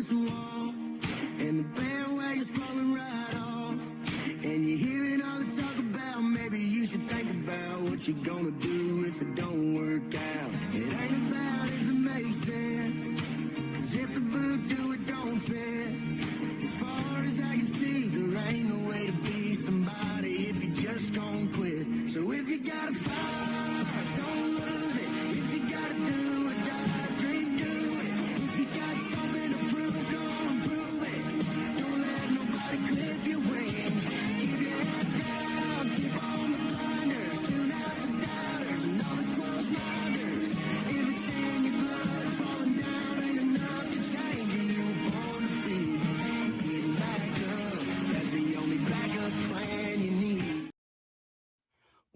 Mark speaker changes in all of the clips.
Speaker 1: against the wall, and the bandwagon's falling right off. And you're hearing all the talk about maybe you should think about what you're gonna do if it don't work out. It ain't about if it makes sense, 'cause if the boot do it don't fit. As far as I can see, there ain't no way to be somebody if you just gon' quit. So if you gotta fight, don't lose it. If you gotta do or die, dream, do it. If you got something to prove, go and prove it. Don't let nobody clip your wings. Keep your head down, keep on the blinders. Tune out the doubters and all the close minders. If it's in your blood, falling down ain't enough to change who you were born to be. Getting back up, that's the only backup plan you need.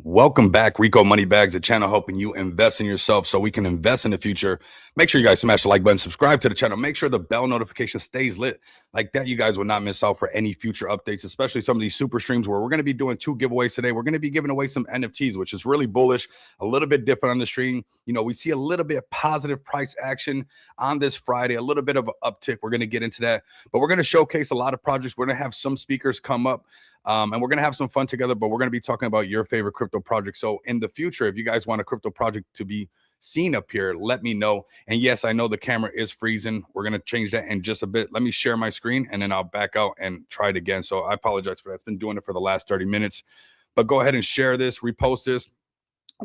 Speaker 2: Welcome back, Rico Moneybags, the channel helping you invest in yourself so we can invest in the future. Make sure you guys smash the like button, subscribe to the channel, make sure the bell notification stays lit. Like that, you guys will not miss out for any future updates, especially some of these super streams where we're going to be doing 2 giveaways today. We're going to be giving away some NFTs, which is really bullish, a little bit different on the stream. You know, we see a little bit of positive price action on this Friday, a little bit of an uptick. We're going to get into that, but we're going to showcase a lot of projects. We're going to have some speakers come up. And we're going to have some fun together, but we're going to be talking about your favorite crypto project. So in the future, if you guys want a crypto project to be seen up here, let me know. And yes, I know the camera is freezing. We're going to change that in just a bit. Let me share my screen and then I'll back out and try it again. So I apologize for that. It's been doing it for the last 30 minutes, but go ahead and share this, repost this.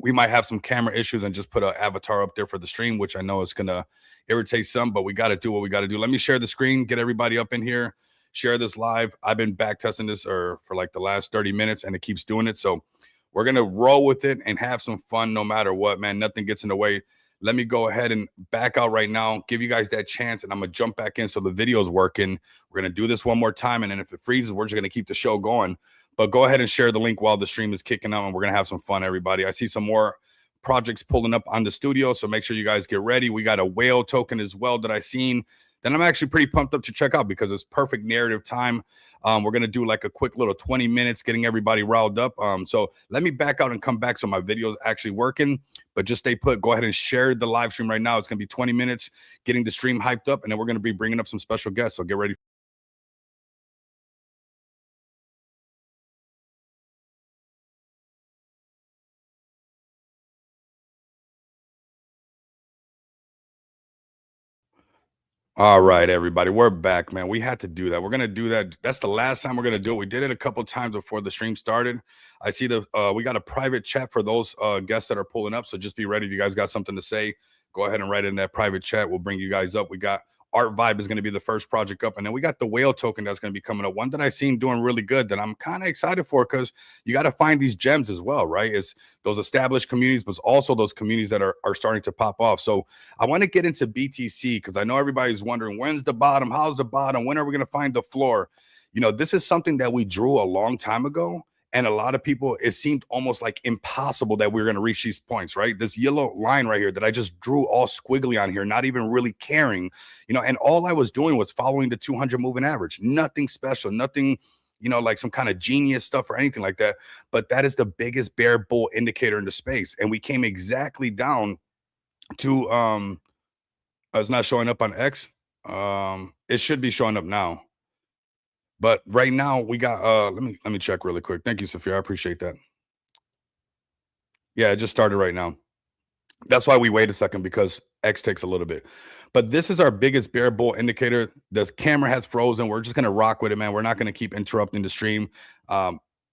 Speaker 2: We might have some camera issues and just put an avatar up there for the stream, which I know is going to irritate some, but we got to do what we got to do. Let me share the screen, get everybody up in here. Share this live. I've been back testing this for like the last 30 minutes and it keeps doing it. So we're going to roll with it and have some fun no matter what, man. Nothing gets in the way. Let me go ahead and back out right now, give you guys that chance, and I'm going to jump back in so the video's working. We're going to do this one more time, and then if it freezes, we're just going to keep the show going. But go ahead and share the link while the stream is kicking out, and we're going to have some fun, everybody. I see some more projects pulling up on the studio, so make sure you guys get ready. We got a whale token as well that I seen. Then I'm actually pretty pumped up to check out because it's perfect narrative time. We're going to do like a quick little 20 minutes getting everybody riled up. So let me back out and come back so my video is actually working. But just stay put. Go ahead and share the live stream right now. It's going to be 20 minutes getting the stream hyped up. And then we're going to be bringing up some special guests. So get ready. All right, everybody, we're back, man. We had to do that. We're going to do that. That's the last time we're going to do it. We did it a couple of times before the stream started. I see we got a private chat for those guests that are pulling up. So just be ready. If you guys got something to say, go ahead and write in that private chat. We'll bring you guys up. We got Art Vibe is going to be the first project up. And then we got the whale token that's going to be coming up. One that I've seen doing really good that I'm kind of excited for because you got to find these gems as well, right? It's those established communities, but also those communities that are starting to pop off. So I want to get into BTC because I know everybody's wondering, when's the bottom? How's the bottom? When are we going to find the floor? You know, this is something that we drew a long time ago. And a lot of people, it seemed almost like impossible that we were going to reach these points, right? This yellow line right here that I just drew all squiggly on here, not even really caring, you know, and all I was doing was following the 200 moving average. Nothing special, nothing, you know, like some kind of genius stuff or anything like that. But that is the biggest bear bull indicator in the space. And we came exactly down to, it's not showing up on X. It should be showing up now. But right now we got let me check really quick. Thank you, Sophia. I appreciate that. Yeah, it just started right now. That's why we wait a second because X takes a little bit. But this is our biggest bear bull indicator. The camera has frozen. We're just gonna rock with it, man. We're not gonna keep interrupting the stream.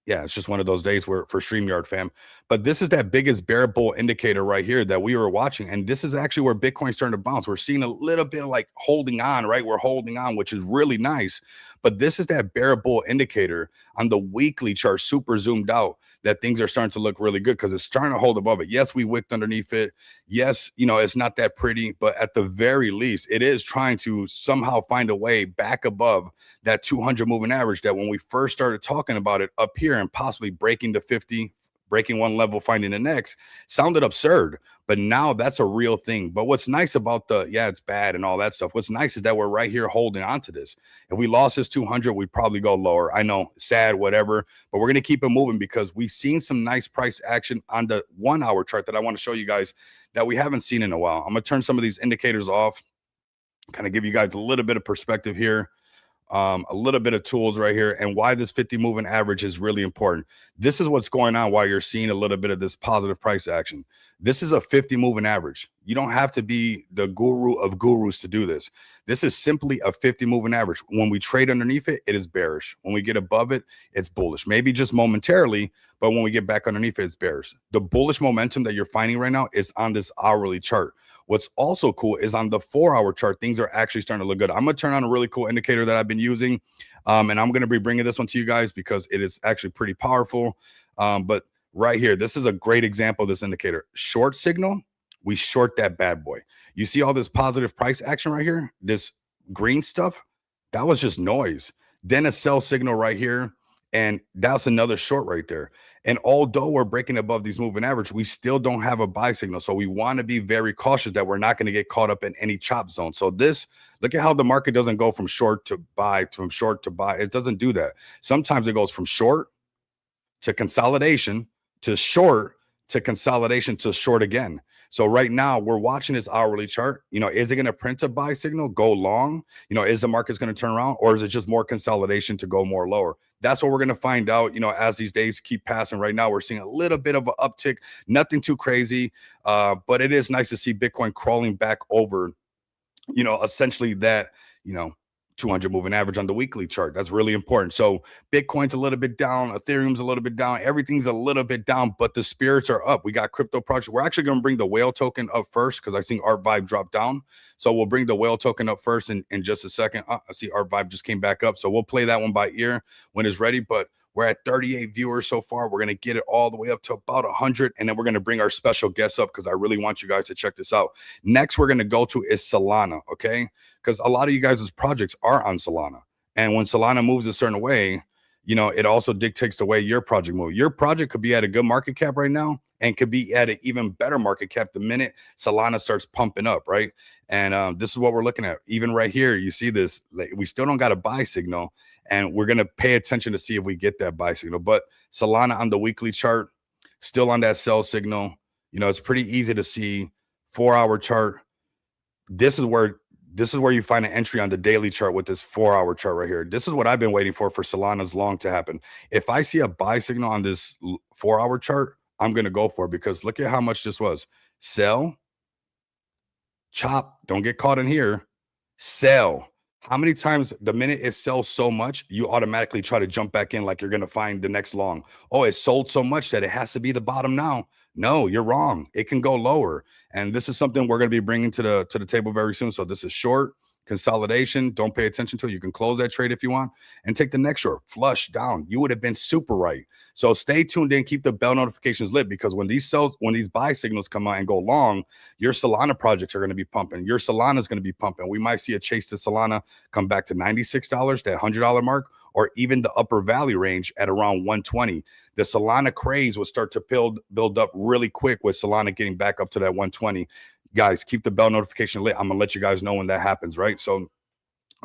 Speaker 2: Yeah, it's just one of those days for StreamYard, fam. But this is that biggest bear bull indicator right here that we were watching. And this is actually where Bitcoin's starting to bounce. We're seeing a little bit of like holding on, right? We're holding on, which is really nice. But this is that bear bull indicator on the weekly chart, super zoomed out, that things are starting to look really good because it's starting to hold above it. Yes, we wicked underneath it. Yes, you know, it's not that pretty, but at the very least, it is trying to somehow find a way back above that 200 moving average that when we first started talking about it up here and possibly breaking to 50, breaking one level, finding the next, sounded absurd. But now that's a real thing. But what's nice about yeah, it's bad and all that stuff. What's nice is that we're right here holding on to this. If we lost this 200, we'd probably go lower. I know, sad, whatever, but we're going to keep it moving because we've seen some nice price action on the 1 hour chart that I want to show you guys that we haven't seen in a while. I'm going to turn some of these indicators off Kind of give you guys a little bit of perspective here, a little bit of tools right here, and why this 50 moving average is really important. This is what's going on while you're seeing a little bit of this positive price action. This is a 50 moving average. You don't have to be the guru of gurus to do this. This is simply a 50 moving average. When we trade underneath it, it is bearish. When we get above it, it's bullish. Maybe just momentarily, but when we get back underneath it, it's bearish. The bullish momentum that you're finding right now is on this hourly chart. What's also cool is on the 4-hour chart, things are actually starting to look good. I'm going to turn on a really cool indicator that I've been using, and I'm going to be bringing this one to you guys because it is actually pretty powerful. But right here, this is a great example of this indicator. Short signal, we short that bad boy. You see all this positive price action right here, this green stuff, that was just noise. Then a sell signal right here, and that's another short right there. And although we're breaking above these moving average, we still don't have a buy signal. So we want to be very cautious that we're not going to get caught up in any chop zone. So this, look at how the market doesn't go from short to buy, from short to buy. It doesn't do that. Sometimes it goes from short to consolidation to short to consolidation to short again. So right now we're watching this hourly chart. Is it going to print a buy signal, go long? Is the market's going to turn around, or is it just more consolidation to go more lower? That's what we're going to find out, as these days keep passing. Right now, we're seeing a little bit of an uptick, nothing too crazy, but it is nice to see Bitcoin crawling back over, essentially that, 200 moving average on the weekly chart. That's really important. So Bitcoin's a little bit down, Ethereum's a little bit down, everything's a little bit down, but the spirits are up. We got crypto projects. We're actually going to bring the whale token up first because I seen Art Vibe drop down. So we'll bring the whale token up first in just a second. I see Art Vibe just came back up. So we'll play that one by ear when it's ready. But we're at 38 viewers so far. We're going to get it all the way up to about 100. And then we're going to bring our special guests up because I really want you guys to check this out. Next, we're going to go to is Solana, okay? Because a lot of you guys' projects are on Solana. And when Solana moves a certain way, it also dictates the way your project moves. Your project could be at a good market cap right now and could be at an even better market cap the minute Solana starts pumping up, right? And this is what we're looking at. Even right here, you see this. We still don't got a buy signal, and we're going to pay attention to see if we get that buy signal. But Solana on the weekly chart, still on that sell signal. It's pretty easy to see. 4-hour chart. This is where you find an entry on the daily chart with this 4-hour chart right here. This is what I've been waiting for Solana's long to happen. If I see a buy signal on this 4-hour chart, I'm going to go for it because look at how much this was. Sell, chop, don't get caught in here, sell. How many times the minute it sells so much, you automatically try to jump back in like you're going to find the next long. Oh, it sold so much that it has to be the bottom now. No, you're wrong. It can go lower. And this is something we're going to be bringing to the table very soon. So this is short consolidation. Don't pay attention to it. You can close that trade if you want and take the next short, flush down. You would have been super right. So stay tuned in, keep the bell notifications lit because when these buy signals come out and go long, your Solana projects are going to be pumping. Your Solana is going to be pumping. We might see a chase to Solana come back to $96, that $100 mark, or even the upper value range at around 120. The Solana craze will start to build up really quick with Solana getting back up to that 120. Guys, keep the bell notification lit. I'm going to let you guys know when that happens, right? So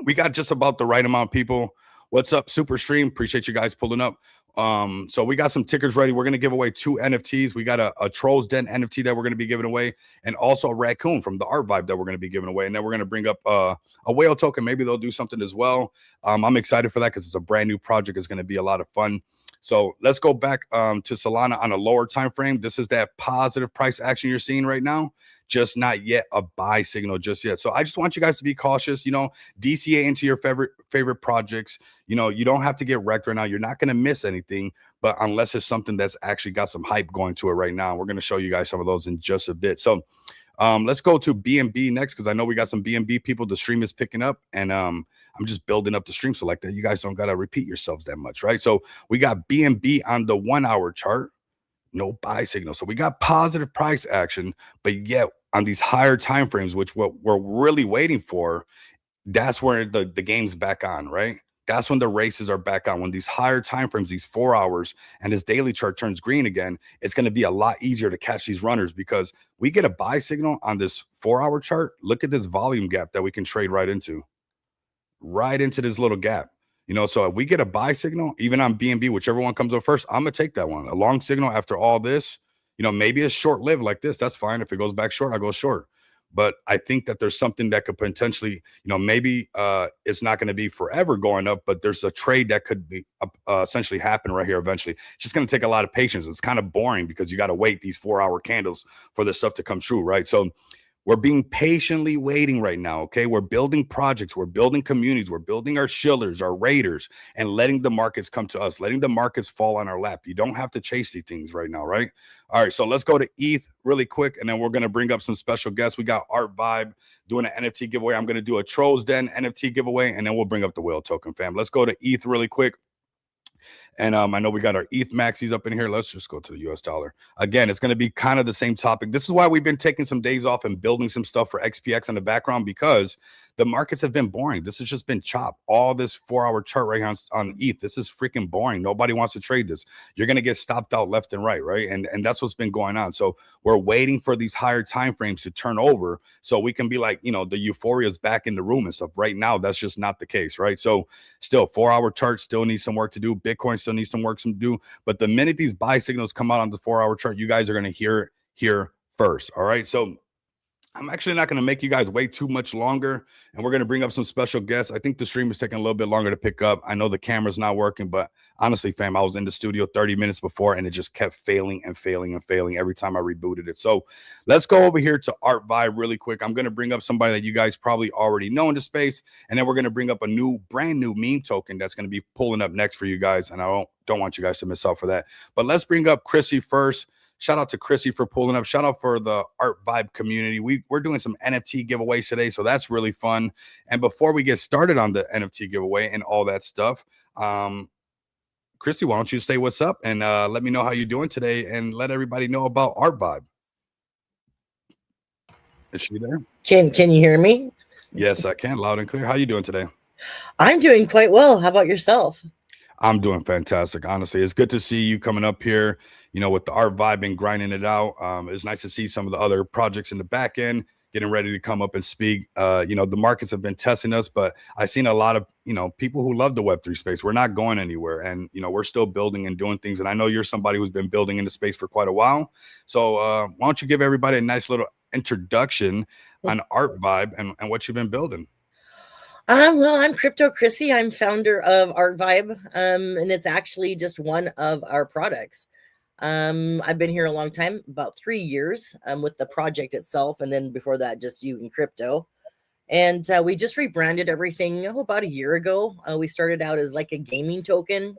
Speaker 2: we got just about the right amount of people. What's up, Super Stream? Appreciate you guys pulling up. So we got some tickers ready. We're going to give away 2 NFTs. We got a Trolls Den NFT that we're going to be giving away, and also a raccoon from the Art Vibe that we're going to be giving away. And then we're going to bring up a whale token. Maybe they'll do something as well. I'm excited for that because it's a brand new project. It's going to be a lot of fun. So let's go back to Solana on a lower time frame. This is that positive price action you're seeing right now, just not yet a buy signal just yet. So I just want you guys to be cautious, DCA into your favorite projects. You don't have to get wrecked right now. You're not going to miss anything, but unless it's something that's actually got some hype going to it right now. We're going to show you guys some of those in just a bit. So let's go to BNB next because I know we got some BNB people. The stream is picking up, and I'm just building up the stream so like that. You guys don't got to repeat yourselves that much, right? So we got BNB on the 1-hour chart, no buy signal. So we got positive price action, but yet on these higher time frames, which what we're really waiting for, that's where the game's back on, right? That's when the races are back on. When these higher time frames, these 4 hours, and this daily chart turns green again, it's going to be a lot easier to catch these runners because we get a buy signal on this 4-hour chart. Look at this volume gap that we can trade right into this little gap. So if we get a buy signal, even on BNB, whichever one comes up first, I'm going to take that one. A long signal after all this, maybe it's short-lived like this. That's fine. If it goes back short, I go short. but I think that there's something that could potentially, maybe it's not going to be forever going up, but there's a trade that could be essentially happen right here eventually. It's just going to take a lot of patience. It's kind of boring because you got to wait these 4 hour candles for this stuff to come true, right? So we're being patiently waiting right now. Okay. We're building projects, we're building communities, we're building our shillers, our raiders, and letting the markets come to us, letting the markets fall on our lap. You don't have to chase these things right now, right? All right. So let's go to ETH really quick, and then we're going to bring up some special guests. We got Art Vibe doing an NFT giveaway. I'm going to do a Trolls Den NFT giveaway, and then we'll bring up the whale token, fam. Let's go to ETH really quick. And I know we got our ETH maxis up in here. Let's just go to the US dollar. Again, it's going to be kind of the same topic. This is why we've been taking some days off and building some stuff for XPX in the background, because the markets have been boring. This has just been chop. All this 4 hour chart right here on ETH. This is freaking boring. Nobody wants to trade this. You're going to get stopped out left and right, right? And that's what's been going on. So we're waiting for these higher time frames to turn over so we can be like, the euphoria is back in the room and stuff. Right now, that's just not the case, right? So still 4 hour chart still needs some work to do. Bitcoin still needs some work to do. But the minute these buy signals come out on the 4 hour chart, you guys are going to hear it here first. All right. So I'm actually not going to make you guys wait too much longer, and we're going to bring up some special guests. I think the stream is taking a little bit longer to pick up. I know the camera's not working, but honestly, fam, I was in the studio 30 minutes before, and it just kept failing and failing and failing every time I rebooted it. So let's go over here to Art Vibe really quick. I'm going to bring up somebody that you guys probably already know in the space, and then we're going to bring up a brand new meme token that's going to be pulling up next for you guys, and I don't want you guys to miss out for that. But let's bring up Chrissy first. Shout out to Chrissy for pulling up. Shout out for the Art Vibe community. We're doing some NFT giveaways today, so that's really fun. And before we get started on the NFT giveaway and all that stuff, Chrissy, why don't you say what's up and let me know how you're doing today, and let everybody know about Art Vibe. Is she there?
Speaker 3: Can you hear me?
Speaker 2: Yes, I can, loud and clear. How you doing today?
Speaker 3: I'm doing quite well. How about yourself?
Speaker 2: I'm doing fantastic. Honestly, it's good to see you coming up here, with the Art Vibe and grinding it out. It's nice to see some of the other projects in the back end getting ready to come up and speak. The markets have been testing us, but I've seen a lot of, people who love the Web3 space. We're not going anywhere, and, we're still building and doing things. And I know you're somebody who's been building in the space for quite a while. So why don't you give everybody a nice little introduction on Art Vibe and what you've been building?
Speaker 3: Well, I'm Crypto Chrissy. I'm founder of Art Vibe, and it's actually just one of our products. I've been here a long time, about 3 years, with the project itself, and then before that, just you and crypto. And we just rebranded everything about a year ago. We started out as like a gaming token,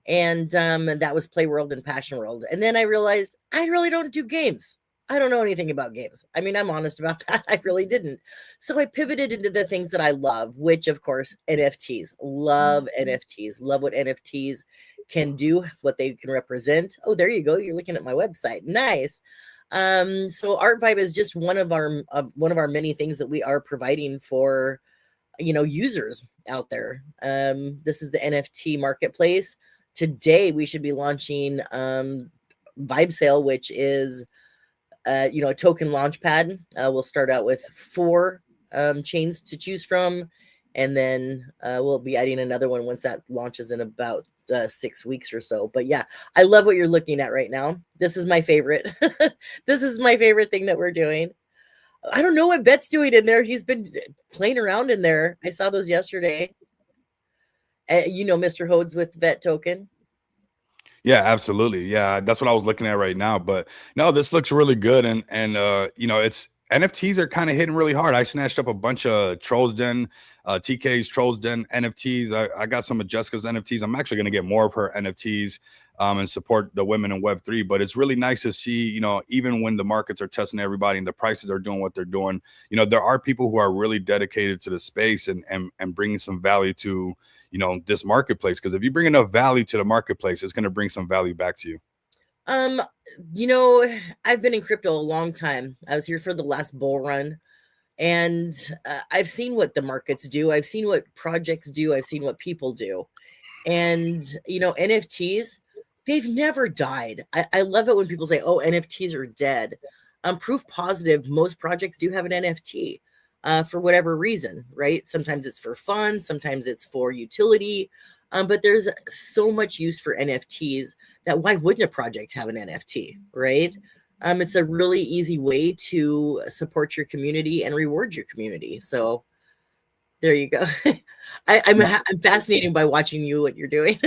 Speaker 3: and that was Play World and Passion World. And then I realized I really don't do games. I don't know anything about games. I mean, I'm honest about that. I really didn't. So I pivoted into the things that I love, which of course, NFTs. Love NFTs. Love what NFTs can do, what they can represent. Oh, there you go. You're looking at my website. Nice. So Art Vibe is just one of our many things that we are providing for, users out there. This is the NFT marketplace. Today we should be launching Vibe Sale, which is a token launch pad. We'll start out with 4 chains to choose from, and then we'll be adding another one once that launches in about 6 weeks or so. But yeah, I love what you're looking at right now. This is my favorite. This is my favorite thing that we're doing. I don't know what Vet's doing in there. He's been playing around in there. I saw those yesterday. Mr. Hodes with Vet token.
Speaker 2: Yeah, absolutely. Yeah, that's what I was looking at right now. But no, this looks really good, and it's NFTs are kind of hitting really hard. I snatched up a bunch of Trolls Den, TK's Trolls Den NFTs. I got some of Jessica's NFTs. I'm actually going to get more of her NFTs and support the women in Web3. But it's really nice to see, even when the markets are testing everybody and the prices are doing what they're doing, there are people who are really dedicated to the space and bringing some value to, this marketplace. Because if you bring enough value to the marketplace, it's going to bring some value back to you.
Speaker 3: I've been in crypto a long time. I was here for the last bull run, and I've seen what the markets do. I've seen what projects do. I've seen what people do. And, NFTs, they've never died. I love it when people say, oh, NFTs are dead. Proof positive, most projects do have an NFT for whatever reason, right? Sometimes it's for fun. Sometimes it's for utility. But there's so much use for NFTs that why wouldn't a project have an NFT, right? It's a really easy way to support your community and reward your community. So there you go. I'm fascinated by watching you, what you're doing.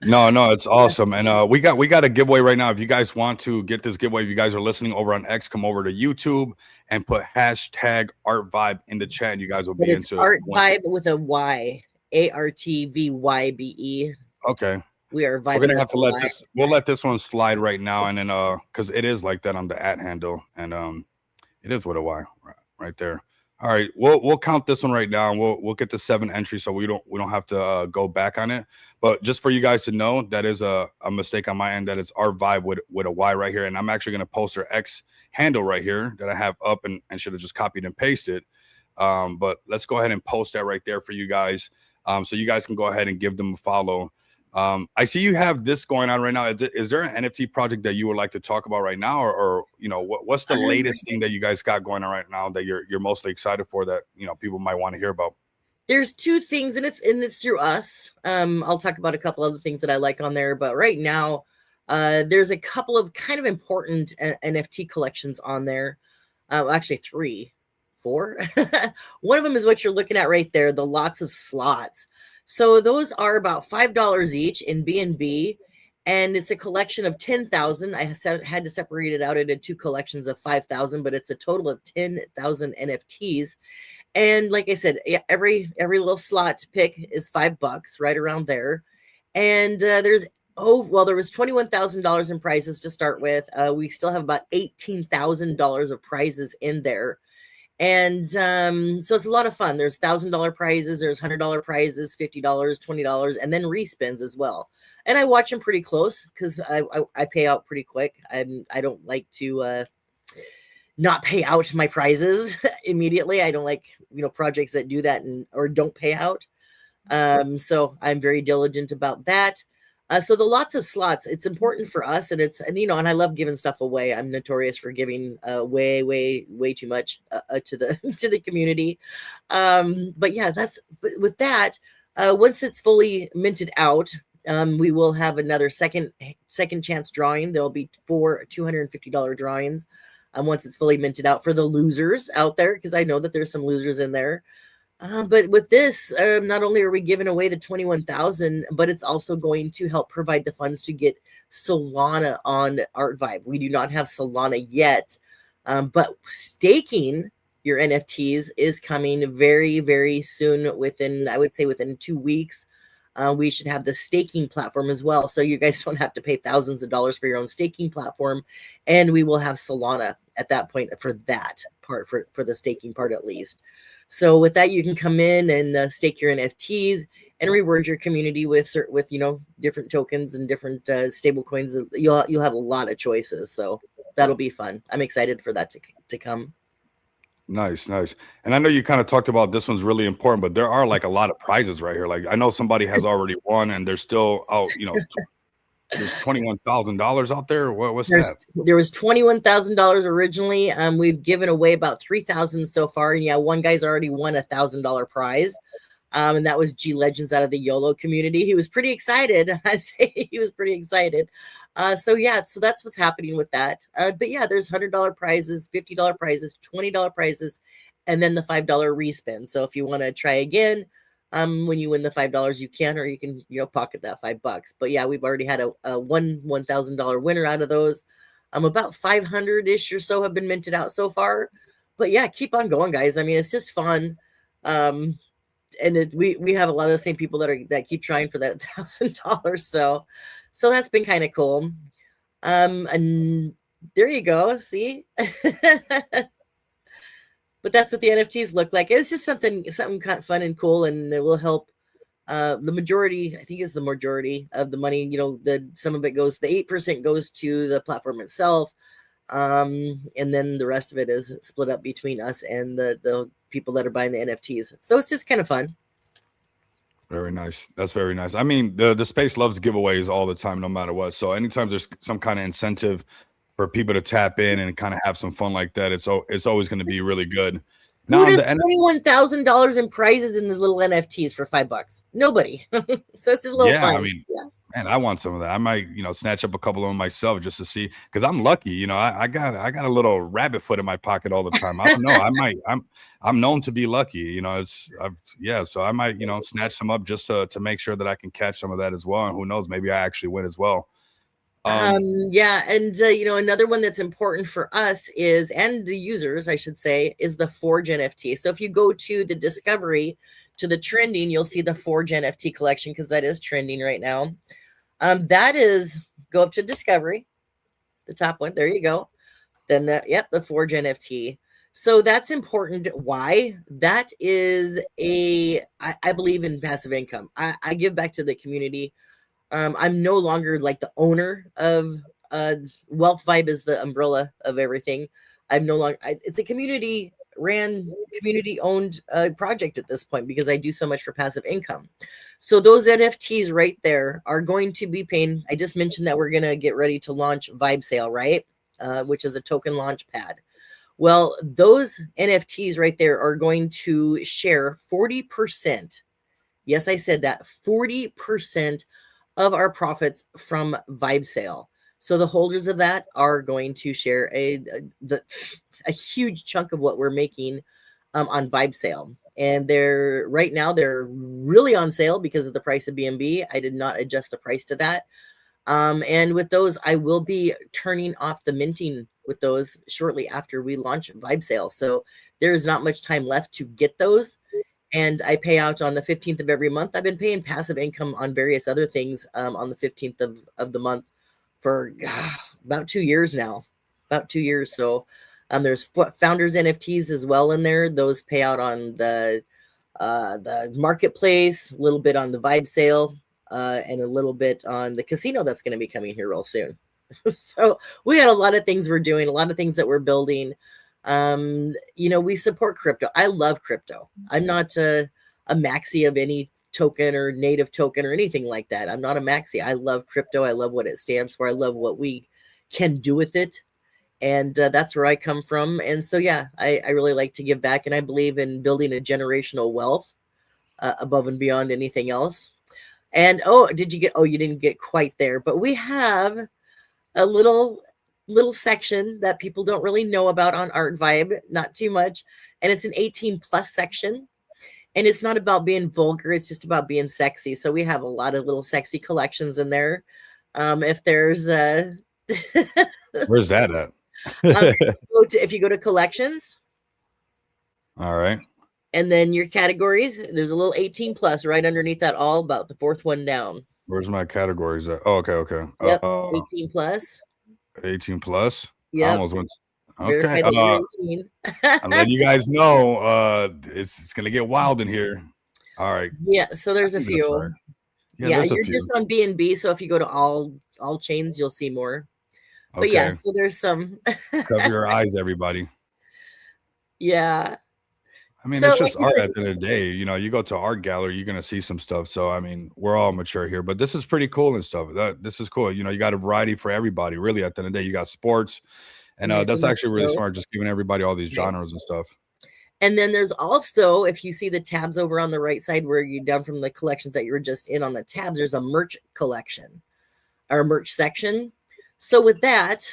Speaker 2: No, it's awesome. And we got a giveaway right now. If you guys want to get this giveaway, if you guys are listening over on X, come over to YouTube and put hashtag Art Vibe in the chat. And you guys will be into
Speaker 3: Art Vibe with a Y, ARTVYBE.
Speaker 2: Okay.
Speaker 3: We are vibing.
Speaker 2: We're gonna have to we'll let this one slide right now, and then because it is like that on the @ handle, and it is with a Y right there. All right, we'll count this one right now, and we'll get the 7 entries, so we don't have to go back on it. But just for you guys to know, that is a mistake on my end. That is our vibe with a Y right here, and I'm actually gonna post their X handle right here that I have up, and should have just copied and pasted. But let's go ahead and post that right there for you guys, so you guys can go ahead and give them a follow. I see you have this going on right now. Is there an NFT project that you would like to talk about right now, or you know, what's the latest thing that you guys got going on right now that you're mostly excited for, that you know people might want to hear about?
Speaker 3: There's 2 things, and it's through us. I'll talk about a couple other things that I like on there, but right now, there's a couple of kind of important NFT collections on there. Actually 3, 4. One of them is what you're looking at right there, the lots of slots. So those are about $5 each in BNB, and it's a collection of 10,000. I had to separate it out into 2 collections of 5,000, but it's a total of 10,000 NFTs. And like I said, every little slot to pick is $5, right around there. And there was $21,000 in prizes to start with. We still have about $18,000 of prizes in there. And so it's a lot of fun. There's $1,000 prizes, there's $100 prizes, $50, $20, and then respins as well. And I watch them pretty close because I pay out pretty quick. I don't like to not pay out my prizes immediately. I don't like, you know, projects that do that or don't pay out. So I'm very diligent about that. So the lots of slots, it's important for us, and you know, and I love giving stuff away. I'm notorious for giving way too much to the to the community. But yeah, with that. Once it's fully minted out, we will have another second chance drawing. There'll be 4 $250 drawings. Once it's fully minted out for the losers out there, because I know that there's some losers in there. But with this, not only are we giving away the 21,000, but it's also going to help provide the funds to get Solana on Art Vibe. We do not have Solana yet, but staking your NFTs is coming very, very soon. I would say within 2 weeks, we should have the staking platform as well. So you guys don't have to pay thousands of dollars for your own staking platform. And we will have Solana at that point for that part, for the staking part at least. So with that, you can come in and stake your NFTs and reward your community with you know, different tokens and different stable coins. You'll have a lot of choices. So that'll be fun. I'm excited for that to come.
Speaker 2: Nice. And I know you kind of talked about this one's really important, but there are like a lot of prizes right here. Like I know somebody has already won, and they're still out. You know, there's $21,000 out there. What's that?
Speaker 3: There was $21,000 originally. We've given away about 3,000 so far. And yeah, one guy's already won $1,000 prize. And that was G Legends out of the YOLO community. He was pretty excited. I say he was pretty excited. So that's what's happening with that. But yeah, there's $100 prizes, $50 prizes, $20 prizes, and then the $5 respin. So if you want to try again, when you win the $5, you can, or you can, you know, pocket that $5. But yeah, we've already had a $1,000 winner out of those. About 500-ish or so have been minted out so far. But yeah, keep on going, guys. I mean, it's just fun. And we have a lot of the same people that keep trying for that $1,000. So that's been kind of cool. And there you go. See. But that's what the NFTs look like. It's just something kind of fun and cool, and it will help. The majority, I think, is the majority of the money. You know, some of it goes, the 8% goes to the platform itself, and then the rest of it is split up between us and the people that are buying the NFTs. So it's just kind of fun.
Speaker 2: Very nice. That's very nice. I mean, the space loves giveaways all the time, no matter what. So anytime there's some kind of incentive for people to tap in and kind of have some fun like that, it's always going to be really good.
Speaker 3: Who does $21,000 in prizes in these little NFTs for $5? Nobody. So it's just a little fun.
Speaker 2: I mean, Man, I want some of that. I might, snatch up a couple of them myself just to see, because I'm lucky. I got a little rabbit foot in my pocket all the time. I don't know. I'm known to be lucky. Yeah. So I might, snatch some up just to make sure that I can catch some of that as well. And who knows, maybe I actually win as well.
Speaker 3: Yeah, and another one that's important for us is, and the users, I should say, is the Forge NFT. So if you go to the discovery, to the trending, you'll see the Forge NFT collection, because that is trending right now. That is, go up to discovery, the top one. There you go. Then the Forge NFT. So that's important. Why? That is I believe in passive income. I give back to the community. I'm no longer like the owner of Wealth Vibe is the umbrella of everything. I'm no longer, it's a community owned project at this point, because I do so much for passive income. So those NFTs right there are going to be paying. I just mentioned that we're going to get ready to launch Vibe Sale, right? Which is a token launch pad. Well, those NFTs right there are going to share 40%. Yes, I said that, 40% of our profits from Vibe Sale. So the holders of that are going to share a huge chunk of what we're making on Vibe Sale. And right now they're really on sale because of the price of BNB. I did not adjust the price to that. And with those, I will be turning off the minting with those shortly after we launch Vibe Sale. So there's not much time left to get those. And I pay out on the 15th of every month. I've been paying passive income on various other things on the 15th of the month for about 2 years now. About 2 years. So there's founders NFTs as well in there. Those pay out on the marketplace, a little bit on the Vibe Sale, and a little bit on the casino that's going to be coming here real soon. So we got a lot of things we're doing, a lot of things that we're building. We support crypto. I love crypto. I'm not a maxi of any token or native token or anything like that. I'm not a maxi. I love crypto. I love what it stands for. I love what we can do with it. And that's where I come from. And so, yeah, I really like to give back. And I believe in building a generational wealth above and beyond anything else. And, you didn't get quite there. But we have a little section that people don't really know about on Art Vibe, not too much. And it's an 18 plus section. And it's not about being vulgar. It's just about being sexy. So we have a lot of little sexy collections in there. If there's
Speaker 2: Where's that at?
Speaker 3: if you go to collections.
Speaker 2: All right.
Speaker 3: And then your categories, there's a little 18 plus right underneath that, all about the fourth one down.
Speaker 2: Where's my categories at? Oh, okay.
Speaker 3: Yep, 18 plus.
Speaker 2: 18 plus.
Speaker 3: Yeah.
Speaker 2: I almost went. Okay. I'm letting you guys know it's gonna get wild in here. All right.
Speaker 3: Yeah. So there's a few. Right. Yeah, you're just on BNB. So if you go to all chains, you'll see more. Okay. But yeah, so there's some.
Speaker 2: Cover your eyes, everybody.
Speaker 3: Yeah.
Speaker 2: I mean, it's just art at the end of the day. You go to art gallery, you're gonna see some stuff. So I mean, we're all mature here, but this is pretty cool and stuff. This is cool. You got a variety for everybody. Really, at the end of the day, you got sports, and that's actually really smart. Just giving everybody all these genres and stuff.
Speaker 3: And then there's also, if you see the tabs over on the right side where you're down from the collections that you were just in on the tabs, there's a merch collection or merch section. So with that,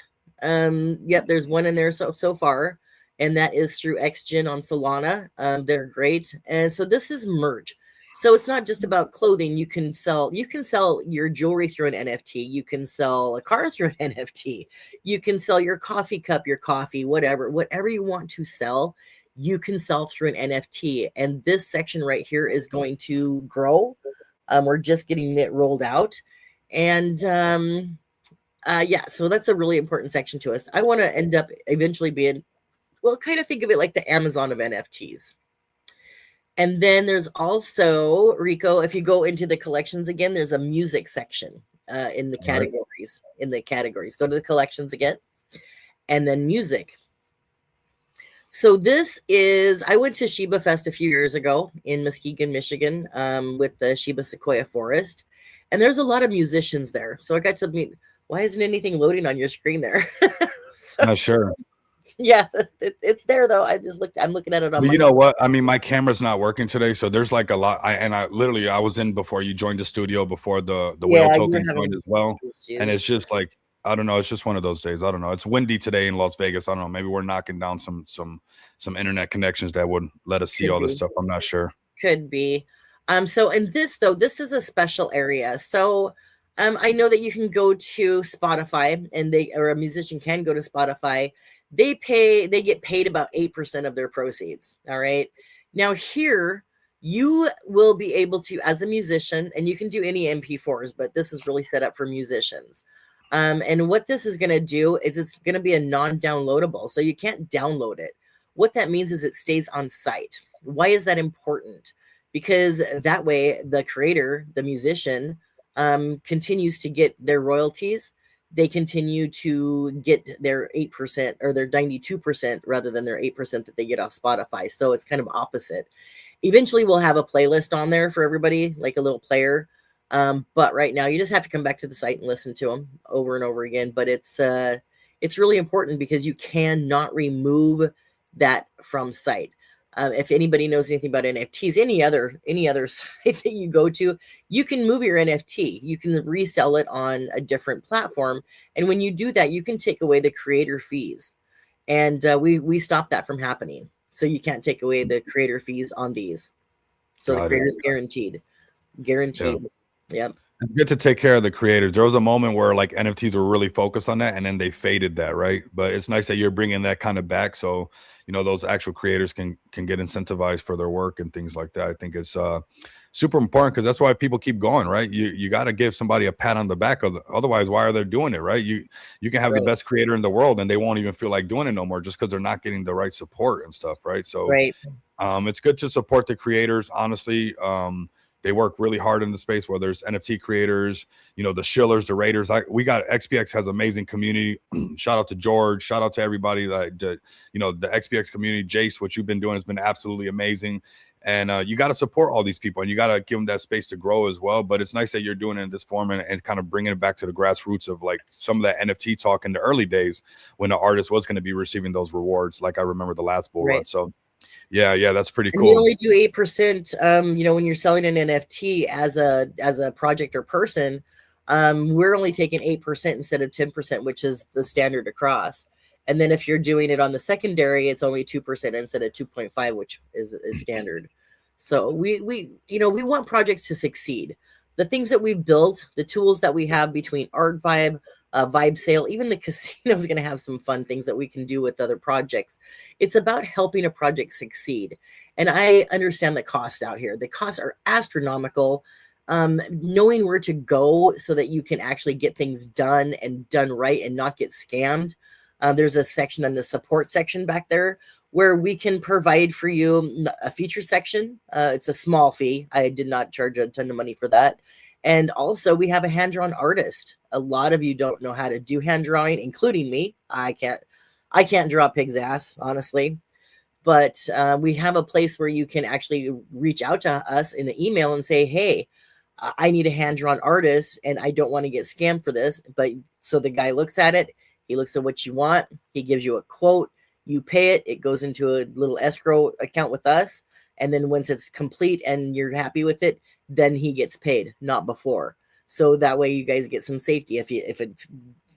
Speaker 3: there's one in there so far. And that is through XGen on Solana. They're great. And so this is merch. So it's not just about clothing. You can sell your jewelry through an NFT. You can sell a car through an NFT. You can sell your coffee cup, your coffee, whatever you want to sell, you can sell through an NFT. And this section right here is going to grow. We're just getting it rolled out. And so that's a really important section to us. I want to end up eventually being, well, kind of think of it like the Amazon of NFTs. And then there's also, Rico, if you go into the collections again, there's a music section in the categories. Right. In the categories, go to the collections again, and then music. So this is, I went to Sheba Fest a few years ago in Muskegon, Michigan, with the Sheba Sequoia Forest. And there's a lot of musicians there. So I got to meet, why isn't anything loading on your screen there?
Speaker 2: Not sure.
Speaker 3: Yeah, it's there though. I'm looking at it on
Speaker 2: But
Speaker 3: my
Speaker 2: you know
Speaker 3: screen.
Speaker 2: what? I mean, my camera's not working today, so there's like a lot. I literally I was in before you joined the studio before the whale
Speaker 3: Yeah, you were
Speaker 2: token joined
Speaker 3: having
Speaker 2: as well, and it's
Speaker 3: issues.
Speaker 2: just like I don't know. It's just one of those days. I don't know. It's windy today in Las Vegas. I don't know. Maybe we're knocking down some internet connections that would let us see
Speaker 3: Could
Speaker 2: all this
Speaker 3: be.
Speaker 2: stuff. I'm not sure.
Speaker 3: Could be. So in this though, this is a special area. So I know that you can go to Spotify and they or a musician can go to Spotify. They get paid about 8% of their proceeds. All right. Now here you will be able to, as a musician, and you can do any MP4s, but this is really set up for musicians. And what this is going to do is it's going to be a non-downloadable. So you can't download it. What that means is it stays on site. Why is that important? Because that way the creator, the musician, continues to get their royalties. They continue to get their 8% or their 92% rather than their 8% that they get off Spotify. So it's kind of opposite. Eventually, we'll have a playlist on there for everybody, like a little player. But right now, you just have to come back to the site and listen to them over and over again. But it's really important because you cannot remove that from site. If anybody knows anything about NFTs, any other site that you go to, you can move your NFT. You can resell it on a different platform, and when you do that, you can take away the creator fees. And we stop that from happening. So you can't take away the creator fees on these. So the
Speaker 2: Got it.
Speaker 3: creator's guaranteed.
Speaker 2: Yeah.
Speaker 3: Guaranteed. Yep.
Speaker 2: It's good to take care of the creators. There was a moment where like NFTs were really focused on that, and then they faded that, right? But it's nice that you're bringing that kind of back, so you know those actual creators can get incentivized for their work and things like that. I think it's super important because that's why people keep going, right? You got to give somebody a pat on the back, otherwise, why are they doing it, right? You can have the
Speaker 3: Right.
Speaker 2: best creator in the world, and they won't even feel like doing it no more just because they're not getting the right support and stuff, right? So
Speaker 3: Right.
Speaker 2: it's good to support the creators, honestly. They work really hard in the space, whether it's NFT creators, you know, the Shillers, the Raiders. We got XPX has amazing community. Shout out to George. Shout out to everybody that, you know, the XPX community. Jace, what you've been doing has been absolutely amazing. And you got to support all these people and you got to give them that space to grow as well. But it's nice that you're doing it in this form and kind of bringing it back to the grassroots of like some of that NFT talk in the early days when the artist was going to be receiving those rewards. Like I remember the last bull
Speaker 3: Right.
Speaker 2: run. So yeah, that's pretty
Speaker 3: And you
Speaker 2: cool.
Speaker 3: only do 8%, when you're selling an NFT as a project or person, we're only taking 8% instead of 10%, which is the standard across. And then if you're doing it on the secondary, it's only 2% instead of 2.5, which is standard. So we want projects to succeed. The things that we've built, the tools that we have between Art Vibe, Vibe Sale, even the casino is going to have some fun things that we can do with other projects. It's about helping a project succeed. And I understand the cost out here. The costs are astronomical. Knowing where to go so that you can actually get things done and done right and not get scammed. There's a section in the support section back there where we can provide for you a feature section. It's a small fee. I did not charge a ton of money for that. And also we have a hand-drawn artist. A lot of you don't know how to do hand drawing, including me. I can't draw a pig's ass, honestly. But we have a place where you can actually reach out to us in the email and say, hey, I need a hand-drawn artist and I don't want to get scammed for this. But so the guy looks at it, he looks at what you want, he gives you a quote, you pay it, it goes into a little escrow account with us. And then once it's complete and you're happy with it, then he gets paid, not before. So that way you guys get some safety. If it's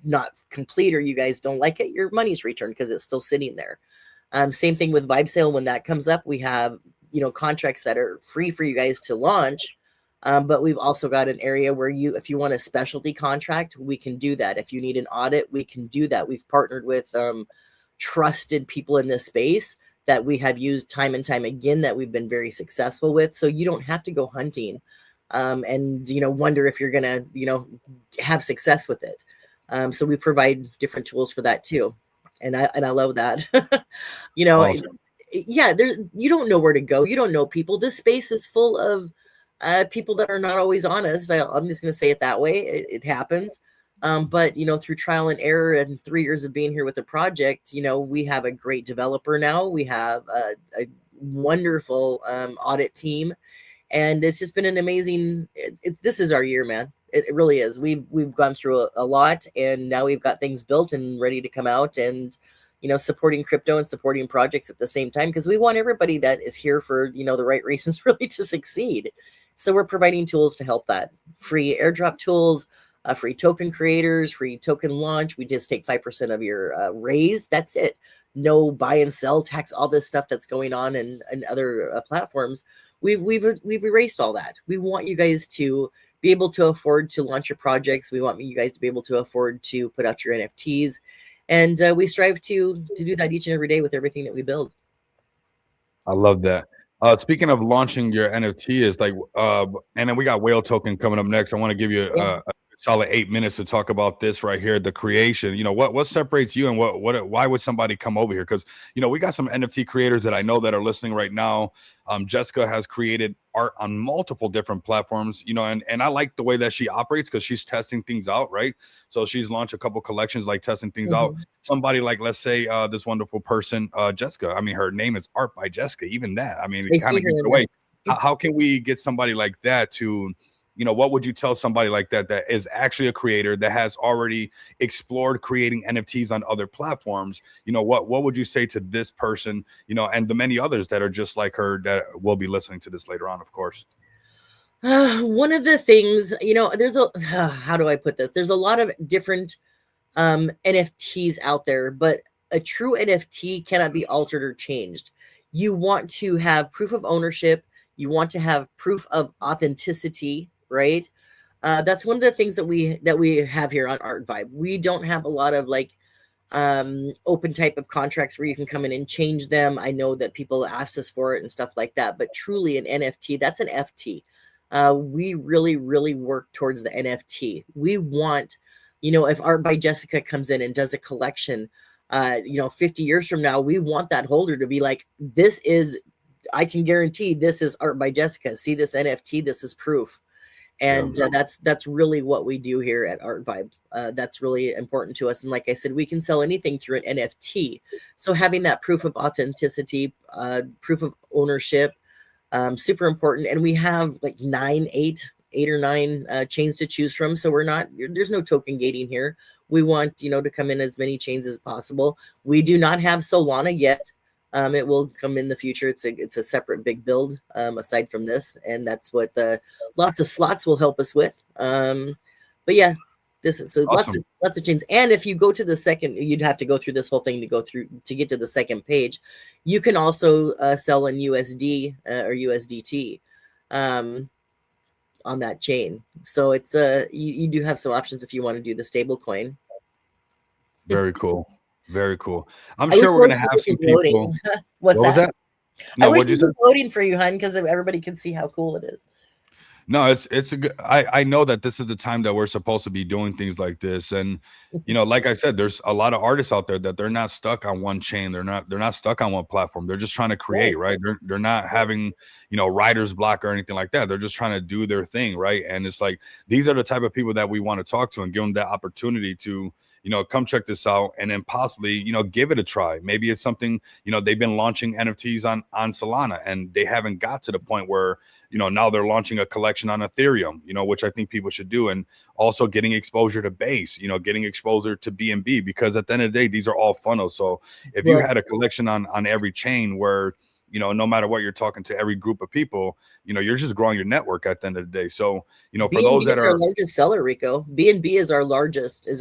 Speaker 3: not complete or you guys don't like it, your money's returned because it's still sitting there. Same thing with Vibe Sale. When that comes up, we have contracts that are free for you guys to launch. But we've also got an area where if you want a specialty contract, we can do that. If you need an audit, we can do that. We've partnered with trusted people in this space that we have used time and time again that we've been very successful with. So you don't have to go hunting and wonder if you're gonna have success with it. So we provide different tools for that too, and I love that.
Speaker 2: Awesome.
Speaker 3: Yeah, you don't know where to go. You don't know people. This space is full of people that are not always honest. I'm just going to say it that way. It happens. But through trial and error and 3 years of being here with the project, we have a great developer now. We have a wonderful audit team, and it's just been an amazing. This is our year, man. It really is. We've gone through a lot, and now we've got things built and ready to come out. And supporting crypto and supporting projects at the same time, because we want everybody that is here for, the right reasons really to succeed. So we're providing tools to help that. Free airdrop tools, free token creators, free token launch. We just take 5% of your raise. That's it. No buy and sell tax, all this stuff that's going on in other platforms. We've erased all that. We want you guys to be able to afford to launch your projects. We want you guys to be able to afford to put out your NFTs. And we strive to do that each and every day with everything that we build.
Speaker 2: I love that. Speaking of launching your NFT, is like, and then we got whale token coming up next. I want to give you a solid 8 minutes to talk about this right here, the creation. What separates you, and why would somebody come over here? Because we got some NFT creators that I know that are listening right now. Jessica has created art on multiple different platforms, and I like the way that she operates, because she's testing things out, right? So she's launched a couple collections, like testing things out. Somebody like, let's say, this wonderful person, Jessica, I mean, her name is Art by Jessica. Even that, I mean, it kind of gives it away. How can we get somebody like that to, what would you tell somebody like that is actually a creator that has already explored creating NFTs on other platforms? What would you say to this person, and the many others that are just like her that will be listening to this later on, of course?
Speaker 3: One of the things, there's how do I put this? There's a lot of different NFTs out there, but a true NFT cannot be altered or changed. You want to have proof of ownership. You want to have proof of authenticity, right? That's one of the things that we have here on Art Vibe. We don't have a lot of like open type of contracts where you can come in and change them. I know that people ask us for it and stuff like that, but truly an NFT, that's an FT. We really, really work towards the NFT. We want, if Art by Jessica comes in and does a collection, 50 years from now, we want that holder to be like, I can guarantee this is Art by Jessica. See this NFT, this is proof. And that's really what we do here at Art Vibe. That's really important to us. And like I said, we can sell anything through an NFT. So having that proof of authenticity, proof of ownership, super important. And we have like eight or nine chains to choose from. So there's no token gating here. We want, to come in as many chains as possible. We do not have Solana yet. It will come in the future. It's a separate big build aside from this, and that's what lots of slots will help us with. But yeah, this is awesome. lots of chains. And if you go to the second, you'd have to go through this whole thing to get to the second page. You can also sell in USD or USDT on that chain. So it's you do have some options if you want to do the stable coin.
Speaker 2: Very cool. Very cool. I'm sure we're going to have some people.
Speaker 3: What was that? No, I wish this was loading for you, hun, because everybody can see how cool it is.
Speaker 2: No, it's a good. I know that this is the time that we're supposed to be doing things like this, and like I said, there's a lot of artists out there that they're not stuck on one chain. They're not stuck on one platform. They're just trying to create, right? They're not having writer's block or anything like that. They're just trying to do their thing, right? And it's like these are the type of people that we want to talk to and give them that opportunity to come check this out, and then possibly give it a try. Maybe it's something they've been launching NFTs on Solana, and they haven't got to the point where now they're launching a collection on Ethereum, which I think people should do. And also getting exposure to Base, getting exposure to BNB, because at the end of the day, these are all funnels. So if you had a collection on every chain where, no matter what, you're talking to every group of people, you're just growing your network at the end of the day. So, for
Speaker 3: BNB
Speaker 2: those that
Speaker 3: are our largest seller, Rico. BNB is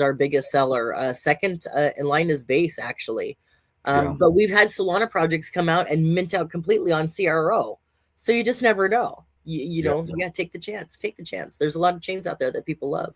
Speaker 3: our biggest seller. Second in line is Base, actually. But we've had Solana projects come out and mint out completely on CRO. So you just never know. You take the chance. Take the chance. There's a lot of chains out there that people love.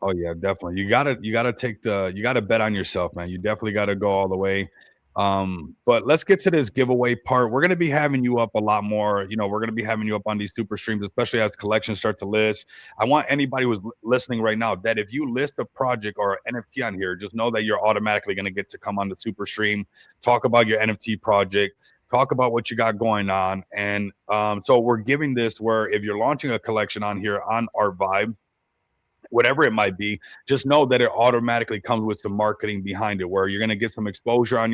Speaker 2: Oh yeah, definitely. You gotta bet on yourself, man. You definitely gotta go all the way. But let's get to this giveaway part. We're gonna be having you up a lot more. We're gonna be having you up on these super streams, especially as collections start to list. I want anybody who's listening right now that if you list a project or an NFT on here, just know that you're automatically gonna get to come on the super stream, talk about your NFT project, talk about what you got going on. And so we're giving this where if you're launching a collection on here on Art Vibe, whatever it might be, just know that it automatically comes with some marketing behind it, where you're going to get some exposure on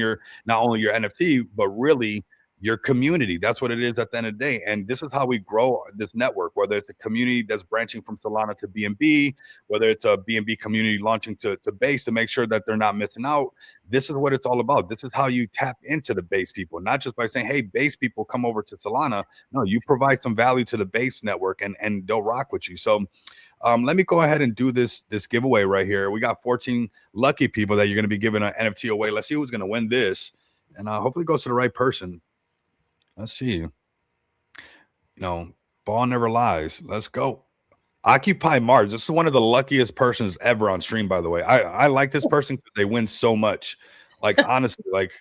Speaker 2: not only your NFT, but really your community. That's what it is at the end of the day. And this is how we grow this network, whether it's a community that's branching from Solana to BNB, whether it's a BNB community launching to base to make sure that they're not missing out. This is what it's all about. This is how you tap into the base people, not just by saying, hey, base people, come over to Solana. No, you provide some value to the base network and they'll rock with you. So let me go ahead and do this giveaway right here. We got 14 lucky people that you're going to be giving an NFT away. Let's see who's going to win this. And hopefully it goes to the right person. Let's see. Ball never lies. Let's go. Occupy Mars. This is one of the luckiest persons ever on stream, by the way. I like this person because they win so much. Like, honestly, like,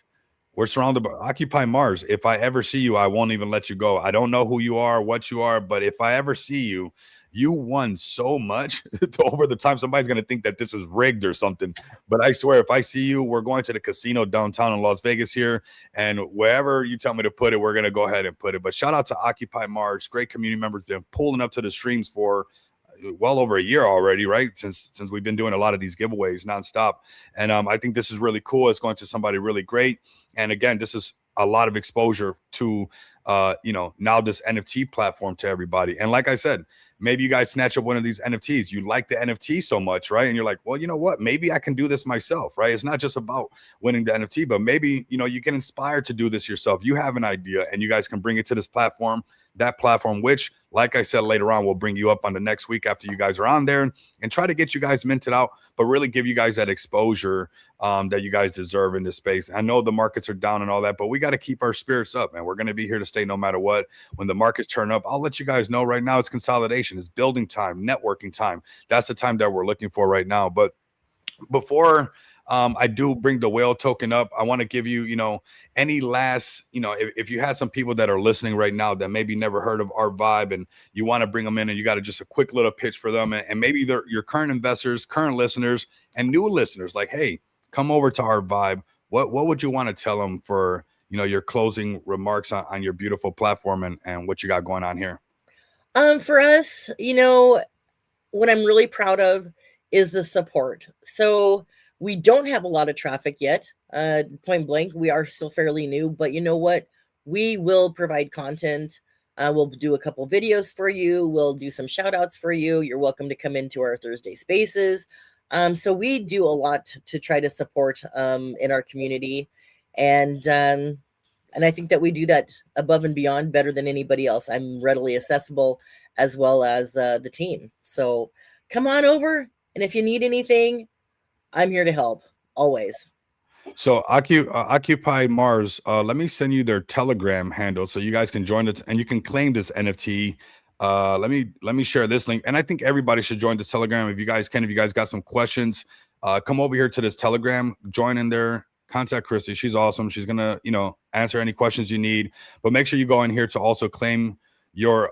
Speaker 2: we're surrounded by Occupy Mars. If I ever see you, I won't even let you go. I don't know who you are, what you are, but if I ever see you, you won so much over the time. Somebody's going to think that this is rigged or something. But I swear, if I see you, we're going to the casino downtown in Las Vegas here. And wherever you tell me to put it, we're going to go ahead and put it. But shout out to Occupy Mars. Great community members. They're pulling up to the streams for well over a year already, right? Since we've been doing a lot of these giveaways nonstop. And I think this is really cool. It's going to somebody really great. And again, this is a lot of exposure to now this NFT platform to everybody. And like I said, maybe you guys snatch up one of these NFTs. You like the NFT so much, right? And you're like, well, you know what? Maybe I can do this myself, right? It's not just about winning the NFT, but maybe, you get inspired to do this yourself. You have an idea and you guys can bring it to this platform, that platform, which, like I said, later on, we'll bring you up on the next week after you guys are on there and try to get you guys minted out, but really give you guys that exposure that you guys deserve in this space. I know the markets are down and all that, but we got to keep our spirits up, man. We're going to be here to stay no matter what. When the markets turn up, I'll let you guys know right now it's consolidation, it's building time, networking time. That's the time that we're looking for right now. But before I do bring the whale token up, I want to give you, any last, if you had some people that are listening right now that maybe never heard of our vibe and you want to bring them in and you got just a quick little pitch for them, and maybe they're your current investors, current listeners, and new listeners, like, hey, come over to our vibe. What would you want to tell them for, your closing remarks on your beautiful platform and what you got going on here?
Speaker 3: For us, what I'm really proud of is the support. So we don't have a lot of traffic yet. Point blank, we are still fairly new, but you know what? We will provide content. We'll do a couple videos for you. We'll do some shout outs for you. You're welcome to come into our Thursday spaces. So we do a lot to try to support in our community. And I think that we do that above and beyond better than anybody else. I'm readily accessible as well as the team. So come on over. And if you need anything, I'm here to help always.
Speaker 2: So Occupy Mars, let me send you their Telegram handle so you guys can join it and you can claim this NFT. Let me share this link. And I think everybody should join this Telegram. If you guys got some questions, come over here to this Telegram, join in there, contact Christy. She's awesome. She's gonna, answer any questions you need. But make sure you go in here to also claim your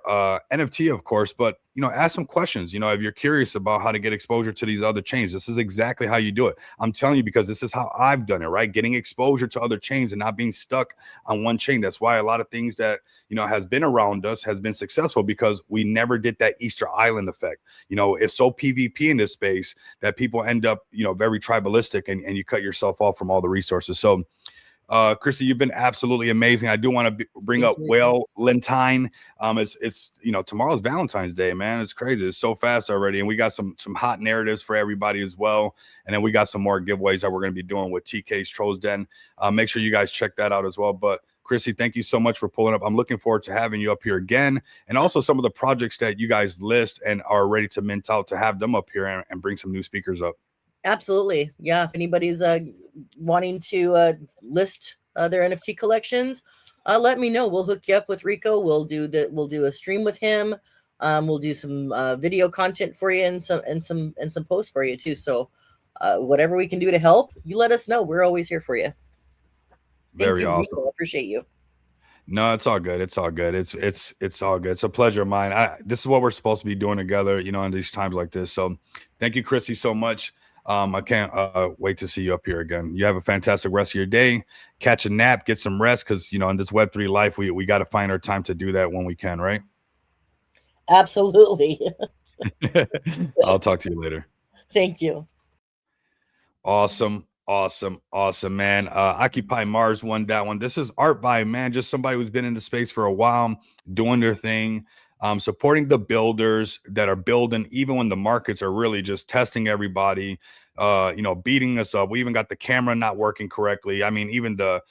Speaker 2: NFT, of course, but ask some questions. If you're curious about how to get exposure to these other chains, this is exactly how you do it. I'm telling you, because this is how I've done it, right? Getting exposure to other chains and not being stuck on one chain. That's why a lot of things that has been around us has been successful, because we never did that Easter Island effect. It's so PvP in this space that people end up very tribalistic, and you cut yourself off from all the resources. So Chrissy, you've been absolutely amazing. I do want to bring up Whale Lentine. It's tomorrow's Valentine's Day, man. It's crazy. It's so fast already. And we got some hot narratives for everybody as well. And then we got some more giveaways that we're going to be doing with TK's Trolls Den. Make sure you guys check that out as well. But Chrissy, thank you so much for pulling up. I'm looking forward to having you up here again. And also some of the projects that you guys list and are ready to mint out, to have them up here and bring some new speakers up. Absolutely.
Speaker 3: Yeah. If anybody's wanting to list their NFT collections, let me know. We'll hook you up with Rico. We'll do a stream with him. We'll do some video content for you and some posts for you too. So whatever we can do to help, you let us know. We're always here for you.
Speaker 2: Very awesome.
Speaker 3: Rico. I appreciate you.
Speaker 2: No, it's all good. It's all good. It's all good. It's a pleasure of mine. This is what we're supposed to be doing together, in these times like this. So thank you, Chrissy, so much. I can't wait to see you up here again. You have a fantastic rest of your day. Catch a nap, get some rest, because in this Web3 life, we got to find our time to do that when we can, right?
Speaker 3: Absolutely.
Speaker 2: I'll talk to you later.
Speaker 3: Thank you.
Speaker 2: Awesome. Awesome, awesome, man. Occupy Mars won that one. This is art by, man, just somebody who's been in the space for a while, doing their thing, supporting the builders that are building, even when the markets are really just testing everybody, beating us up. We even got the camera not working correctly. I mean, even the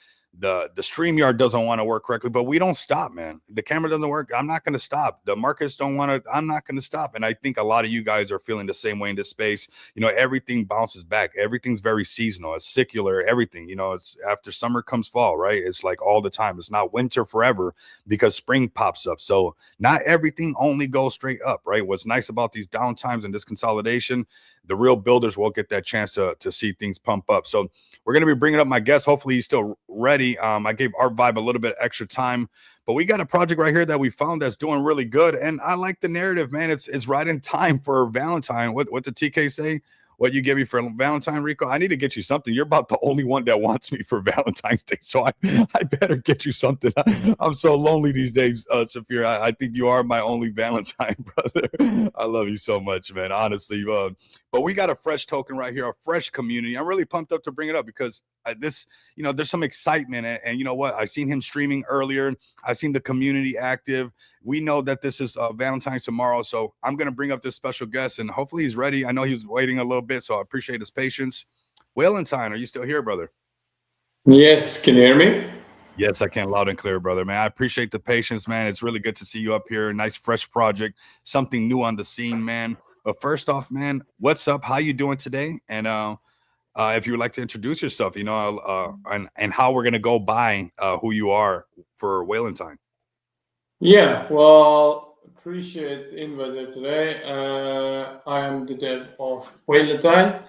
Speaker 2: StreamYard doesn't want to work correctly, but we don't stop, man. The camera doesn't work. I'm not going to stop. The markets don't want to. I'm not going to stop. And I think a lot of you guys are feeling the same way in this space. Everything bounces back. Everything's very seasonal. It's secular. Everything. It's after summer comes fall, right? It's like all the time. It's not winter forever because spring pops up. So not everything only goes straight up, right? What's nice about these downtimes and this consolidation, the real builders will get that chance to see things pump up. So we're going to be bringing up my guest. Hopefully he's still ready. I gave Art Vibe a little bit extra time, but we got a project right here that we found that's doing really good. And I like the narrative, man. It's right in time for Valentine. What did TK say? What you give me for Valentine, Rico? I need to get you something. You're about the only one that wants me for Valentine's Day, so I better get you something. I'm so lonely these days, Saphir. I think you are my only Valentine, brother. I love you so much, man. Honestly, but we got a fresh token right here, a fresh community. I'm really pumped up to bring it up because there's some excitement, and you know what? I seen him streaming earlier. I seen the community active. We know that this is Valentine's tomorrow, so I'm going to bring up this special guest, and hopefully he's ready. I know he was waiting a little bit, so I appreciate his patience. Valentine, are you still here, brother?
Speaker 4: Yes, can you hear me?
Speaker 2: Yes, I can, loud and clear, brother, man. I appreciate the patience, man. It's really good to see you up here. Nice, fresh project, something new on the scene, man. But first off, man, what's up? How you doing today? And if you would like to introduce yourself, and how we're going to go by who you are for Valentine.
Speaker 4: Yeah, well, appreciate the invite today. I am the dev of Valentine.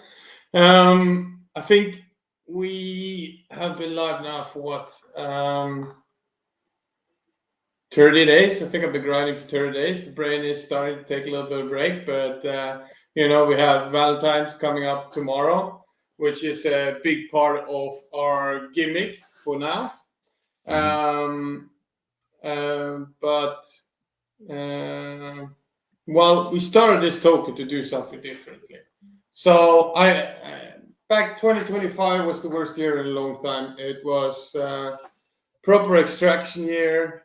Speaker 4: I think we have been live now for what, 30 days. I think I've been grinding for 30 days. The brain is starting to take a little bit of a break, but we have Valentine's coming up tomorrow, which is a big part of our gimmick for now. We started this token to do something differently. So back 2025 was the worst year in a long time. It was proper extraction year.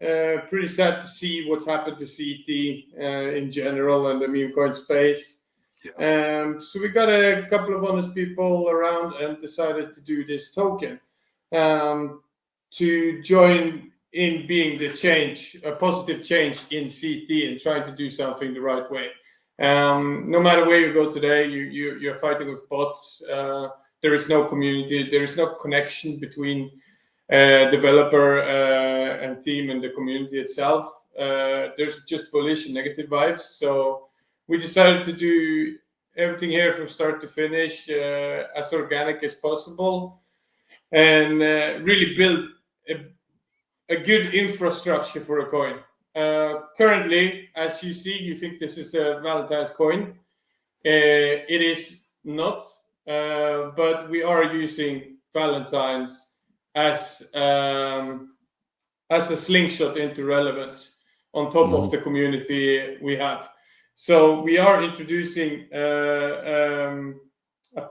Speaker 4: Pretty sad to see what's happened to CT in general and the meme coin space. Yeah. So we got a couple of honest people around and decided to do this token to join in being the change, a positive change in CT and trying to do something the right way. No matter where you go today, you're fighting with bots. There is no community. There is no connection between developer and team and the community itself. There's just bullish and negative vibes. So we decided to do everything here from start to finish as organic as possible and really build a good infrastructure for a coin. Currently, as you see, you think this is a Valentine's coin. It is not, but we are using Valentine's as a slingshot into relevance on top of the community we have. So we are introducing a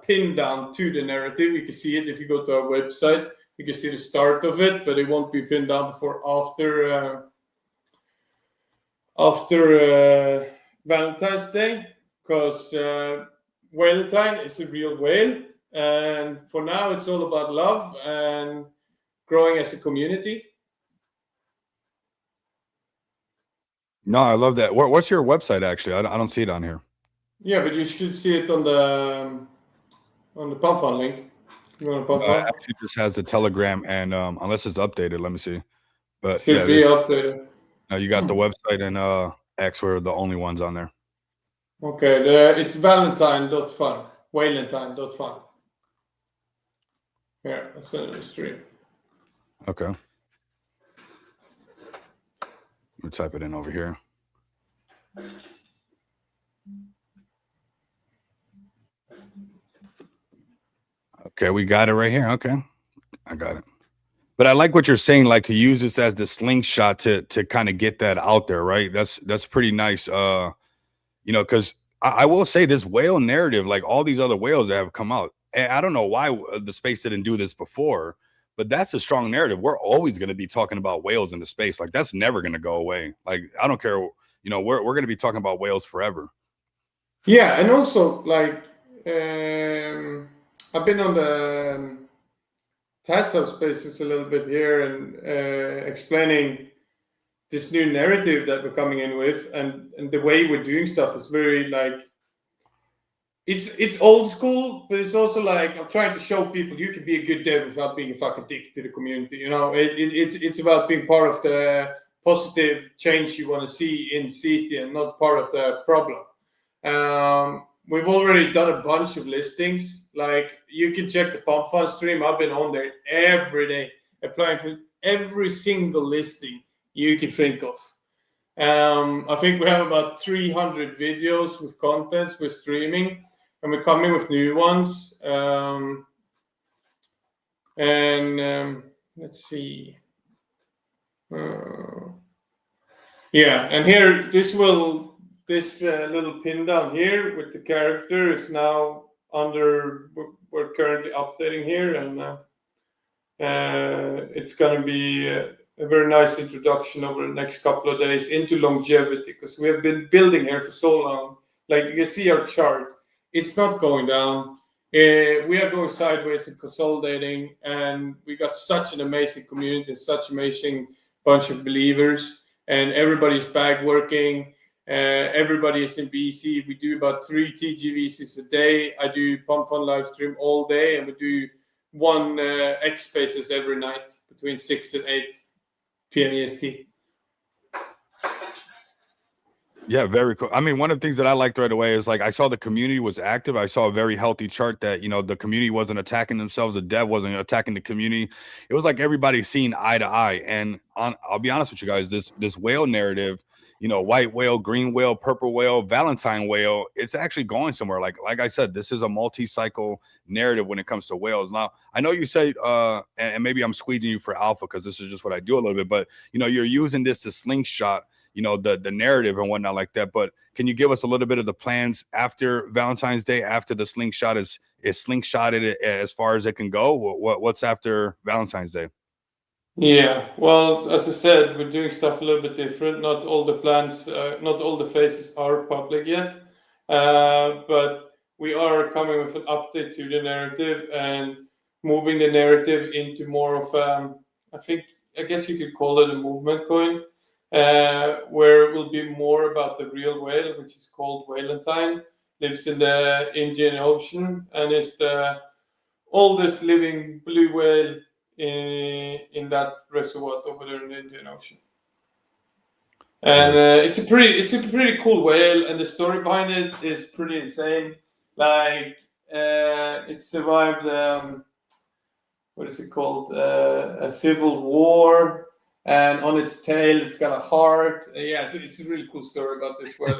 Speaker 4: pin down to the narrative. You can see it if you go to our website. You can see the start of it, but it won't be pinned down before after Valentine's Day, because Valentine is a real whale, and for now it's all about love and growing as a community.
Speaker 2: No, I love that. What's your website actually? I don't see it on here.
Speaker 4: Yeah, but you should see it on the pump fund link.
Speaker 2: Actually just has the Telegram, and unless it's updated, let me see. But
Speaker 4: should be updated.
Speaker 2: No, you got the website and X were the only ones on there.
Speaker 4: Okay, it's valentine.fun. Valentine.fun. Here, I'll send it to stream.
Speaker 2: Okay. Let me type it in over here. Okay, we got it right here. Okay, I got it. But I like what you're saying, like to use this as the slingshot to kind of get that out there, right? That's pretty nice. Because I will say this whale narrative, like all these other whales that have come out, And I don't know why the space didn't do this before, but that's a strong narrative. We're always going to be talking about whales in the space. Like that's never going to go away. Like I don't care, you know, we're going to be talking about whales forever.
Speaker 4: Yeah, and also like I've been on the task spaces a little bit here and explaining this new narrative that we're coming in with, and the way we're doing stuff is very like it's old school, but it's also like I'm trying to show people you can be a good dev without being a fucking dick to the community. You know, it's about being part of the positive change you want to see in city and not part of the problem. We've already done a bunch of listings. Like you can check the Pump Fun stream. I've been on there every day, applying for every single listing you can think of. I think we have about 300 videos with contents we're streaming, and we're coming with new ones. Let's see. Yeah, and here this little pin down here with the character is now under. We're currently updating here, and it's going to be a very nice introduction over the next couple of days into longevity, because we have been building here for so long. Like you can see our chart, it's not going down. We are going sideways and consolidating, and we got such an amazing community, such amazing bunch of believers, and everybody's back working. Everybody is in VC. We do about 3 TGVCs a day. I do Pump Fun live stream all day, and we do 1 X Spaces every night between 6 and 8 p.m. EST.
Speaker 2: Yeah, very cool. I mean, one of the things that I liked right away is like I saw the community was active. I saw a very healthy chart that, you know, the community wasn't attacking themselves, the dev wasn't attacking the community. It was like everybody seeing eye to eye. And I'll be honest with you guys, this whale narrative, you know, white whale, green whale, purple whale, Valentine whale, it's actually going somewhere. Like I said, this is a multi-cycle narrative when it comes to whales. Now, I know you say, and maybe I'm squeezing you for alpha because this is just what I do a little bit, but, you know, you're using this to slingshot, you know, the narrative and whatnot like that. But can you give us a little bit of the plans after Valentine's Day, after the slingshot is slingshotted as far as it can go? What's after Valentine's Day?
Speaker 4: Yeah, well, as I said, we're doing stuff a little bit different. Not all the plans, not all the phases are public yet, but we are coming with an update to the narrative and moving the narrative into more of, I guess you could call it a movement coin, where it will be more about the real whale, which is called Valentine, lives in the Indian Ocean, and is the oldest living blue whale in that reservoir over there in the Indian Ocean. And it's a pretty cool whale, and the story behind it is pretty insane. Like it survived what is it called, a civil war, and on its tail it's got a heart. Yeah, it's a really cool story about this whale.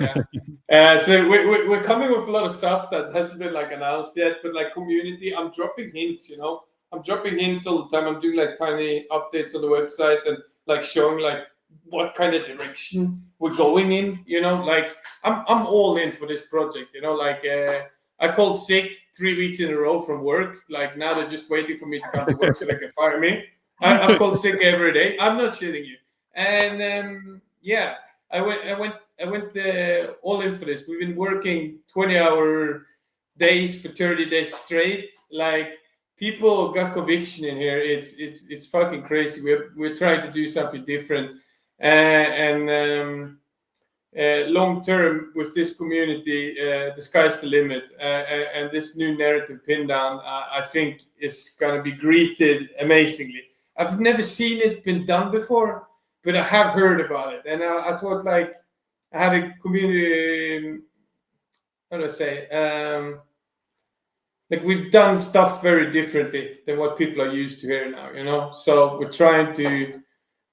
Speaker 4: Yeah. So we're coming with a lot of stuff that hasn't been like announced yet, but like community, I'm dropping hints, you know. I'm dropping hints all the time. I'm doing like tiny updates on the website and like showing like what kind of direction we're going in. You know, like I'm all in for this project. You know, like I called sick 3 weeks in a row from work. Like now they're just waiting for me to come to work so they can fire me. I've called sick every day. I'm not shitting you. And yeah, I went all in for this. We've been working 20-hour days for 30 days straight. Like. People got conviction in here. It's fucking crazy. We're trying to do something different, and long term with this community, the sky's the limit. And this new narrative pin down, I think, is gonna be greeted amazingly. I've never seen it been done before, but I have heard about it, and I thought like I had a community. How do I say? Like we've done stuff very differently than what people are used to here now, you know. So we're trying to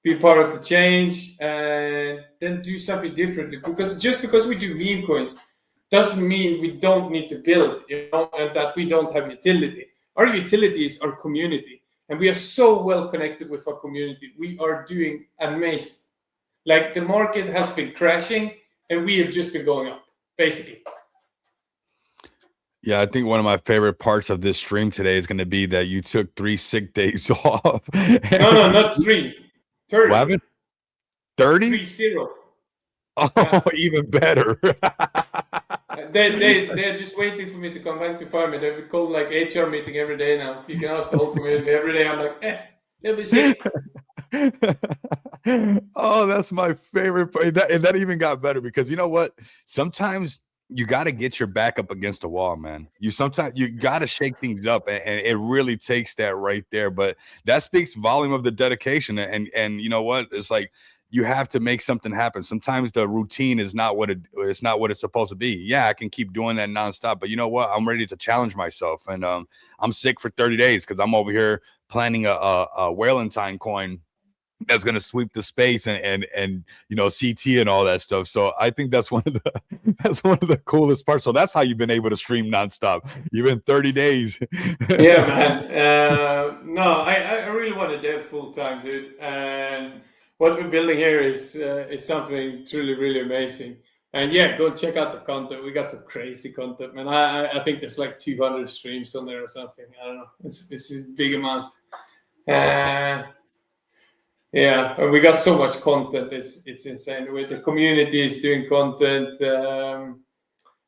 Speaker 4: be part of the change and then do something differently. Because just because we do meme coins doesn't mean we don't need to build, you know, and that we don't have utility. Our utility is our community, and we are so well connected with our community. We are doing amazing. Like the market has been crashing, and we have just been going up, basically.
Speaker 2: Yeah, I think one of my favorite parts of this stream today is going to be that you took 3 sick days off.
Speaker 4: No, not 3.
Speaker 2: What
Speaker 4: 30.
Speaker 2: happened? 30?
Speaker 4: 30.
Speaker 2: Oh,
Speaker 4: Yeah.
Speaker 2: even better.
Speaker 4: They're just waiting for me to come back to farm it. They call like HR meeting every day now. You can ask the whole community every day. I'm like, let me see.
Speaker 2: Oh, that's my favorite part. That even got better because you know what? Sometimes you got to get your back up against the wall, man. Sometimes you got to shake things up, and it really takes that right there. But that speaks volume of the dedication, and you know what? It's like you have to make something happen. Sometimes the routine is not what it's not what it's supposed to be. Yeah, I can keep doing that nonstop, but you know what? I'm ready to challenge myself, and I'm sick for 30 days because I'm over here planning a Whalentine coin that's going to sweep the space and you know CT and all that stuff. So I think that's one of the that's one of the coolest parts. So that's how you've been able to stream nonstop. You've been 30 days.
Speaker 4: Yeah, man. No, I really want to do full time, dude. And what we're building here is something truly, really amazing. And yeah, go check out the content. We got some crazy content, man. I think there's like 200 streams on there or something. I don't know. It's a big amount.
Speaker 2: Awesome.
Speaker 4: Yeah, and we got so much content. It's insane. With the community is doing content.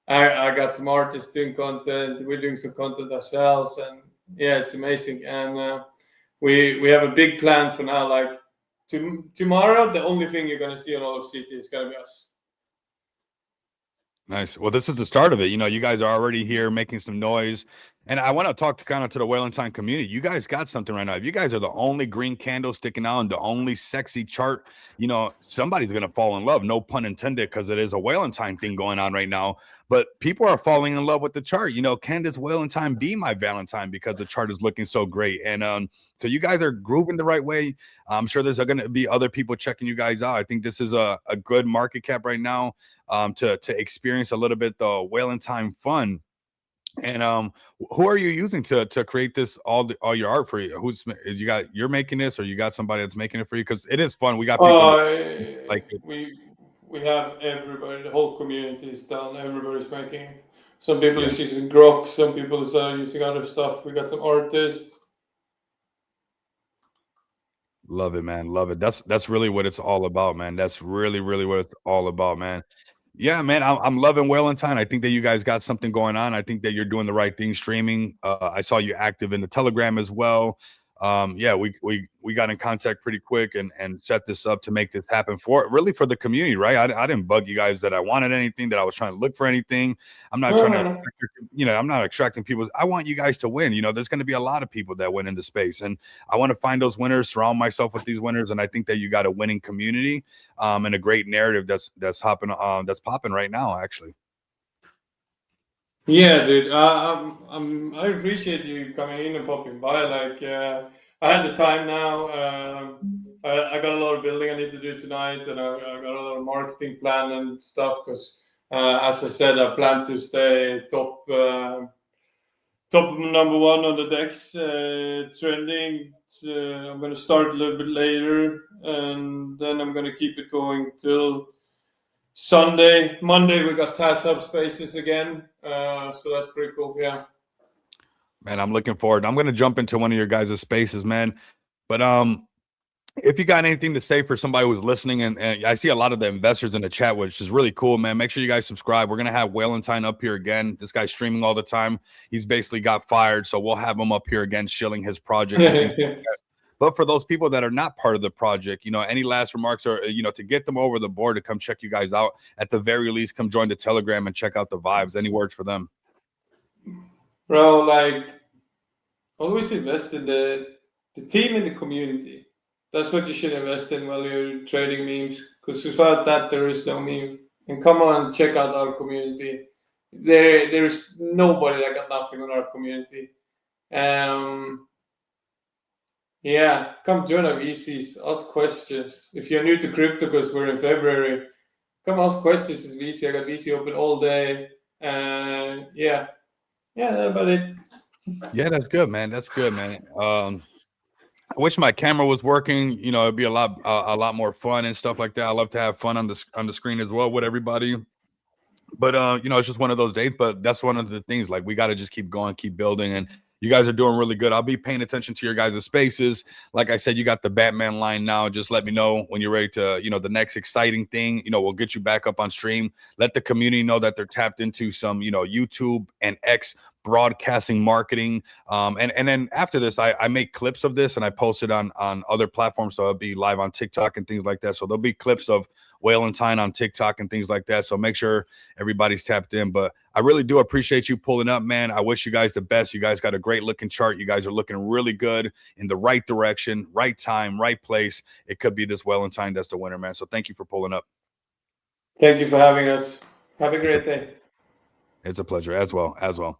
Speaker 4: I got some artists doing content. We're doing some content ourselves, and yeah, it's amazing. And we have a big plan for now. Like tomorrow, the only thing you're gonna see on all of CT is gonna be us.
Speaker 2: Nice. Well, this is the start of it. You know, you guys are already here making some noise. And I want to talk to kind of to the Whalentine community. You guys got something right now. If you guys are the only green candle sticking out and the only sexy chart, you know, somebody's going to fall in love. No pun intended, because it is a Whalentine thing going on right now. But people are falling in love with the chart. You know, can this Whalentine be my Valentine because the chart is looking so great? And so you guys are grooving the right way. I'm sure there's going to be other people checking you guys out. I think this is a good market cap right now to experience a little bit the Whalentine fun. And who are you using to create this all your art for you? You're making this, or you got somebody that's making it for you? Because it is fun. We got people like it.
Speaker 4: We have everybody. The whole community is done. Everybody's making it. Some people
Speaker 2: Yeah.
Speaker 4: is using Grok. Some people is using other stuff. We got some artists.
Speaker 2: Love it, man. Love it. That's really what it's all about, man. That's really what it's all about, man. Yeah, man. I'm loving Whalentine. I think that you guys got something going on. I think that you're doing the right thing streaming. I saw you active in the Telegram as well. Yeah, we got in contact pretty quick and set this up to make this happen for the community, right? I didn't bug you guys that I wanted anything, that I was trying to look for anything. I'm not trying to, you know, I'm not extracting people. I want you guys to win. You know, there's going to be a lot of people that win into space, and I want to find those winners, surround myself with these winners, and I think that you got a winning community, and a great narrative that's popping right now, actually.
Speaker 4: Yeah, dude. I appreciate you coming in and popping by. Like, I had the time now. I got a lot of building I need to do tonight, and I got a lot of marketing plan and stuff. Because, as I said, I plan to stay top number one on the DEX trending. I'm gonna start a little bit later, and then I'm gonna keep it going till Sunday. Monday we got TAS Hub Spaces again, so that's pretty cool. Yeah,
Speaker 2: Man, I'm looking forward. I'm gonna jump into one of your guys' spaces, man. But if you got anything to say for somebody who's listening, and I see a lot of the investors in the chat, which is really cool, man. Make sure you guys subscribe. We're gonna have Whalentine up here again. This guy's streaming all the time. He's basically got fired, so we'll have him up here again, shilling his project. But for those people that are not part of the project, you know, any last remarks, or you know, to get them over the board to come check you guys out, at the very least, come join the Telegram and check out the vibes. Any words for them?
Speaker 4: bro. Like, always invest in the team and the community. That's what you should invest in while you're trading memes. Because without that, there is no meme. And come on, check out our community. There's nobody that got nothing on our community. Yeah, come join our VCs. Ask questions. If you're new to crypto, because we're in February, come ask questions as VC. I got VC open all day. Yeah, that's about it.
Speaker 2: Yeah, that's good, man. That's good, man. I wish my camera was working. You know, it'd be a lot more fun and stuff like that. I love to have fun on the screen as well with everybody. But you know, it's just one of those days. But that's one of the things. Like, we got to just keep going, keep building, and you guys are doing really good. I'll be paying attention to your guys' spaces. Like I said, you got the Batman line now. Just let me know when you're ready to, you know, the next exciting thing. You know, we'll get you back up on stream. Let the community know that they're tapped into some, you know, YouTube and X broadcasting marketing. And then after this, I make clips of this and I post it on other platforms. So it'll be live on TikTok and things like that. So there'll be clips of Whalentine on TikTok and things like that. So make sure everybody's tapped in. But I really do appreciate you pulling up, man. I wish you guys the best. You guys got a great looking chart. You guys are looking really good, in the right direction, right time, right place. It could be this Whalentine that's the winner, man. So thank you for pulling up.
Speaker 4: Thank you for having us. Have a great day.
Speaker 2: It's a pleasure as well.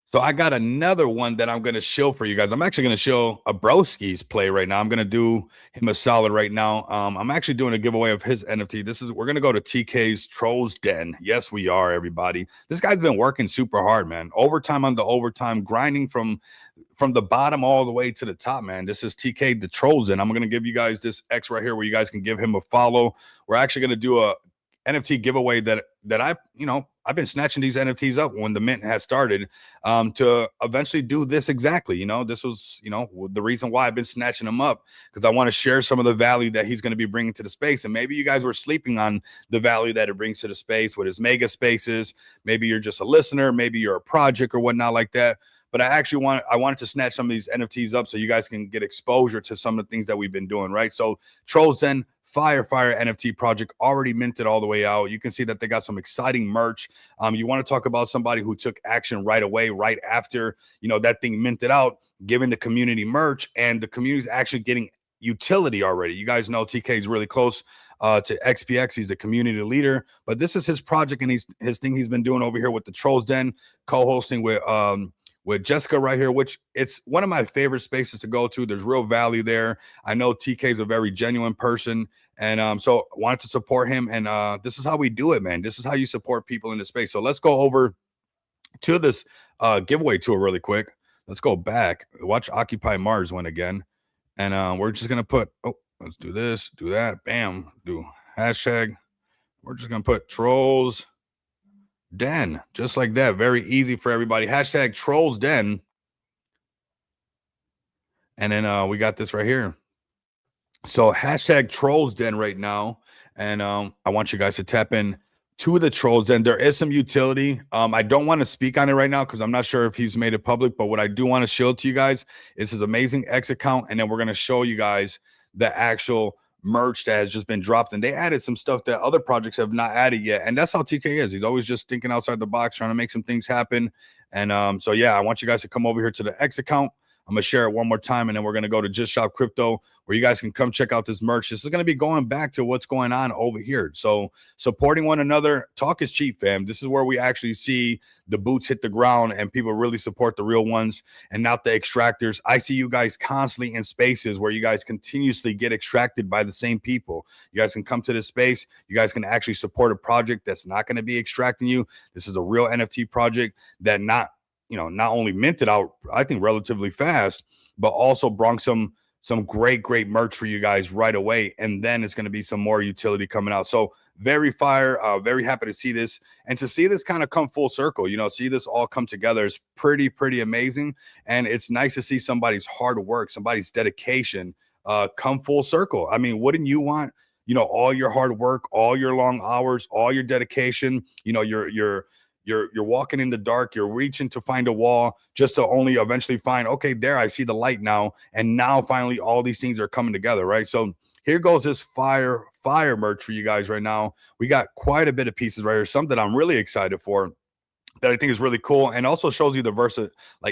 Speaker 2: So I got another one that I'm going to show for you guys. I'm actually going to show a Broski's play right now. I'm going to do him a solid right now. I'm actually doing a giveaway of his NFT. We're going to go to TK's Trolls Den. Yes, we are, everybody. This guy's been working super hard, man. Overtime on the overtime, grinding from the bottom all the way to the top, man. This is TK the Trolls Den. I'm going to give you guys this X right here where you guys can give him a follow. We're actually going to do a NFT giveaway that I've been snatching these NFTs up when the mint has started to eventually do this exactly. This was, the reason why I've been snatching them up, because I want to share some of the value that he's going to be bringing to the space. And maybe you guys were sleeping on the value that it brings to the space with his mega spaces. Maybe you're just a listener. Maybe you're a project or whatnot like that. But I wanted to snatch some of these NFTs up so you guys can get exposure to some of the things that we've been doing, right? So Trolls Den, fire NFT project, already minted all the way out. You can see that they got some exciting merch. You want to talk about somebody who took action right away, right after, that thing minted out, giving the community merch, and the community's actually getting utility already. You guys know TK is really close to XPX. He's the community leader, but this is his project and his thing he's been doing over here with the Trolls Den, co-hosting with Jessica right here, which it's one of my favorite spaces to go to. There's real value there. I know TK is a very genuine person, and so I wanted to support him. And this is how we do it, man. This is how you support people in the space. So let's go over to this giveaway tour really quick. Let's go back. Watch Occupy Mars win again. And we're just going to put, let's do this, do that. Bam. Do hashtag. We're just going to put Trolls Den, just like that. Very easy for everybody. Hashtag Trolls Den. And then we got this right here. So hashtag Trolls Den right now. And I want you guys to tap in to the Trolls Den. There is some utility. I don't want to speak on it right now because I'm not sure if he's made it public. But what I do want to show to you guys is his amazing X account. And then we're going to show you guys the actual merch that has just been dropped, and they added some stuff that other projects have not added yet. And that's how TK is. He's always just thinking outside the box, trying to make some things happen. And so yeah, I want you guys to come over here to the X account. I'm going to share it one more time, and then we're going to go to Just Shop Crypto, where you guys can come check out this merch. This is going to be going back to what's going on over here. So supporting one another, talk is cheap, fam. This is where we actually see the boots hit the ground and people really support the real ones and not the extractors. I see you guys constantly in spaces where you guys continuously get extracted by the same people. You guys can come to this space. You guys can actually support a project that's not going to be extracting you. This is a real NFT project that not only minted out, I think, relatively fast, but also brought some great merch for you guys right away. And then it's going to be some more utility coming out. So very fire, very happy to see this, and to see this kind of come full circle, see this all come together is pretty amazing. And it's nice to see somebody's hard work, somebody's dedication come full circle. I mean, wouldn't you want, all your hard work, all your long hours, all your dedication, you're walking in the dark, you're reaching to find a wall just to only eventually find, okay, there, I see the light now. And now finally all these things are coming together, right? So here goes this fire merch for you guys right now. We got quite a bit of pieces right here, something I'm really excited for that I think is really cool, and also shows you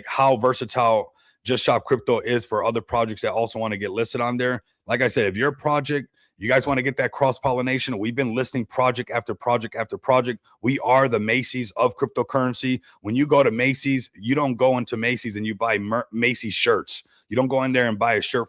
Speaker 2: how versatile Just Shop Crypto is for other projects that also want to get listed on there. Like I said, if you're a project, you guys want to get that cross-pollination, we've been listing project after project after project. We are the Macy's of cryptocurrency. When you go to Macy's, you don't go into Macy's and you buy Macy's shirts. You don't go in there and buy a shirt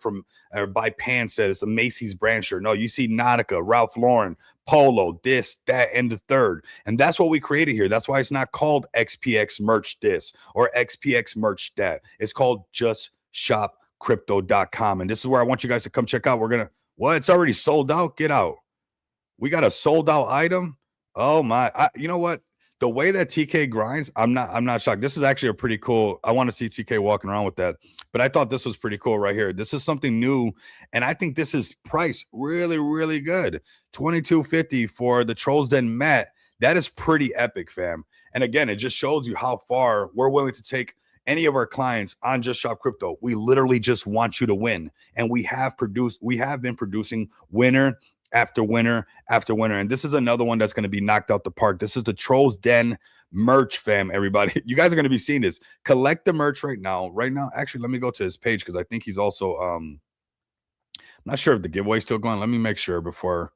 Speaker 2: or buy pants that it's a Macy's brand shirt. No, you see Nautica, Ralph Lauren, Polo, this, that, and the third. And that's what we created here. That's why it's not called XPX merch this or XPX merch that. It's called justshopcrypto.com. And this is where I want you guys to come check out. It's already sold out. Get out. We got a sold out item. Oh my! You know what? The way that TK grinds, I'm not shocked. This is actually a pretty cool. I want to see TK walking around with that, but I thought this was pretty cool right here. This is something new, and I think this is priced really good. 22.50 for the Trolls Den mat. That is pretty epic, fam. And again, it just shows you how far we're willing to take any of our clients on Just Shop Crypto. We literally just want you to win, and we have been producing winner after winner after winner. And this is another one that's going to be knocked out the park. This is the Trolls Den merch, fam. Everybody, you guys are going to be seeing this. Collect the merch right now. Actually, let me go to his page because I think he's also I'm not sure if the giveaway's still going. Let me make sure before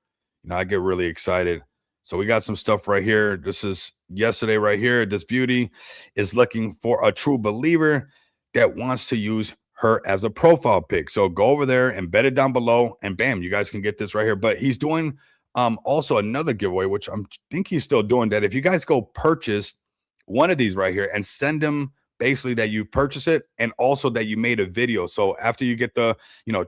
Speaker 2: I get really excited. So we got some stuff right here. This is yesterday right here. This beauty is looking for a true believer that wants to use her as a profile pic. So go over there, embed it down below, and bam, you guys can get this right here. But he's doing also another giveaway, which I think he's still doing, that if you guys go purchase one of these right here and send him basically that you purchase it and also that you made a video. So after you get the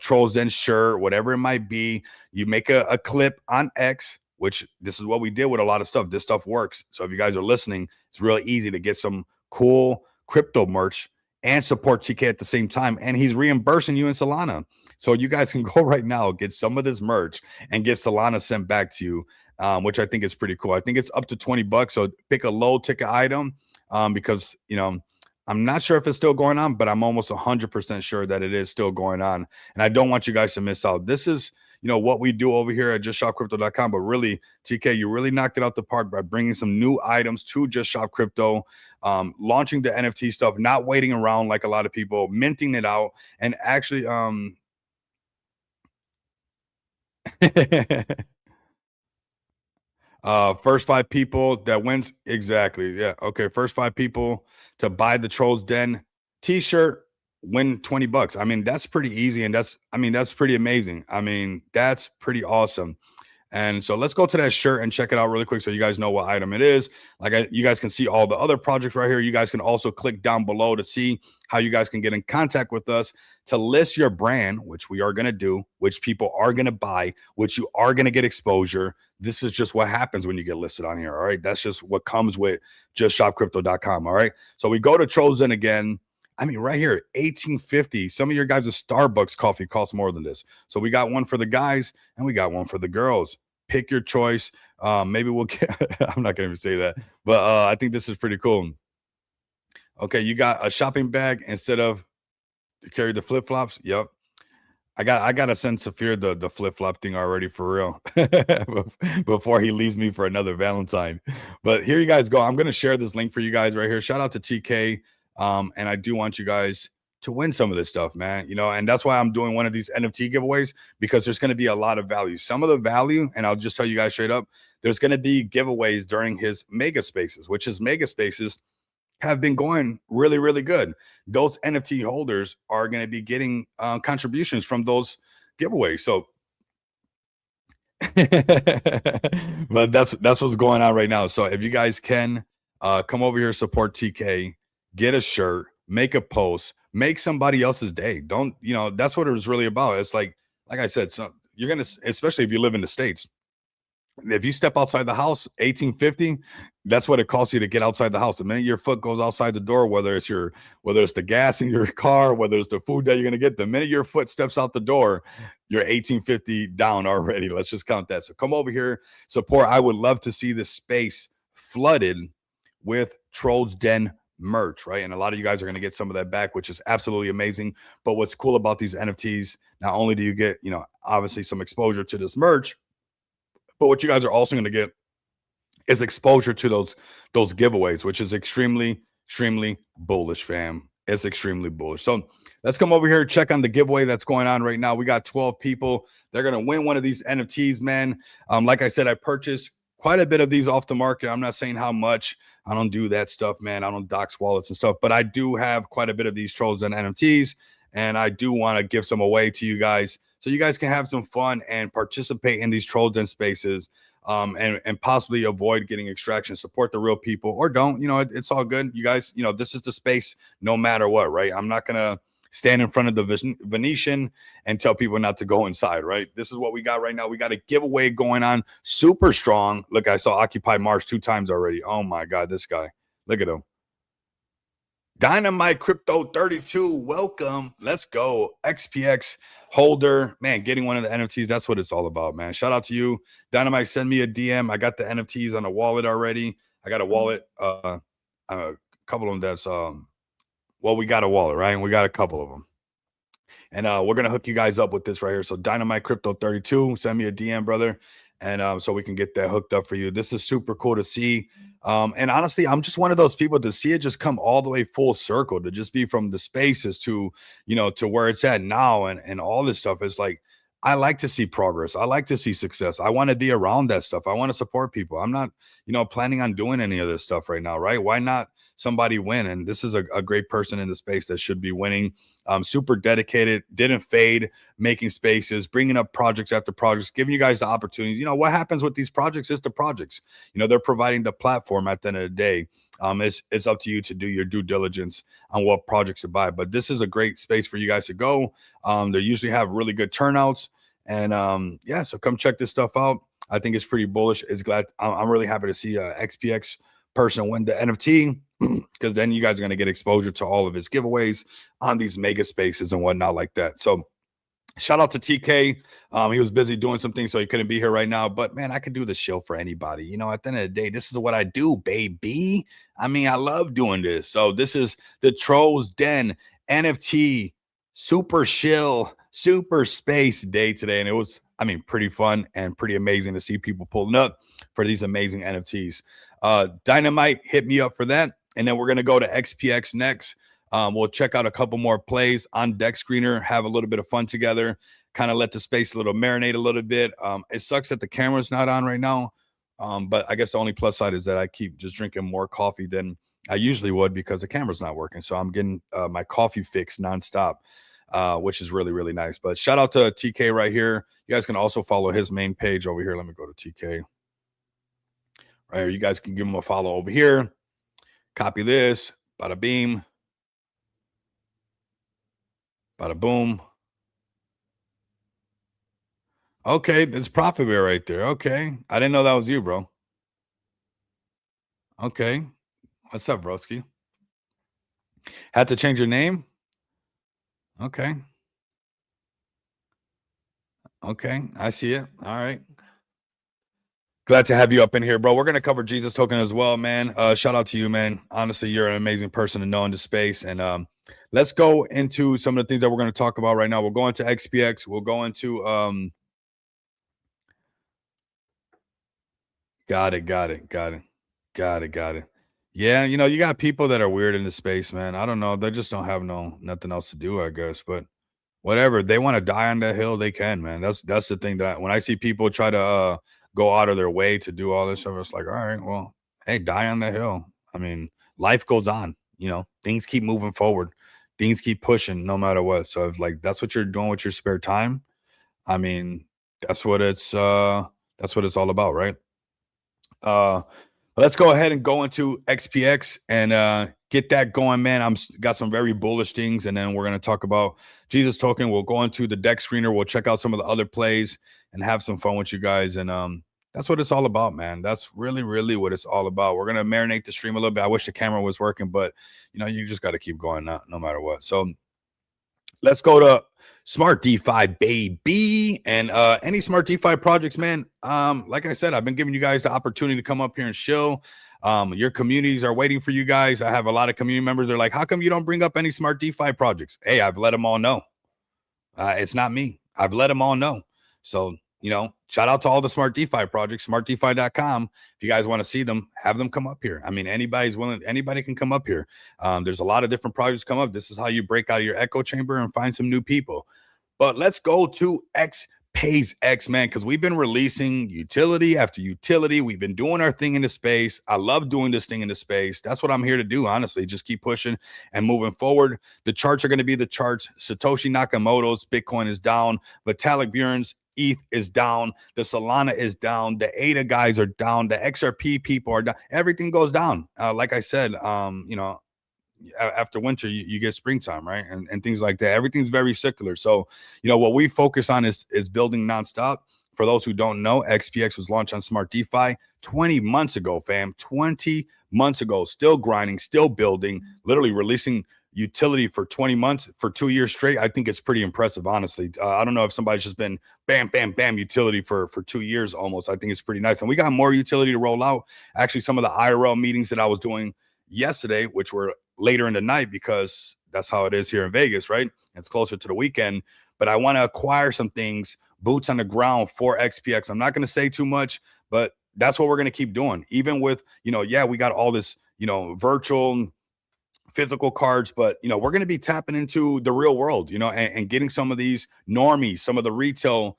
Speaker 2: Trolls Den shirt, whatever it might be, you make a clip on X, which this is what we did with a lot of stuff. This stuff works. So if you guys are listening, it's really easy to get some cool crypto merch and support TK at the same time. And he's reimbursing you in Solana. So you guys can go right now, get some of this merch and get Solana sent back to you, which I think is pretty cool. I think it's up to $20. So pick a low ticket item because, I'm not sure if it's still going on, but I'm almost 100% sure that it is still going on. And I don't want you guys to miss out. This is, what we do over here at justshopcrypto.com. But really, TK, you really knocked it out the park by bringing some new items to Just Shop Crypto, launching the NFT stuff, not waiting around like a lot of people, minting it out, and actually first 5 people that wins. Exactly. Yeah. Okay. First 5 people to buy the Trolls Den t-shirt win $20. I mean, that's pretty easy. And that's pretty amazing. I mean, that's pretty awesome. And so let's go to that shirt and check it out really quick so you guys know what item it is. You guys can see all the other projects right here. You guys can also click down below to see how you guys can get in contact with us to list your brand, which we are going to do, which people are going to buy, which you are going to get exposure. This is just what happens when you get listed on here. All right. That's just what comes with justshopcrypto.com. All right. So we go to Trolls Den again. I mean, right here, $18.50. Some of your guys' Starbucks coffee costs more than this. So we got one for the guys and we got one for the girls. Pick your choice. Maybe we'll get, I'm not going to even say that, but I think this is pretty cool. Okay, you got a shopping bag instead of to carry the flip-flops. Yep. I got to send Saphir the flip-flop thing already for real before he leaves me for another Valentine. But here you guys go. I'm going to share this link for you guys right here. Shout out to TK. And I do want you guys to win some of this stuff, man. And that's why I'm doing one of these NFT giveaways, because there's going to be a lot of value. Some of the value, and I'll just tell you guys straight up, there's going to be giveaways during his mega spaces, which his mega spaces have been going really good. Those NFT holders are going to be getting contributions from those giveaways. So but that's what's going on right now. So if you guys can come over here, support TK, get a shirt, make a post, make somebody else's day. Don't, that's what it was really about. It's like I said, so you're going to, especially if you live in the States, if you step outside the house, $18.50, that's what it costs you to get outside the house. The minute your foot goes outside the door, whether it's the gas in your car, whether it's the food that you're going to get, the minute your foot steps out the door, you're $18.50 down already. Let's just count that. So come over here, support. I would love to see this space flooded with Trolls Den merch, right? And a lot of you guys are going to get some of that back, which is absolutely amazing. But what's cool about these NFTs, not only do you get, obviously some exposure to this merch, but what you guys are also going to get is exposure to those giveaways, which is extremely bullish, fam. It's extremely bullish. So let's come over here, check on the giveaway that's going on right now. We got 12 people. They're going to win one of these NFTs, man. Like I said, I purchased quite a bit of these off the market. I'm not saying how much. I don't do that stuff, man. I don't dox wallets and stuff, but I do have quite a bit of these Trolls and NFTs, and I do want to give some away to you guys so you guys can have some fun and participate in these Trolls Den spaces, and possibly avoid getting extraction. Support the real people, or don't. It's all good. You guys, this is the space no matter what, right? I'm not gonna stand in front of the Venetian and tell people not to go inside, right? This is what we got right now. We got a giveaway going on, super strong. Look, I saw Occupy Mars 2 times already. Oh my God, this guy. Look at him. Dynamite Crypto 32, welcome. Let's go. XPX holder, man, getting one of the NFTs. That's what it's all about, man. Shout out to you. Dynamite, send me a DM. I got the NFTs on a wallet already. I got a wallet, a couple of them that's, well, we got a wallet, right? And we got a couple of them. And we're going to hook you guys up with this right here. So Dynamite Crypto 32, send me a DM, brother. And so we can get that hooked up for you. This is super cool to see. And honestly, I'm just one of those people to see it just come all the way full circle, to just be from the spaces to, you know, to where it's at now and all this stuff. Is like, I like to see progress. I like to see success. I want to be around that stuff. I want to support people. I'm not, you know, planning on doing any of this stuff right now, right? Why not somebody win? And this is a great person in the space that should be winning. Super dedicated, didn't fade, making spaces, bringing up projects after projects, giving you guys the opportunity. You know, what happens with these projects is the projects. You know, they're providing the platform at the end of the day. It's up to you to do your due diligence on what projects to buy. But this is a great space for you guys to go. They usually have really good turnouts. And yeah, so come check this stuff out. I think it's pretty bullish. I'm really happy to see a XPX person win the NFT, because then you guys are going to get exposure to all of his giveaways on these mega spaces and whatnot like that. So shout out to TK. He was busy doing some things, so he couldn't be here right now. But man, I could do the show for anybody. You know, at the end of the day, this is what I do, baby. I mean, I love doing this. So this is the Trolls Den NFT Super Shill Super Space Day today. And it was, I mean, pretty fun and pretty amazing to see people pulling up for these amazing NFTs. Dynamite, hit me up for that. And then we're going to go to XPX next. We'll check out a couple more plays on Deck Screener, have a little bit of fun together, kind of let the space a little marinate a little bit. It sucks that the camera's not on right now. But I guess the only plus side is that I keep just drinking more coffee than I usually would because the camera's not working. So I'm getting my coffee fix nonstop, which is really, really nice. But shout out to TK right here. You guys can also follow his main page over here. Let me go to TK. Right here. You guys can give him a follow over here. Copy this. Bada beam. Bada boom. Okay, there's Profit Bear right there. Okay. I didn't know that was you, bro. Okay. What's up, broski? Had to change your name? Okay. Okay. I see it. All right. Glad to have you up in here, bro. We're going to cover Jesus Token as well, man. Shout out to you, man. Honestly, you're an amazing person to know in the space. And let's go into some of the things that we're going to talk about right now. We'll go into XPX. We'll go into Got it. Yeah, you know, you got people that are weird in the space, man. I don't know. They just don't have nothing else to do, I guess. But whatever. They want to die on that hill, they can, man. That's the thing that when I see people try to go out of their way to do all this stuff, it's like, all right, well, hey, die on the hill. I mean, life goes on, you know, things keep moving forward, things keep pushing no matter what. So if like that's what you're doing with your spare time, I mean, that's what it's all about, right? Let's go ahead and go into XPX and get that going, man. I'm got some very bullish things, and then we're going to talk about Jesus Token. We'll go into the Deck Screener. We'll check out some of the other plays and have some fun with you guys. And that's what it's all about, man. That's really, really what it's all about. We're going to marinate the stream a little bit. I wish the camera was working, but you know, you just got to keep going no matter what. So let's go to Smart DeFi, baby. And any Smart DeFi projects, man. Like I said, I've been giving you guys the opportunity to come up here and show. Your communities are waiting for you guys. I have a lot of community members. They're like, how come you don't bring up any Smart DeFi projects? Hey, I've let them all know. It's not me. I've let them all know. So, you know, shout out to all the Smart DeFi projects, smartdefi.com. If you guys want to see them, have them come up here. I mean, anybody can come up here. There's a lot of different projects come up. This is how you break out of your echo chamber and find some new people. But let's go to Pays X, man, because we've been releasing utility after utility. We've been doing our thing in the space. I love doing this thing in the space. That's what I'm here to do, honestly. Just keep pushing and moving forward. The charts are going to be the charts. Satoshi Nakamoto's Bitcoin is down. Vitalik Buterin's ETH is down. The Solana is down. The ADA guys are down. The XRP people are down. Everything goes down. Like I said, you know, after winter, you get springtime, right? And things like that. Everything's very circular. So, what we focus on is building nonstop. For those who don't know, XPX was launched on Smart DeFi 20 months ago, fam. 20 months ago, still grinding, still building, literally releasing utility for 20 months, for 2 years straight. I think it's pretty impressive, honestly. I don't know if somebody's just been bam, bam, bam utility for 2 years almost. I think it's pretty nice. And we got more utility to roll out. Actually, some of the IRL meetings that I was doing yesterday, which were later in the night, because that's how it is here in Vegas, right? It's closer to the weekend. But I want to acquire some things, boots on the ground for XPX. I'm not going to say too much, but that's what we're going to keep doing. Even with, we got all this, virtual physical cards, but we're going to be tapping into the real world, and getting some of these normies, some of the retail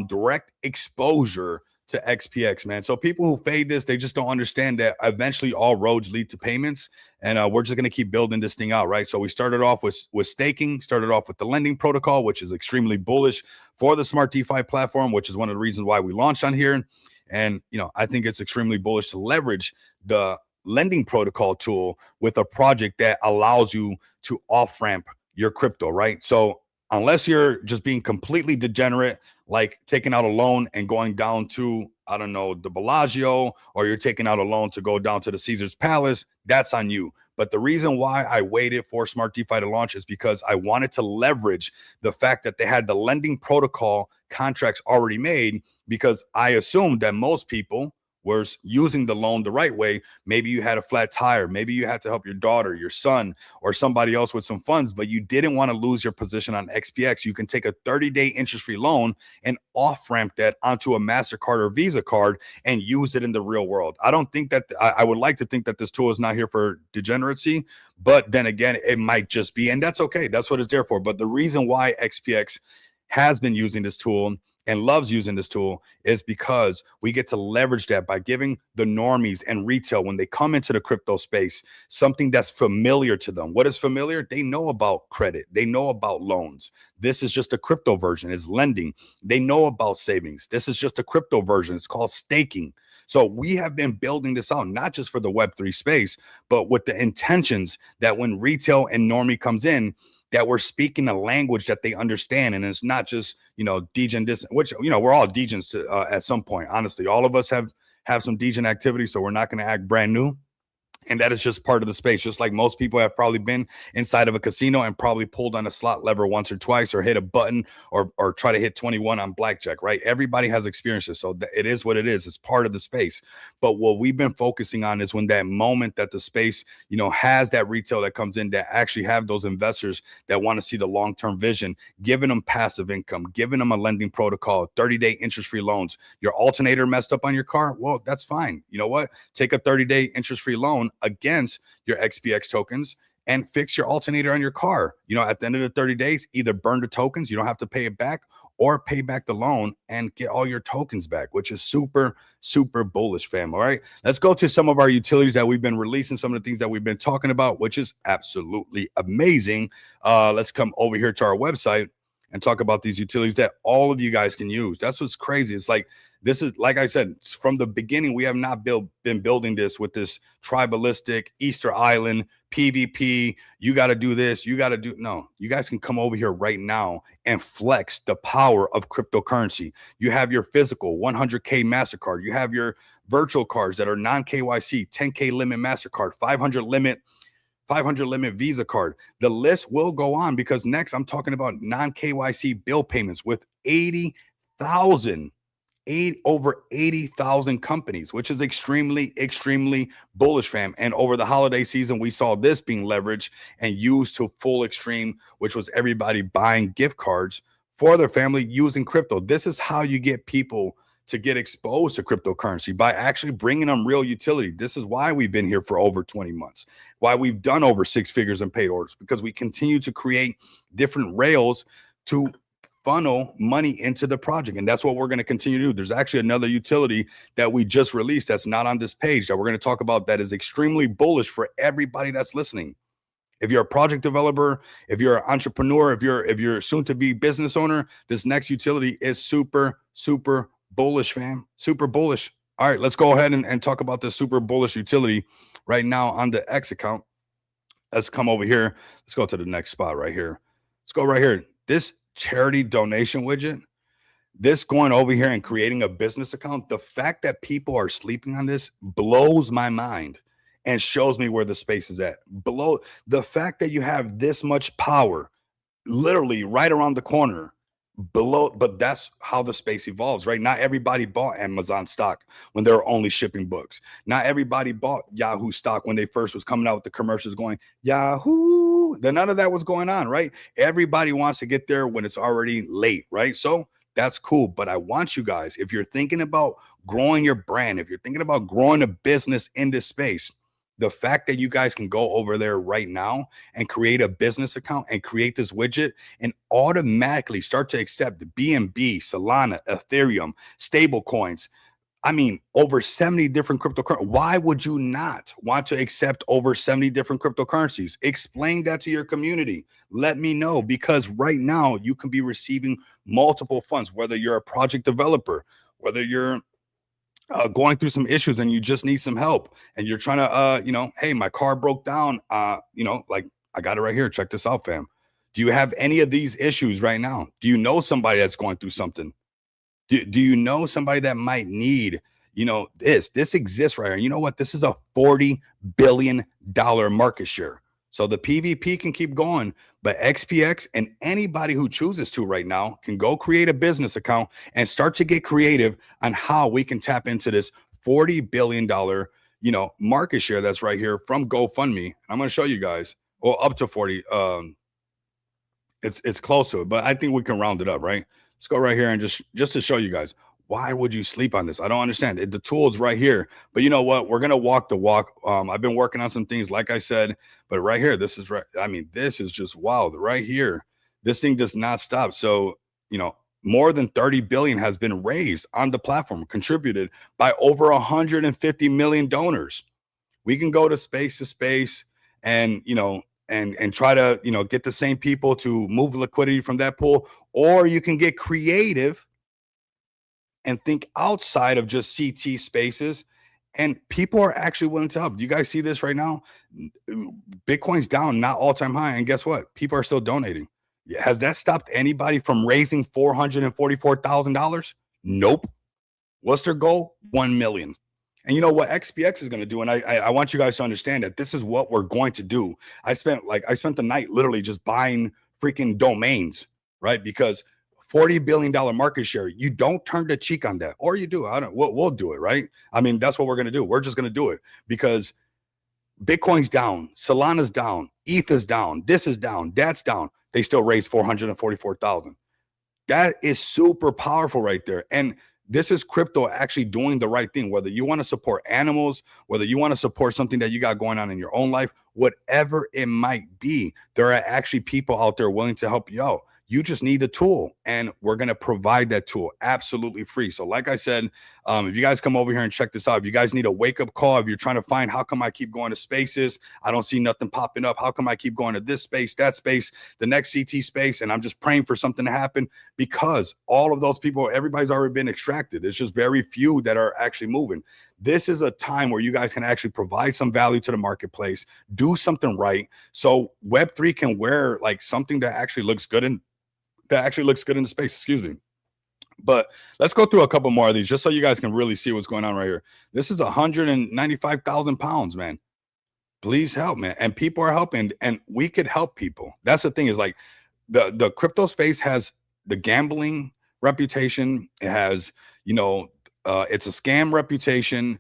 Speaker 2: direct exposure to XPX, man. So people who fade this, they just don't understand that eventually all roads lead to payments, and we're just going to keep building this thing out, right? So we started off with staking, started off with the lending protocol, which is extremely bullish for the Smart DeFi platform, which is one of the reasons why we launched on here. And I think it's extremely bullish to leverage the lending protocol tool with a project that allows you to off ramp your crypto, right? So unless you're just being completely degenerate, like taking out a loan and going down to, I don't know, the Bellagio, or you're taking out a loan to go down to the Caesar's Palace, that's on you. But the reason why I waited for Smart DeFi to launch is because I wanted to leverage the fact that they had the lending protocol contracts already made, because I assumed that most people was using the loan the right way. Maybe you had a flat tire. Maybe you had to help your daughter, your son, or somebody else with some funds, but you didn't want to lose your position on XPX. You can take a 30-day interest-free loan and off-ramp that onto a MasterCard or Visa card and use it in the real world. I don't think that, I would like to think that this tool is not here for degeneracy, but then again, it might just be, and that's okay. That's what it's there for. But the reason why XPX has been using this tool and loves using this tool is because we get to leverage that by giving the normies and retail, when they come into the crypto space, something that's familiar to them. What is familiar? They know about credit. They know about loans. This is just a crypto version. It's lending. They know about savings. This is just a crypto version. It's called staking. So we have been building this out, not just for the Web3 space, but with the intentions that when retail and normie comes in, that we're speaking a language that they understand. And it's not just, degen this, which, we're all degens to, at some point. Honestly, all of us have some degen activity, so we're not going to act brand new. And that is just part of the space. Just like most people have probably been inside of a casino and probably pulled on a slot lever once or twice, or hit a button, or try to hit 21 on blackjack, right? Everybody has experiences. So it is what it is. It's part of the space. But what we've been focusing on is when that moment that the space, has that retail that comes in, that actually have those investors that want to see the long-term vision, giving them passive income, giving them a lending protocol, 30-day interest-free loans. Your alternator messed up on your car? Well, that's fine. You know what? Take a 30-day interest-free loan against your XPX tokens and fix your alternator on your car. At the end of the 30 days, either burn the tokens, you don't have to pay it back, or pay back the loan and get all your tokens back, which is super, super bullish, fam. All right, let's go to some of our utilities that we've been releasing, some of the things that we've been talking about, which is absolutely amazing. Let's come over here to our website and talk about these utilities that all of you guys can use. That's what's crazy. It's like, this is, like I said, from the beginning, we have not been building this with this tribalistic Easter Island PvP. You got to do this. You got to do. No, you guys can come over here right now and flex the power of cryptocurrency. You have your physical 100K MasterCard. You have your virtual cards that are non-KYC, 10K limit MasterCard, 500 limit Visa card. The list will go on, because next I'm talking about non-KYC bill payments with over 80,000 companies, which is extremely, extremely bullish, fam. And over the holiday season, we saw this being leveraged and used to full extreme, which was everybody buying gift cards for their family using crypto. This is how you get people to get exposed to cryptocurrency, by actually bringing them real utility. This is why we've been here for over 20 months, why we've done over 6 figures in paid orders, because we continue to create different rails to funnel money into the project. And that's what we're going to continue to do. There's actually another utility that we just released that's not on this page that we're going to talk about that is extremely bullish for everybody that's listening. If you're a project developer, if you're an entrepreneur, if you're soon to be business owner, this next utility is super, super bullish, fam. Super bullish. All right, let's go ahead and talk about this super bullish utility right now on the X account. let's come over here. Let's go to the next spot right here. Let's go right here. This charity donation widget, this going over here and creating a business account, the fact that people are sleeping on this blows my mind and shows me where the space is at. Below the fact that you have this much power literally right around the corner below, but that's how the space evolves, right? Not everybody bought Amazon stock when they were only shipping books. Not everybody bought Yahoo stock when they first was coming out with the commercials going Yahoo. Then none of that was going on, right? Everybody wants to get there when it's already late, right? So that's cool. But I want you guys, if you're thinking about growing your brand, if you're thinking about growing a business in this space, the fact that you guys can go over there right now and create a business account and create this widget and automatically start to accept BNB, Solana, Ethereum, stable coins. I mean, over 70 different cryptocurrencies. Why would you not want to accept over 70 different cryptocurrencies? Explain that to your community. Let me know, because right now you can be receiving multiple funds, whether you're a project developer, whether you're going through some issues and you just need some help and you're trying to hey, my car broke down, like I got it right here, check this out, fam. Do you have any of these issues right now? Do you know somebody that's going through something? Do you know somebody that might need this exists right here? You know what, this is a $40 billion market share. So the PvP can keep going, but XPX and anybody who chooses to right now can go create a business account and start to get creative on how we can tap into this $40 billion, market share that's right here from GoFundMe. I'm going to show you guys, well, up to 40. It's close to it, but I think we can round it up, right? Let's go right here and just to show you guys. Why would you sleep on this? I don't understand it. The tool is right here, but you know what? We're going to walk the walk. I've been working on some things, like I said, but right here, this is right. I mean, this is just wild right here. This thing does not stop. So, more than 30 billion has been raised on the platform, contributed by over 150 million donors. We can go to space and, and try to, get the same people to move liquidity from that pool, or you can get creative and think outside of just CT spaces, and people are actually willing to help. You guys see this right now? Bitcoin's down, not all-time high, and guess what? People are still donating. Has that stopped anybody from raising $444,000? Nope. What's their goal? 1 million. And you know what XPX is going to do? And I want you guys to understand that this is what we're going to do. I spent the night literally just buying freaking domains, right? Because $40 billion market share, you don't turn the cheek on that, or you do. We'll do it, right? I mean, that's what we're going to do. We're just going to do it because Bitcoin's down, Solana's down, ETH is down, this is down, that's down. They still raised 444,000. That is super powerful right there. And this is crypto actually doing the right thing. Whether you want to support animals, whether you want to support something that you got going on in your own life, whatever it might be, there are actually people out there willing to help you out. You just need the tool, and we're going to provide that tool absolutely free. So like I said, if you guys come over here and check this out, if you guys need a wake-up call, if you're trying to find how come I keep going to spaces, I don't see nothing popping up, how come I keep going to this space, that space, the next CT space, and I'm just praying for something to happen, because all of those people, everybody's already been extracted. It's just very few that are actually moving. This is a time where you guys can actually provide some value to the marketplace, do something right, so Web3 can wear like something that actually looks good in the space, excuse me. But let's go through a couple more of these just so you guys can really see what's going on right here. This is 195,000 pounds, man. Please help, man. And people are helping, and we could help people. That's the thing, is like the crypto space has the gambling reputation. It has, it's a scam reputation.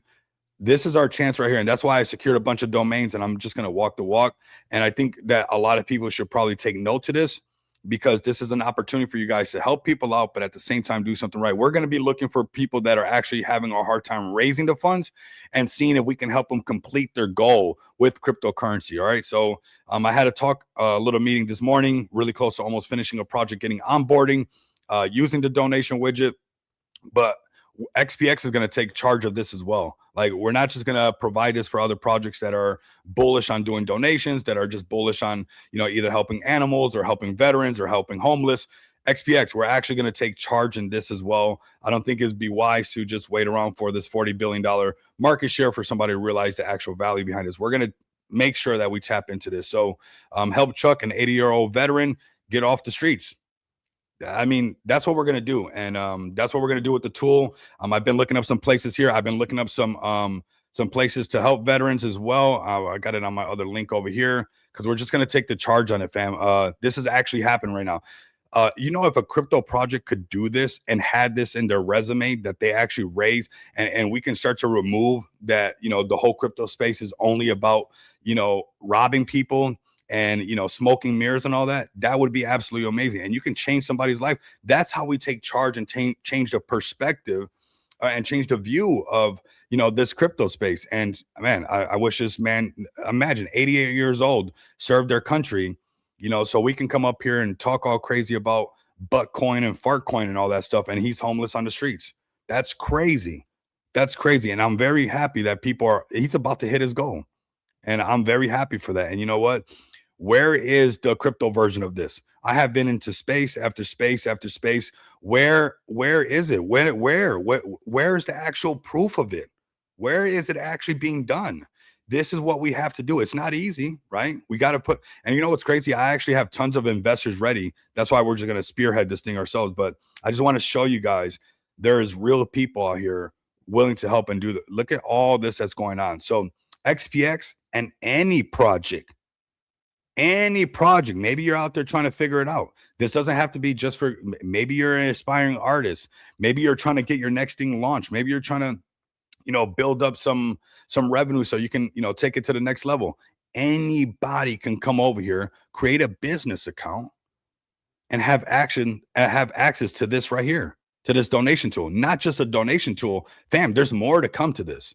Speaker 2: This is our chance right here. And that's why I secured a bunch of domains, and I'm just going to walk the walk. And I think that a lot of people should probably take note to this, because this is an opportunity for you guys to help people out, but at the same time, do something right. We're going to be looking for people that are actually having a hard time raising the funds and seeing if we can help them complete their goal with cryptocurrency. All right. So I had a little meeting this morning, really close to almost finishing a project, getting onboarding, using the donation widget, but XPX is going to take charge of this as well. Like, we're not just going to provide this for other projects that are bullish on doing donations, that are just bullish on, either helping animals or helping veterans or helping homeless. XPX, we're actually going to take charge in this as well. I don't think it'd be wise to just wait around for this $40 billion market share for somebody to realize the actual value behind this. We're going to make sure that we tap into this. So help Chuck, an 80-year-old veteran, get off the streets. I mean, that's what we're gonna do, and that's what we're gonna do with the tool. I've been looking up some places here. I've been looking up some places to help veterans as well. I got it on my other link over here because we're just gonna take the charge on it, fam. This is actually happening right now. You know, if a crypto project could do this and had this in their resume that they actually raised, and we can start to remove that, you know, the whole crypto space is only about, you know, robbing people and, you know, smoking mirrors and all that, that would be absolutely amazing. And you can change somebody's life. That's how we take charge and change the perspective and change the view of, you know, this crypto space. And man, I wish this man, imagine 88 years old, served their country, you know, so we can come up here and talk all crazy about butt coin and fart coin and all that stuff, and he's homeless on the streets. That's crazy. That's crazy. And I'm very happy that he's about to hit his goal. And I'm very happy for that. And you know what? Where is the crypto version of this? I have been into space after space after space. Where is it? Where is the actual proof of it? Where is it actually being done? This is what we have to do. It's not easy, right? We got to put, and you know what's crazy? I actually have tons of investors ready. That's why we're just going to spearhead this thing ourselves. But I just want to show you guys there is real people out here willing to help and do that. Look at all this that's going on. So XPX and any project, maybe you're out there trying to figure it out. This doesn't have to be just for, maybe you're an aspiring artist. Maybe you're trying to get your next thing launched. Maybe you're trying to, you know, build up some revenue so you can, you know, take it to the next level. Anybody can come over here, create a business account, and have access to this right here, to this donation tool. Not just a donation tool, fam. There's more to come to this.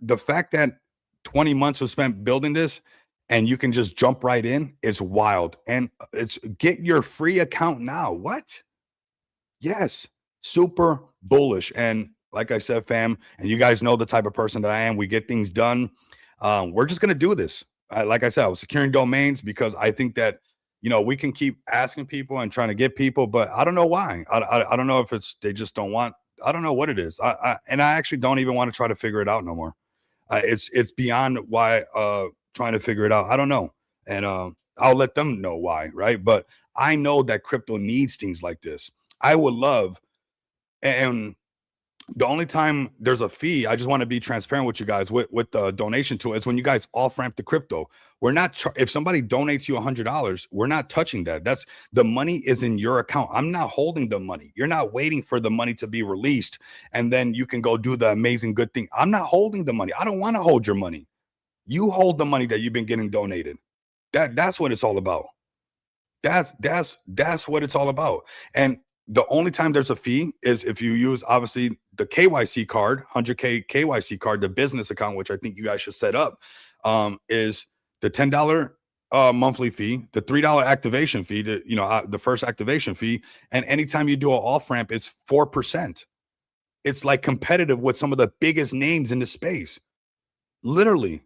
Speaker 2: The fact that 20 months was spent building this, and you can just jump right in, it's wild. And it's get your free account now. What? Yes, super bullish. And like I said, fam, and you guys know the type of person that I am. We get things done. We're just gonna do this. Like I said, I was securing domains because I think that, you know, we can keep asking people and trying to get people, but I don't know why. I don't know if it's they just don't want. I don't know what it is. I actually don't even want to try to figure it out no more. It's beyond why. Trying to figure it out. I don't know, and I'll let them know why. Right, but I know that crypto needs things like this. I would love, and the only time there's a fee, I just want to be transparent with you guys with the donation tool, is when you guys off ramp the crypto. We're not if somebody donates you $100, we're not touching that. That's the money is in your account. I'm not holding the money. You're not waiting for the money to be released and then you can go do the amazing good thing. I'm not holding the money. I don't want to hold your money. You hold the money that you've been getting donated. That's what it's all about. That's what it's all about. And the only time there's a fee is if you use obviously the KYC card, 100K KYC card, the business account, which I think you guys should set up, is the $10 monthly fee, the $3 activation fee, the first activation fee, and anytime you do an off ramp, it's 4%. It's like competitive with some of the biggest names in the space. Literally,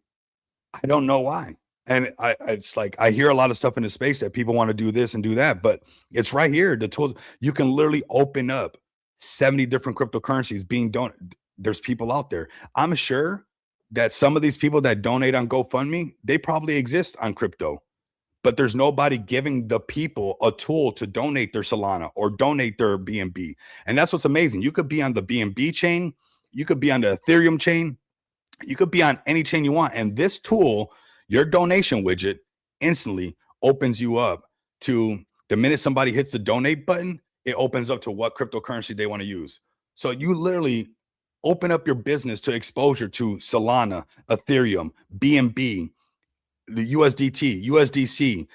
Speaker 2: I don't know why. And it's like I hear a lot of stuff in the space that people want to do this and do that, but it's right here. The tools, you can literally open up 70 different cryptocurrencies being donated. There's people out there. I'm sure that some of these people that donate on GoFundMe, they probably exist on crypto, but there's nobody giving the people a tool to donate their Solana or donate their BNB. And that's what's amazing. You could be on the BNB chain, you could be on the Ethereum chain, you could be on any chain you want. And this tool, your donation widget, instantly opens you up to the minute somebody hits the donate button, it opens up to what cryptocurrency they want to use. So you literally open up your business to exposure to Solana, Ethereum, BNB, the USDT, USDC.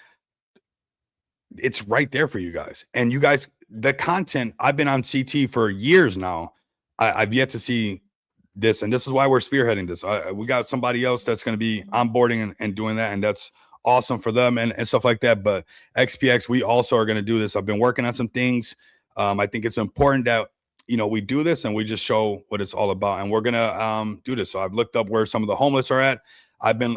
Speaker 2: It's right there for you guys. And you guys, the content, I've been on CT for years now. I've yet to see this, and this is why we're spearheading this. We got somebody else that's going to be onboarding and doing that, and that's awesome for them and stuff like that. But XPX, we also are going to do this. I've been working on some things. I think it's important that, you know, we do this and we just show what it's all about, and we're going to do this. So I've looked up where some of the homeless are at. I've been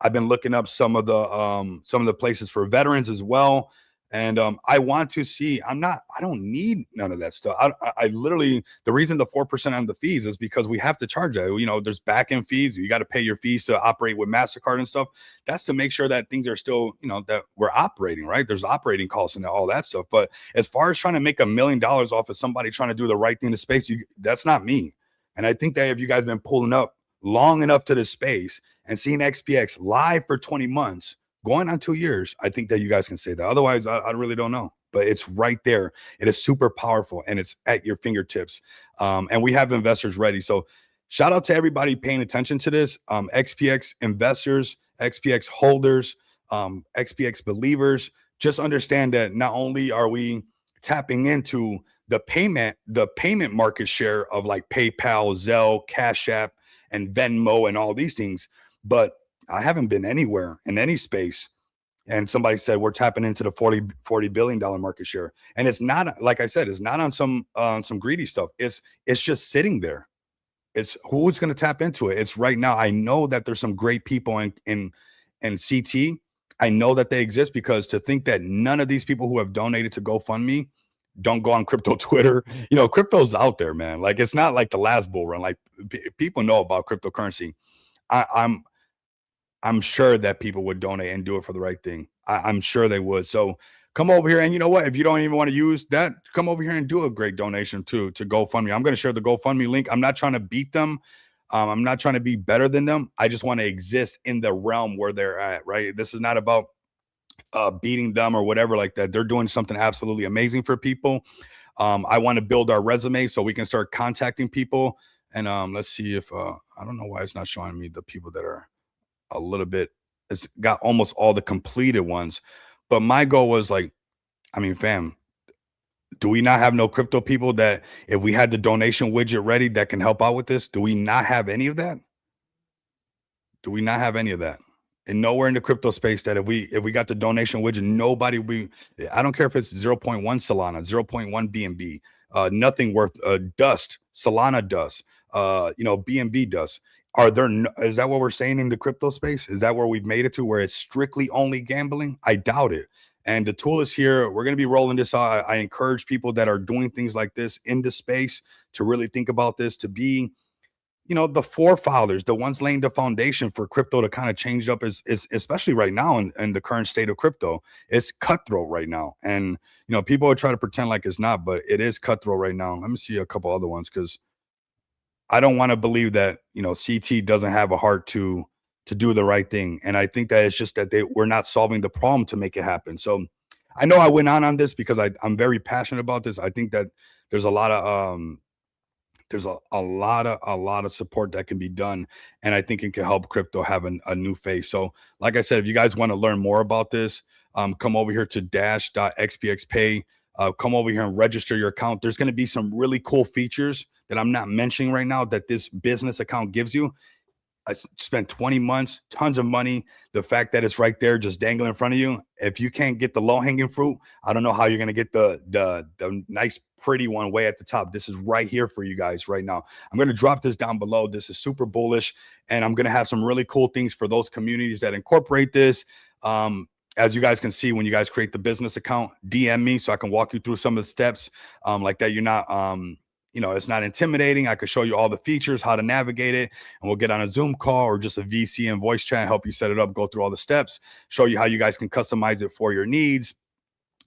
Speaker 2: looking up some of the places for veterans as well. And I want to see, I don't need none of that stuff. I literally, the reason the 4% on the fees is because we have to charge that. You know, there's back end fees. You got to pay your fees to operate with MasterCard and stuff. That's to make sure that things are still, you know, that we're operating, right? There's operating costs and all that stuff. But as far as trying to make $1 million off of somebody trying to do the right thing in the space, that's not me. And I think that if you guys been pulling up long enough to this space and seeing XPX live for 20 months, going on 2 years, I think that you guys can say that. Otherwise, I really don't know. But it's right there. It is super powerful, and it's at your fingertips. And we have investors ready. So shout out to everybody paying attention to this. XPX investors, XPX holders, XPX believers. Just understand that not only are we tapping into the payment market share of like PayPal, Zelle, Cash App, and Venmo and all these things, but I haven't been anywhere in any space. And somebody said we're tapping into the $40 billion market share. And it's not, like I said, it's not on some greedy stuff. It's just sitting there. It's who's going to tap into it. It's right now. I know that there's some great people in CT. I know that they exist, because to think that none of these people who have donated to GoFundMe don't go on crypto Twitter. You know, crypto's out there, man. Like, it's not like the last bull run. Like, people know about cryptocurrency. I'm sure that people would donate and do it for the right thing. I'm sure they would. So come over here. And you know what? If you don't even want to use that, come over here and do a great donation to GoFundMe. I'm going to share the GoFundMe link. I'm not trying to beat them. I'm not trying to be better than them. I just want to exist in the realm where they're at, right? This is not about beating them or whatever like that. They're doing something absolutely amazing for people. I want to build our resume so we can start contacting people. And let's see if I don't know why it's not showing me the people that are a little bit. It's got almost all the completed ones. But my goal was like, I mean, fam, do we not have no crypto people that if we had the donation widget ready that can help out with this? Do we not have any of that? Do we not have any of that? And nowhere in the crypto space that if we got the donation widget, I don't care if it's 0.1 Solana, 0.1 BNB, nothing worth dust, Solana dust, BNB dust. Is that what we're saying in the crypto space? Is that where we've made it to, where it's strictly only gambling? I doubt it. And the tool is here. We're going to be rolling this out. I encourage people that are doing things like this in the space to really think about this, to be, the forefathers, the ones laying the foundation for crypto to kind of change up, is especially right now in the current state of crypto. It's cutthroat right now. And, people would try to pretend like it's not, but it is cutthroat right now. Let me see a couple other ones, because I don't want to believe that, CT doesn't have a heart to do the right thing. And I think that it's just that we're not solving the problem to make it happen. So I know I went on this because I'm very passionate about this. I think that there's a lot of support that can be done. And I think it can help crypto have a new face. So like I said, if you guys want to learn more about this, come over here to dash.xpxpay. Come over here and register your account. There's going to be some really cool features that I'm not mentioning right now that this business account gives you. I spent 20 months, tons of money. The fact that it's right there, just dangling in front of you. If you can't get the low hanging fruit, I don't know how you're going to get the nice, pretty one way at the top. This is right here for you guys right now. I'm going to drop this down below. This is super bullish, and I'm going to have some really cool things for those communities that incorporate this. As you guys can see, when you guys create the business account, DM me so I can walk you through some of the steps like that. You're not, it's not intimidating. I could show you all the features, how to navigate it, and we'll get on a Zoom call or just a VC and voice chat, help you set it up, go through all the steps, show you how you guys can customize it for your needs,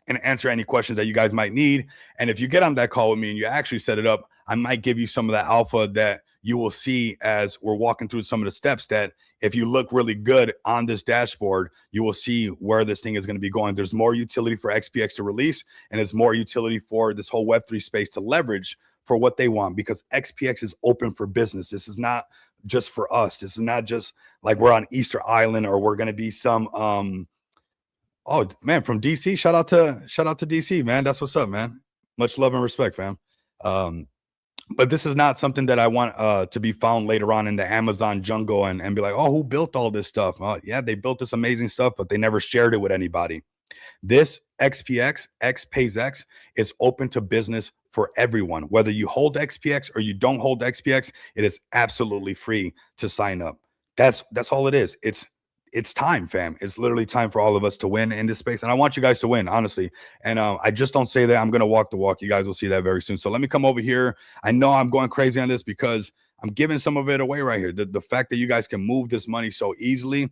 Speaker 2: and answer any questions that you guys might need. And if you get on that call with me and you actually set it up, I might give you some of that alpha that you will see as we're walking through some of the steps, that if you look really good on this dashboard, you will see where this thing is going to be going. There's more utility for XPX to release, and there's more utility for this whole Web3 space to leverage for what they want, because XPX is open for business. This is not just for us. This is not just like we're on Easter Island or we're going to be some, oh man, from DC. Shout out to DC, man. That's what's up, man. Much love and respect, fam. But this is not something that I want to be found later on in the Amazon jungle and be like, oh, who built all this stuff? Yeah, they built this amazing stuff, but they never shared it with anybody. This XPX, XPayX, is open to business for everyone. Whether you hold XPX or you don't hold XPX, it is absolutely free to sign up. That's all it is. it's time, fam. It's literally time for all of us to win in this space. And I want you guys to win, honestly. And I just don't say that. I'm going to walk the walk. You guys will see that very soon. So let me come over here. I know I'm going crazy on this because I'm giving some of it away right here. The fact that you guys can move this money so easily,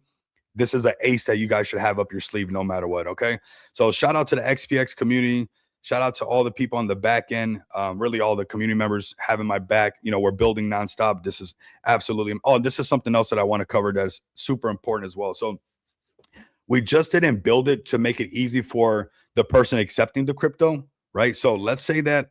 Speaker 2: this is an ace that you guys should have up your sleeve no matter what. Okay. So shout out to the XPX community. Shout out to all the people on the back end, really all the community members having my back. You know, we're building nonstop. This is absolutely, oh, this is something else that I want to cover that's super important as well. So we just didn't build it to make it easy for the person accepting the crypto, right? So let's say that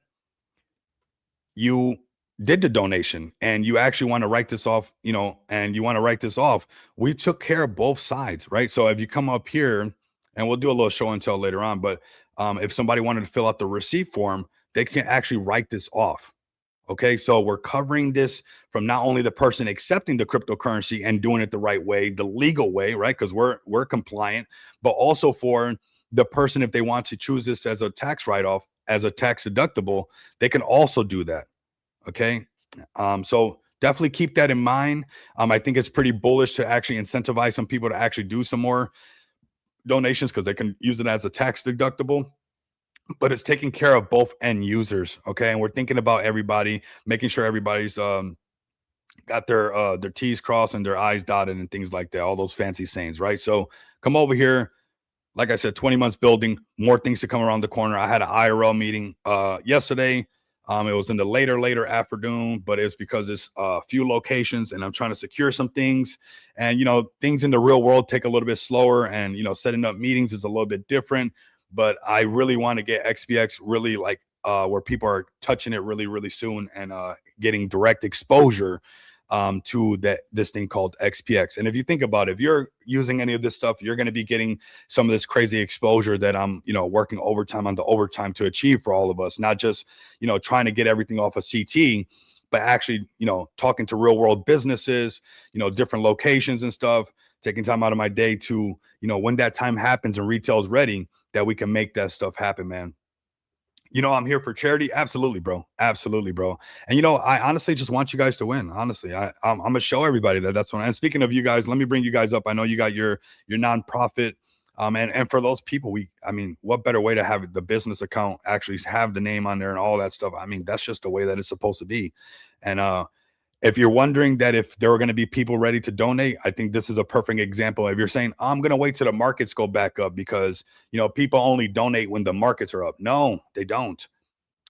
Speaker 2: you did the donation and you actually want to write this off, you know, and you want to write this off. We took care of both sides, right? So if you come up here, and we'll do a little show and tell later on, but if somebody wanted to fill out the receipt form, they can actually write this off. Okay, so we're covering this from not only the person accepting the cryptocurrency and doing it the right way, the legal way, right? Because we're compliant, but also for the person, if they want to choose this as a tax write-off, as a tax deductible, they can also do that. Okay, so definitely keep that in mind. I think it's pretty bullish to actually incentivize some people to actually do some more donations because they can use it as a tax deductible, but it's taking care of both end users. Okay, and we're thinking about everybody, making sure everybody's got their T's crossed and their I's dotted and things like that, all those fancy sayings, right? So come over here. Like I said, 20 months building, more things to come around the corner. I had an IRL meeting yesterday. It was in the later afternoon, but it's because it's a few locations and I'm trying to secure some things. And, you know, things in the real world take a little bit slower, and, you know, setting up meetings is a little bit different. But I really want to get XPX really like where people are touching it really, really soon and getting direct exposure to this thing called XPX. And if you think about it, if you're using any of this stuff, you're going to be getting some of this crazy exposure that I'm, you know, working overtime on the overtime to achieve for all of us, not just, you know, trying to get everything off of CT, but actually, you know, talking to real world businesses, you know, different locations and stuff, taking time out of my day to, you know, when that time happens and retail's ready, that we can make that stuff happen, man. You know, I'm here for charity. Absolutely, bro. Absolutely, bro. And, you know, I honestly just want you guys to win. Honestly, I'm going to show everybody that's what. And speaking of you guys, let me bring you guys up. I know you got your nonprofit. And for those people, I mean, what better way to have the business account actually have the name on there and all that stuff? I mean, that's just the way that it's supposed to be. And if you're wondering that if there are going to be people ready to donate, I think this is a perfect example. If you're saying, I'm going to wait till the markets go back up because, you know, people only donate when the markets are up. No, they don't.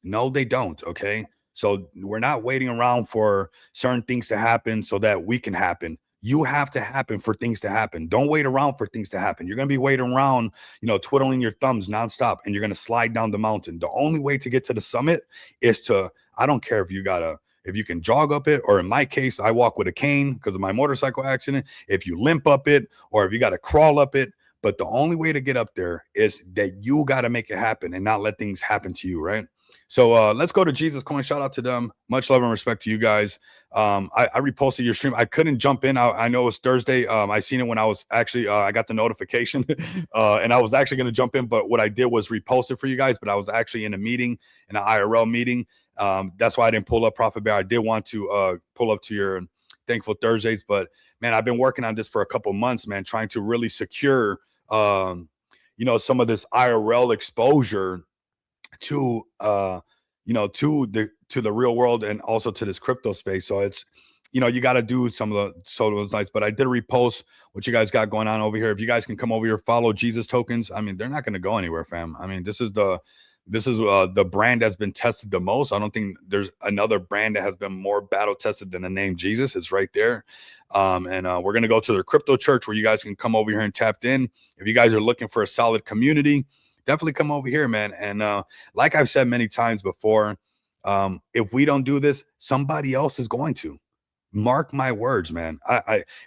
Speaker 2: No, they don't. Okay. So we're not waiting around for certain things to happen so that we can happen. You have to happen for things to happen. Don't wait around for things to happen. You're going to be waiting around, you know, twiddling your thumbs nonstop, and you're going to slide down the mountain. The only way to get to the summit is to, I don't care if you can jog up it, or in my case, I walk with a cane because of my motorcycle accident. If you limp up it, or if you got to crawl up it, but the only way to get up there is that you got to make it happen and not let things happen to you, right? So let's go to Jesus Coin. Shout out to them. Much love and respect to you guys. I reposted your stream. I couldn't jump in. I know it's Thursday. I seen it when I was actually, I got the notification and I was actually going to jump in. But what I did was repost it for you guys. But I was actually in a meeting, in an IRL meeting. That's why I didn't pull up Profit Bear. I did want to pull up to your Thankful Thursdays. But, man, I've been working on this for a couple months, man, trying to really secure, you know, some of this IRL exposure to you know, to the real world and also to this crypto space. So it's, you know, you got to do some of those nights. But I did repost what you guys got going on over here. If you guys can come over here, follow Jesus Tokens. I mean, they're not going to go anywhere, fam. I mean, this is the brand that's been tested the most. I don't think there's another brand that has been more battle tested than the name Jesus. It's right there. And we're going to go to the crypto church where you guys can come over here and tap in. If you guys are looking for a solid community, definitely come over here, man. And like I've said many times before, if we don't do this, somebody else is going to. Mark my words, man.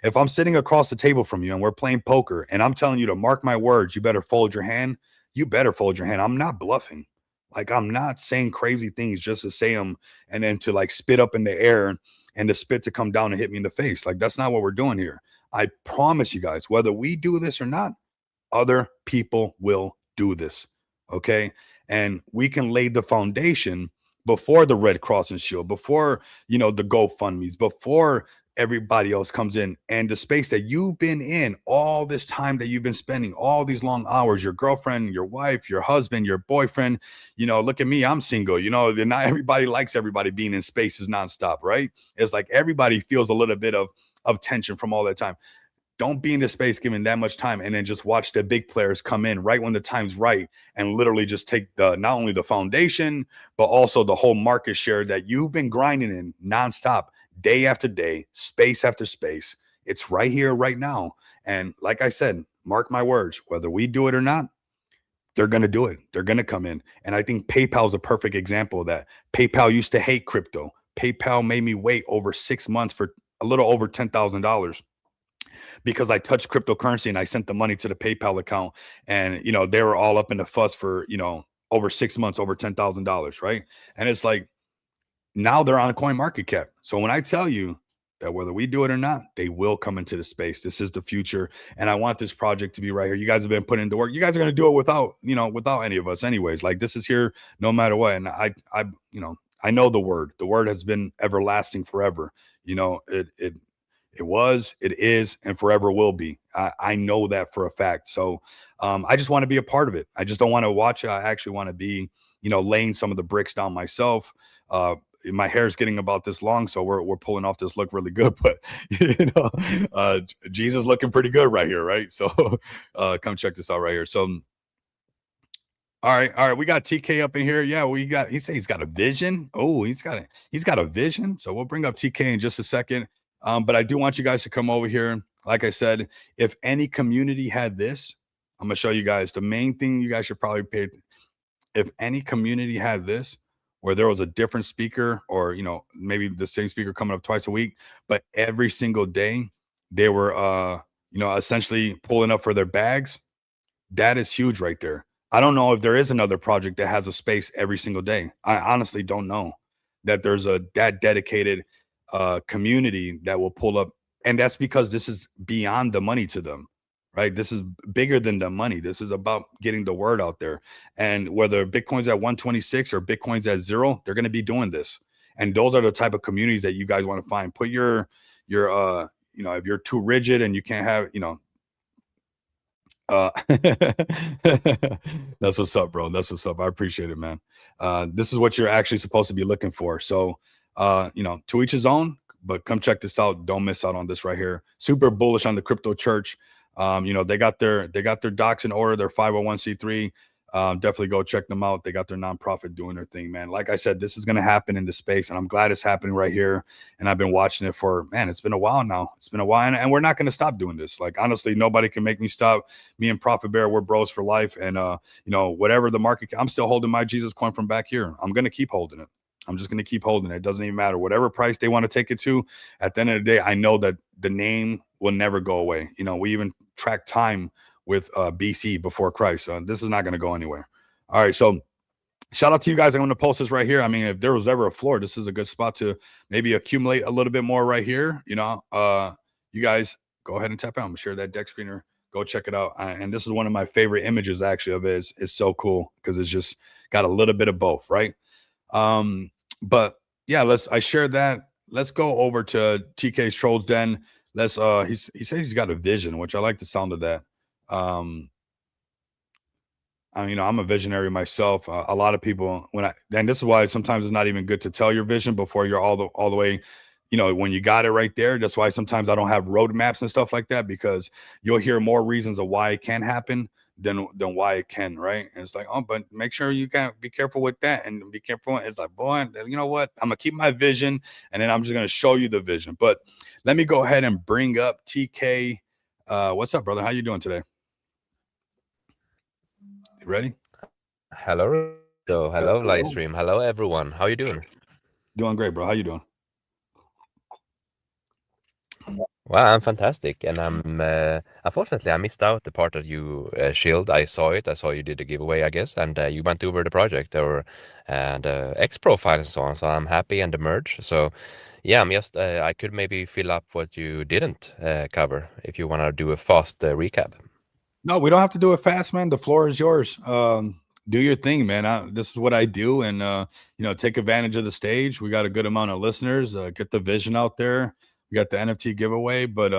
Speaker 2: If I'm sitting across the table from you and we're playing poker and I'm telling you to mark my words, you better fold your hand. You better fold your hand. I'm not bluffing. Like, I'm not saying crazy things just to say them and then to like spit up in the air and the spit to come down and hit me in the face. Like, that's not what we're doing here. I promise you guys, whether we do this or not, other people will do this. Okay. And we can lay the foundation before the Red Cross and Shield, before, you know, the GoFundMe's, before everybody else comes in, and the space that you've been in all this time, that you've been spending all these long hours, your girlfriend, your wife, your husband, your boyfriend, look at me, I'm single, not everybody likes everybody being in spaces nonstop, right? It's like everybody feels a little bit of tension from all that time. Don't be in the space given that much time and then just watch the big players come in right when the time's right and literally just take not only the foundation, but also the whole market share that you've been grinding in nonstop, day after day, space after space. It's right here, right now. And like I said, mark my words, whether we do it or not, they're going to do it. They're going to come in. And I think PayPal is a perfect example of that. PayPal used to hate crypto. PayPal made me wait over 6 months for a little over $10,000 because I touched cryptocurrency and I sent the money to the PayPal account. And, they were all up in the fuss for, over 6 months, over $10,000. Right. And it's like, now they're on Coin Market Cap. So when I tell you that whether we do it or not, they will come into the space. This is the future. And I want this project to be right here. You guys have been putting into work. You guys are going to do it without any of us anyways. Like, this is here no matter what. And I know the word. The word has been everlasting forever. It was, it is, and forever will be. I know that for a fact. So I just want to be a part of it. I just don't want to watch it. I actually want to be, laying some of the bricks down myself. My hair is getting about this long, so we're pulling off this look really good. But Jesus looking pretty good right here, right? So come check this out right here. So all right, we got TK up in here. Yeah, he said he's got a vision. Oh, he's got a vision. So we'll bring up TK in just a second. But I do want you guys to come over here. Like I said, if any community had this, I'm gonna show you guys the main thing you guys should probably pay. If any community had this, where there was a different speaker, or maybe the same speaker coming up twice a week, but every single day they were essentially pulling up for their bags, that is huge right there. I don't know if there is another project that has a space every single day. I honestly don't know that there's that dedicated community that will pull up. And that's because this is beyond the money to them, right? This is bigger than the money. This is about getting the word out there. And whether Bitcoin's at 126 or Bitcoin's at 0, they're going to be doing this. And those are the type of communities that you guys want to find. Put your if you're too rigid and you can't have, that's what's up, bro. That's what's up. I appreciate it, man. This is what you're actually supposed to be looking for. So, to each his own, but come check this out. Don't miss out on this right here. Super bullish on the crypto church. They got their docs in order. They're 501c3. Definitely go check them out. They got their nonprofit doing their thing, man. Like I said, this is going to happen in this space, and I'm glad it's happening right here. And I've been watching it for, man, it's been a while now. It's been a while, and we're not going to stop doing this. Like, honestly, nobody can make me stop. Me and Prophet Bear, we're bros for life. And, whatever the market, I'm still holding my Jesus coin from back here. I'm going to keep holding it. I'm just going to keep holding it. It doesn't even matter. Whatever price they want to take it to, at the end of the day, I know that the name will never go away. We even track time with BC, before Christ. This is not going to go anywhere. All right, so shout out to you guys. I'm going to post this right here. I mean, if there was ever a floor, this is a good spot to maybe accumulate a little bit more right here. You guys go ahead and tap out. I'm going to share that deck screener. Go check it out. And this is one of my favorite images, actually, of it. It's so cool because it's just got a little bit of both, right? But yeah, I shared that. Let's go over to TK's Trolls Den. He says he's got a vision, which I like the sound of that. I'm a visionary myself. A lot of people, and this is why sometimes it's not even good to tell your vision before you're all the way, when you got it right there. That's why sometimes I don't have roadmaps and stuff like that, because you'll hear more reasons of why it can happen than why it can, right? And it's like, oh, but make sure you can be careful with that and be careful. It's like, boy, you know what? I'm gonna keep my vision, and then I'm just gonna show you the vision. But let me go ahead and bring up TK. What's up, brother? How you doing today? You ready?
Speaker 5: Hello. So, hello, live stream. Hello, everyone. How you doing?
Speaker 2: Doing great, bro. How you doing?
Speaker 5: Well, I'm fantastic, and I'm unfortunately I missed out the part that you Shield. I saw it. I saw you did a giveaway, I guess, and you went over the project and X profile and so on. So I'm happy and the merge. So yeah, I'm just I could maybe fill up what you didn't cover if you want to do a fast recap.
Speaker 2: No, we don't have to do it fast, man. The floor is yours. Do your thing, man. This is what I do, and take advantage of the stage. We got a good amount of listeners. Get the vision out there. we got the NFT giveaway, but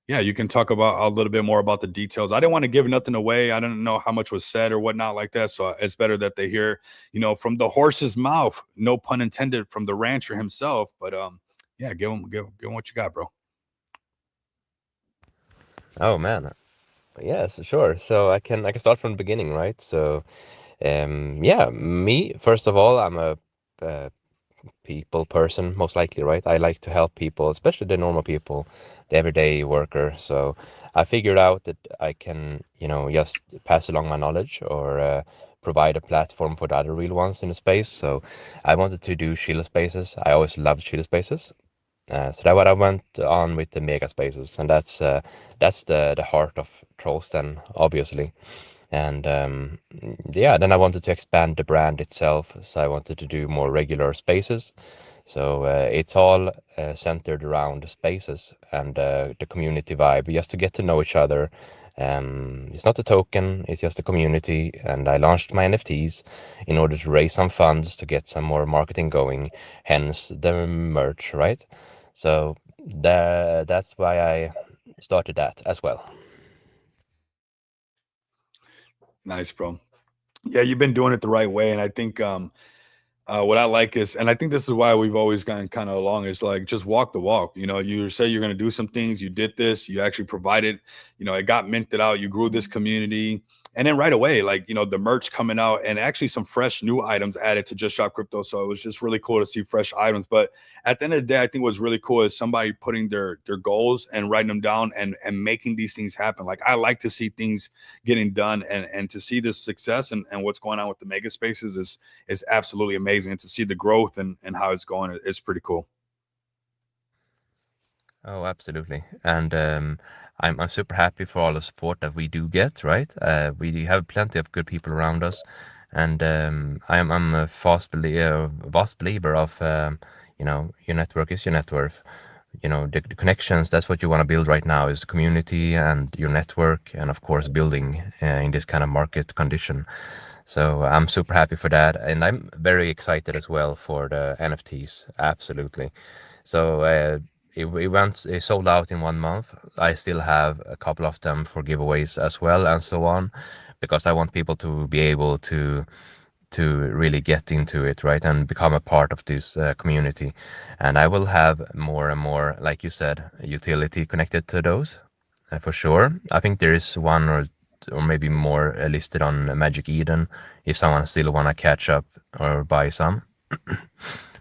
Speaker 2: yeah, you can talk about a little bit more about the details. I didn't want to give nothing away. I didn't know how much was said or whatnot like that. So it's better that they hear, from the horse's mouth, no pun intended, from the rancher himself. But yeah, give him what you got, bro.
Speaker 5: Oh man, yes, sure. So I can start from the beginning, right? So yeah, me first of all, I'm a uh, people person, most likely, right? I like to help people, especially the normal people, the everyday worker. So I figured out that I can, just pass along my knowledge or provide a platform for the other real ones in the space. So I wanted to do Shield spaces. I always loved Shield spaces. So that what I went on with the mega spaces, and that's the heart of Trollsten, obviously. And yeah, then I wanted to expand the brand itself, so I wanted to do more regular spaces. So it's all centered around the spaces and the community vibe, just to get to know each other. It's not a token, it's just a community. And I launched my NFTs in order to raise some funds to get some more marketing going, hence the merch, right? So that's why I started that as well.
Speaker 2: Nice, bro. Yeah, you've been doing it the right way, and I think what I like is, and I think this is why we've always gotten kind of along, is like just walk the walk. You say you're going to do some things, you did this, you actually provided, it got minted out, you grew this community. And then right away, like, the merch coming out and actually some fresh new items added to Just Shop Crypto. So it was just really cool to see fresh items. But at the end of the day, I think what's really cool is somebody putting their goals and writing them down and making these things happen. Like, I like to see things getting done, and to see this success and what's going on with the mega spaces is absolutely amazing. And to see the growth and how it's going, it's pretty cool.
Speaker 5: Oh, absolutely. And I'm super happy for all the support that we do get, right? We have plenty of good people around us, and I'm a vast believer of your network is your net worth. The connections, that's what you want to build right now, is the community and your network, and of course building in this kind of market condition. So I'm super happy for that, and I'm very excited as well for the NFTs. Absolutely. So it sold out in 1 month. I still have a couple of them for giveaways as well, and so on, because I want people to be able to really get into it, right, and become a part of this community. And I will have more and more, like you said, utility connected to those, for sure. I think there is one or maybe more listed on Magic Eden, if someone still want to catch up or buy some.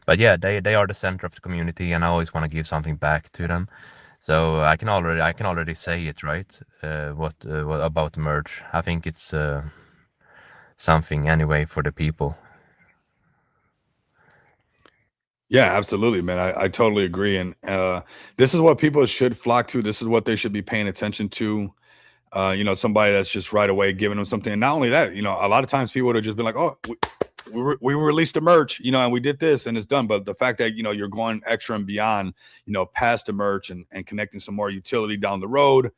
Speaker 5: But yeah, they are the center of the community, and I always want to give something back to them. So I can already say it, right? What about the merch? I think it's something anyway for the people.
Speaker 2: Yeah, absolutely, man. I totally agree. And this is what people should flock to. This is what they should be paying attention to. Somebody that's just right away giving them something. And not only that, a lot of times people would have just been like, oh, we released the merch, and we did this and it's done. But the fact that, you're going extra and beyond, past the merch and connecting some more utility down the road,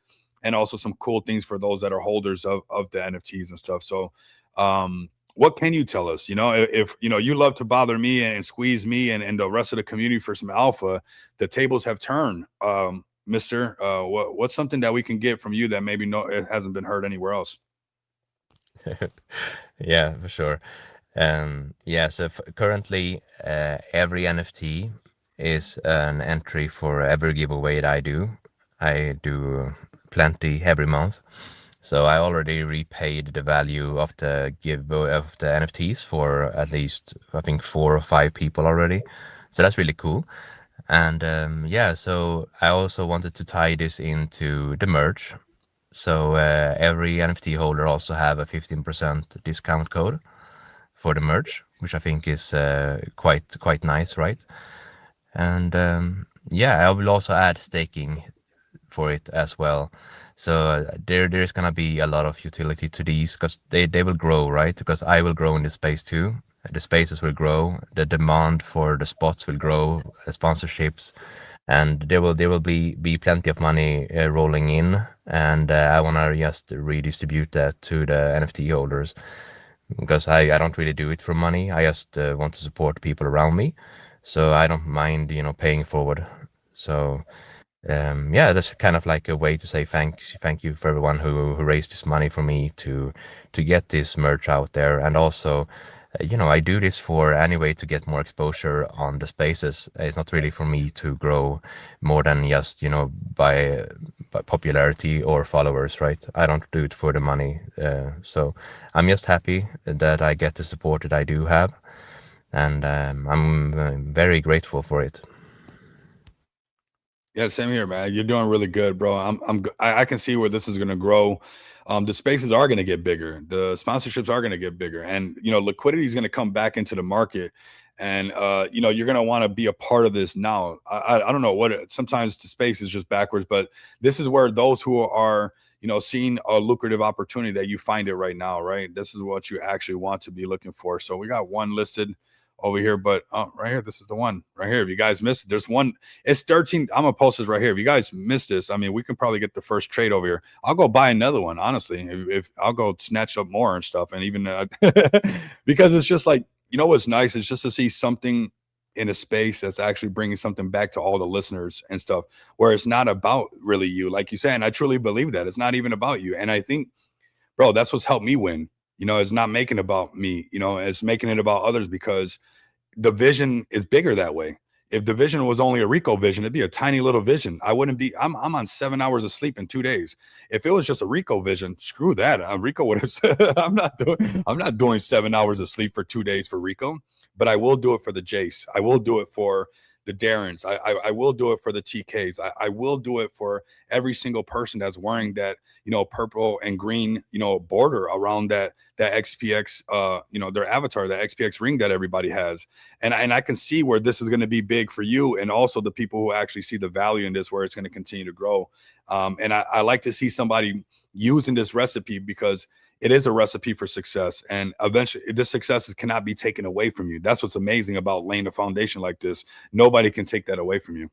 Speaker 2: and also some cool things for those that are holders of the NFTs and stuff. So, what can you tell us? If you love to bother me and squeeze me and the rest of the community for some alpha, the tables have turned. Mister, what's something that we can get from you that maybe it hasn't been heard anywhere else?
Speaker 5: Yeah, for sure. Yeah, so currently every NFT is an entry for every giveaway that I do. I do plenty every month. So I already repaid the value of the NFTs for at least, I think, 4 or 5 people already. So that's really cool. And yeah, so I also wanted to tie this into the merch. So every NFT holder also have a 15% discount code for the merch, which I think is quite nice, right? And yeah, I will also add staking for it as well. So there's gonna be a lot of utility to these, because they will grow, right? Because I will grow in this space too. The spaces will grow, the demand for the spots will grow, sponsorships, and there will be plenty of money rolling in, and I want to just redistribute that to the NFT holders, because I don't really do it for money. I just want to support people around me, so I don't mind paying forward. So yeah, that's kind of like a way to say thank you for everyone who raised this money for me to get this merch out there. And also, you know, I do this for anyway to get more exposure on the spaces. It's not really for me to grow more than just, you know, by popularity or followers, right? I don't do it for the money. So I'm just happy that I get the support that I do have, and I'm very grateful for it.
Speaker 2: Yeah, same here, man. You're doing really good, bro. I can see where this is gonna grow. The spaces are gonna get bigger. The sponsorships are gonna get bigger, and you know, liquidity is gonna come back into the market, and you know, you're gonna want to be a part of this now. I don't know what sometimes the space is just backwards, but this is where those who are, you know, seeing a lucrative opportunity, that you find it right now, right? This is what you actually want to be looking for. So we got one listed over here, but right here, this is the one right here. If you guys missed it, there's one. It's 13. I'm gonna post this right here. If you guys missed this, I mean, we can probably get the first trade over here. I'll go buy another one, honestly. If I'll go snatch up more and stuff, and even because it's just like, you know what's nice is just to see something in a space that's actually bringing something back to all the listeners and stuff, where it's not about really you, like you said. And I truly believe that it's not even about you. And I think, bro, that's what's helped me win. You know, it's not making it about me. You know, it's making it about others, because the vision is bigger that way. If the vision was only a Rico vision, it'd be a tiny little vision. I wouldn't be. I'm on 7 hours of sleep in 2 days. If it was just a Rico vision, screw that. Rico would have said, I'm not doing 7 hours of sleep for 2 days for Rico, but I will do it for the Jace. I will do it for the Darrens. I will do it for the TKs. I will do it for every single person that's wearing that, you know, purple and green, you know, border around that XPX, you know, their avatar, that XPX ring that everybody has. And I can see where this is going to be big for you, and also the people who actually see the value in this, where it's going to continue to grow. And I like to see somebody using this recipe, because it is a recipe for success, and eventually this success cannot be taken away from you. That's what's amazing about laying a foundation like this. Nobody can take that away from you.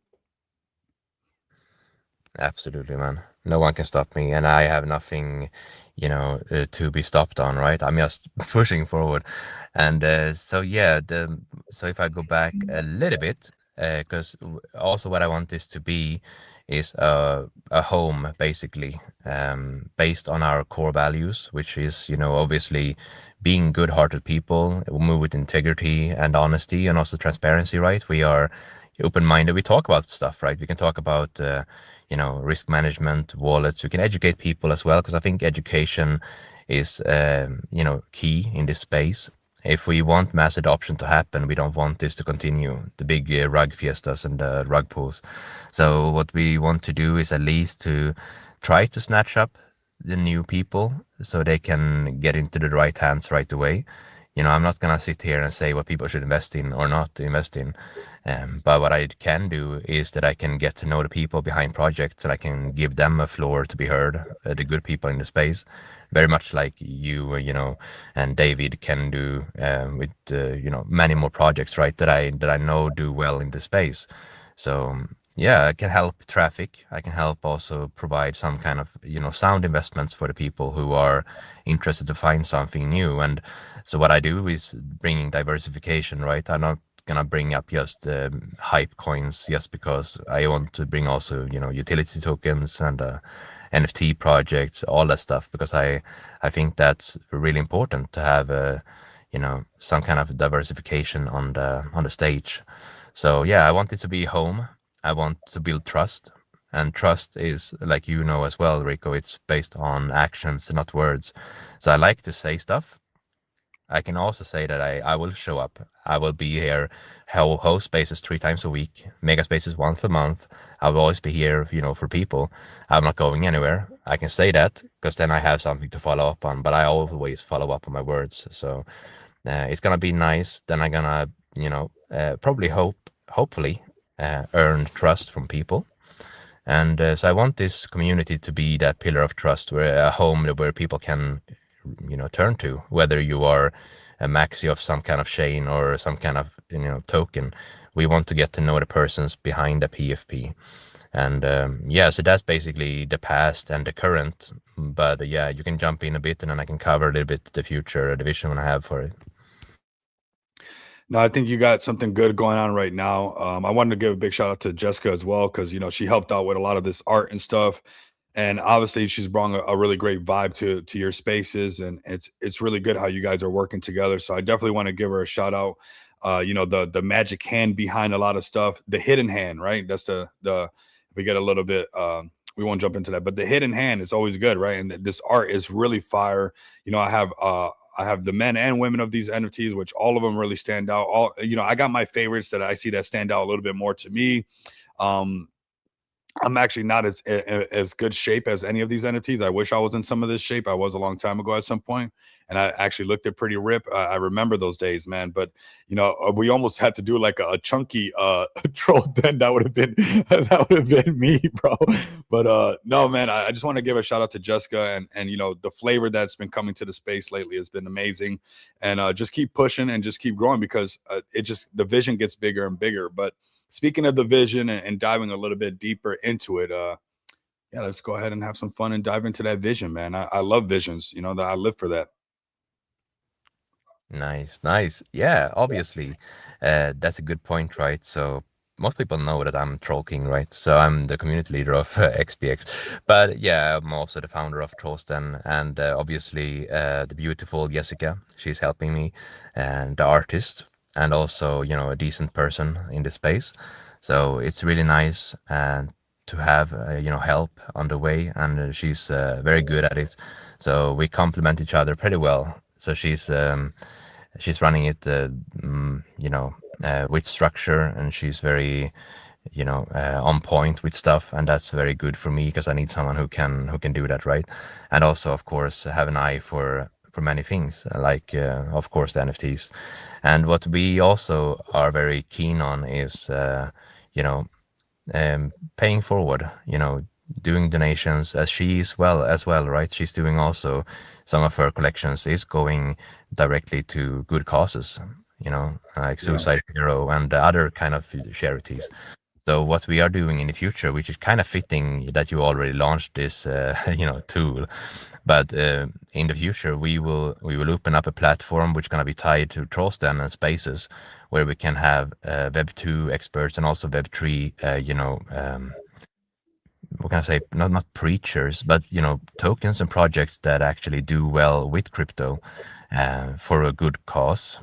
Speaker 5: Absolutely, man. No one can stop me, and I have nothing, you know, to be stopped on, right? I'm just pushing forward. And so, yeah, so if I go back a little bit, because also what I want this to be is a home, basically, based on our core values, which is, you know, obviously being good-hearted people, move with integrity and honesty, and also transparency, right? We are open-minded. We talk about stuff, right? We can talk about you know, risk management, wallets. We can educate people as well, because I think education is, you know, key in this space. If we want mass adoption to happen, we don't want this to continue, the big rug fiestas and rug pulls. So what we want to do is at least to try to snatch up the new people so they can get into the right hands right away. You know, I'm not gonna sit here and say what people should invest in or not invest in. But what I can do is that I can get to know the people behind projects, and I can give them a floor to be heard, the good people in the space, very much like you know, and David can do with you know, many more projects, right? That I know do well in the space. So yeah, I can help traffic. I can help also provide some kind of, you know, sound investments for the people who are interested to find something new. And so what I do is bringing diversification, right? I'm not gonna bring up just hype coins just because. I want to bring also, you know, utility tokens and NFT projects, all that stuff, because I think that's really important to have you know, some kind of diversification on the stage. So yeah, I want it to be home. I want to build trust, and trust is, like, you know, as well, Rico, it's based on actions, not words. So I like to say stuff. I can also say that I will show up. I will be here, host spaces 3 times a week, mega spaces once a month. I will always be here, you know, for people. I'm not going anywhere. I can say that because then I have something to follow up on, but I always follow up on my words. So it's gonna be nice. Then I'm gonna, you know, probably hopefully earn trust from people. And so I want this community to be that pillar of trust, where a home where people can, you know, turn to, whether you are a maxi of some kind of chain or some kind of, you know, token. We want to get to know the persons behind the PFP. And yeah, so that's basically the past and the current. But yeah, you can jump in a bit, and then I can cover a little bit the future, the vision I have for it.
Speaker 2: No, I think you got something good going on right now. I wanted to give a big shout out to Jessica as well because she helped out with a lot of this art and stuff, and obviously she's brought a really great vibe to your spaces, and it's really good how you guys are working together. So I definitely want to give her a shout out. The magic hand behind a lot of stuff, the hidden hand, right? That's the we get a little bit. We won't jump into that, but the hidden hand is always good, right? And this art is really fire. I have the men and women of these NFTs, which all of them really stand out. I got my favorites that I see that stand out a little bit more to me. Um, I'm actually not as good shape as any of these NFTs. I wish I was in some of this shape. I was a long time ago at some point, and I actually looked at pretty rip. I remember those days, man. But we almost had to do like a chunky troll den. That would have been me, bro. But no, man. I just want to give a shout out to Jessica and the flavor that's been coming to the space lately has been amazing, and just keep pushing and just keep growing because the vision gets bigger and bigger. But speaking of the vision and diving a little bit deeper into it, yeah, let's go ahead and have some fun and dive into that vision, man. I love visions, that I live for that.
Speaker 5: Nice, nice. Yeah, obviously, that's a good point, right? So most people know that I'm Troll King, right? So I'm the community leader of XPX. But yeah, I'm also the founder of Trollsten, and obviously the beautiful Jessica, she's helping me, and the artist, and also a decent person in the space. So it's really nice and to have help on the way, and she's very good at it. So we complement each other pretty well. So she's running it, with structure, and she's very, on point with stuff, and that's very good for me because I need someone who can do that, right? And also, of course, have an eye for many things, like of course the NFTs. And what we also are very keen on is, you know, paying forward, doing donations as she is well, right? She's doing also some of her collections is going directly to good causes, like Suicide Hero and other kind of charities. So what we are doing in the future, which is kind of fitting that you already launched this, tool, but in the future we will open up a platform which is going to be tied to Trollsten and Spaces, where we can have Web2 experts and also Web3, what can I say? Not preachers, but tokens and projects that actually do well with crypto for a good cause.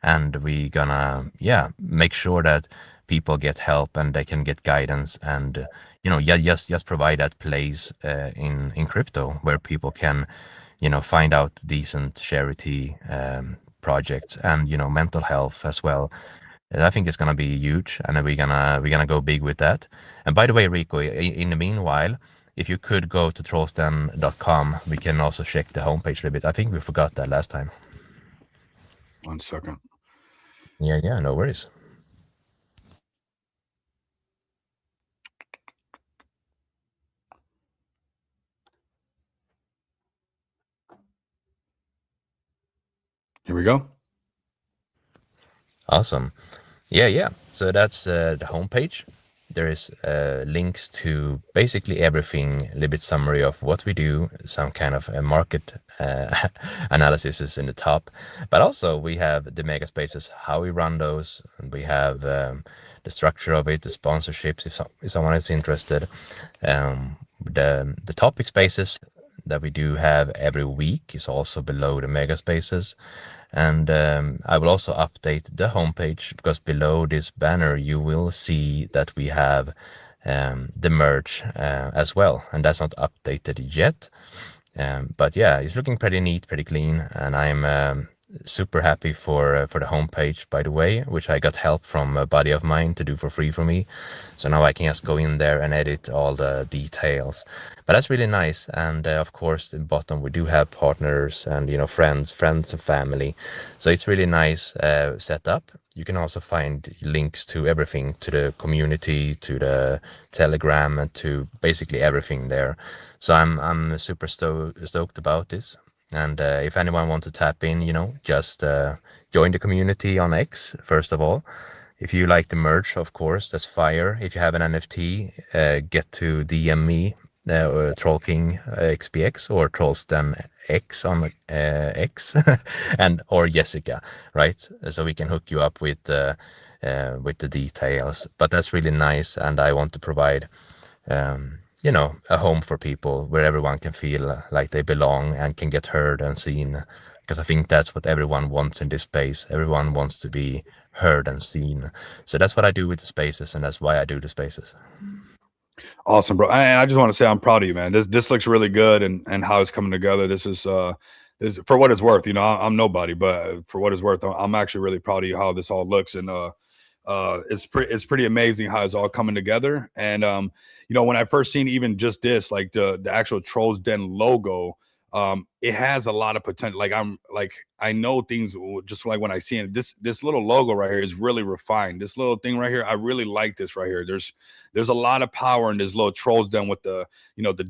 Speaker 5: And we gonna make sure that people get help and they can get guidance, and just provide that place in crypto where people can find out decent charity projects and mental health as well. And I think it's gonna be huge, and then we're gonna go big with that. And by the way, Rico, in the meanwhile, if you could go to trollsten.com, we can also check the homepage a little bit. I think we forgot that last time.
Speaker 2: 1 second.
Speaker 5: Yeah, no worries.
Speaker 2: Here we go.
Speaker 5: Awesome. Yeah. So that's the homepage. There is links to basically everything, a little bit summary of what we do, some kind of a market analysis is in the top. But also we have the mega spaces, how we run those. And we have the structure of it, the sponsorships, if someone is interested. The topic spaces that we do have every week is also below the mega spaces. And I will also update the homepage, because below this banner you will see that we have the merch as well, and that's not updated yet. But yeah, it's looking pretty neat, pretty clean, and I'm super happy for the homepage, by the way, which I got help from a buddy of mine to do for free for me. So now I can just go in there and edit all the details. But that's really nice. And of course, in the bottom we do have partners and friends and family. So it's really nice setup. You can also find links to everything, to the community, to the Telegram, and to basically everything there. So I'm super stoked about this. And if anyone wants to tap in, just join the community on X, first of all. If you like the merch, of course, that's fire. If you have an NFT, get to DM me Troll King XPX or Trollston X on X, and or Jessica, right? So we can hook you up with the details. But that's really nice, and I want to provide a home for people where everyone can feel like they belong and can get heard and seen. Because I think that's what everyone wants in this space. Everyone wants to be heard and seen. So that's what I do with the spaces, and that's why I do the spaces.
Speaker 2: Awesome, bro. I just want to say I'm proud of you, man. This looks really good, and how it's coming together. This for what it's worth. I'm nobody, but for what it's worth, I'm actually really proud of you how this all looks, and it's pretty amazing how it's all coming together. And when I first seen even just this, like the actual Trolls Den logo, it has a lot of potential. I know things just like when I see it. This little logo right here is really refined. This little thing right here, I really like this right here. There's a lot of power in this little Trolls Den with the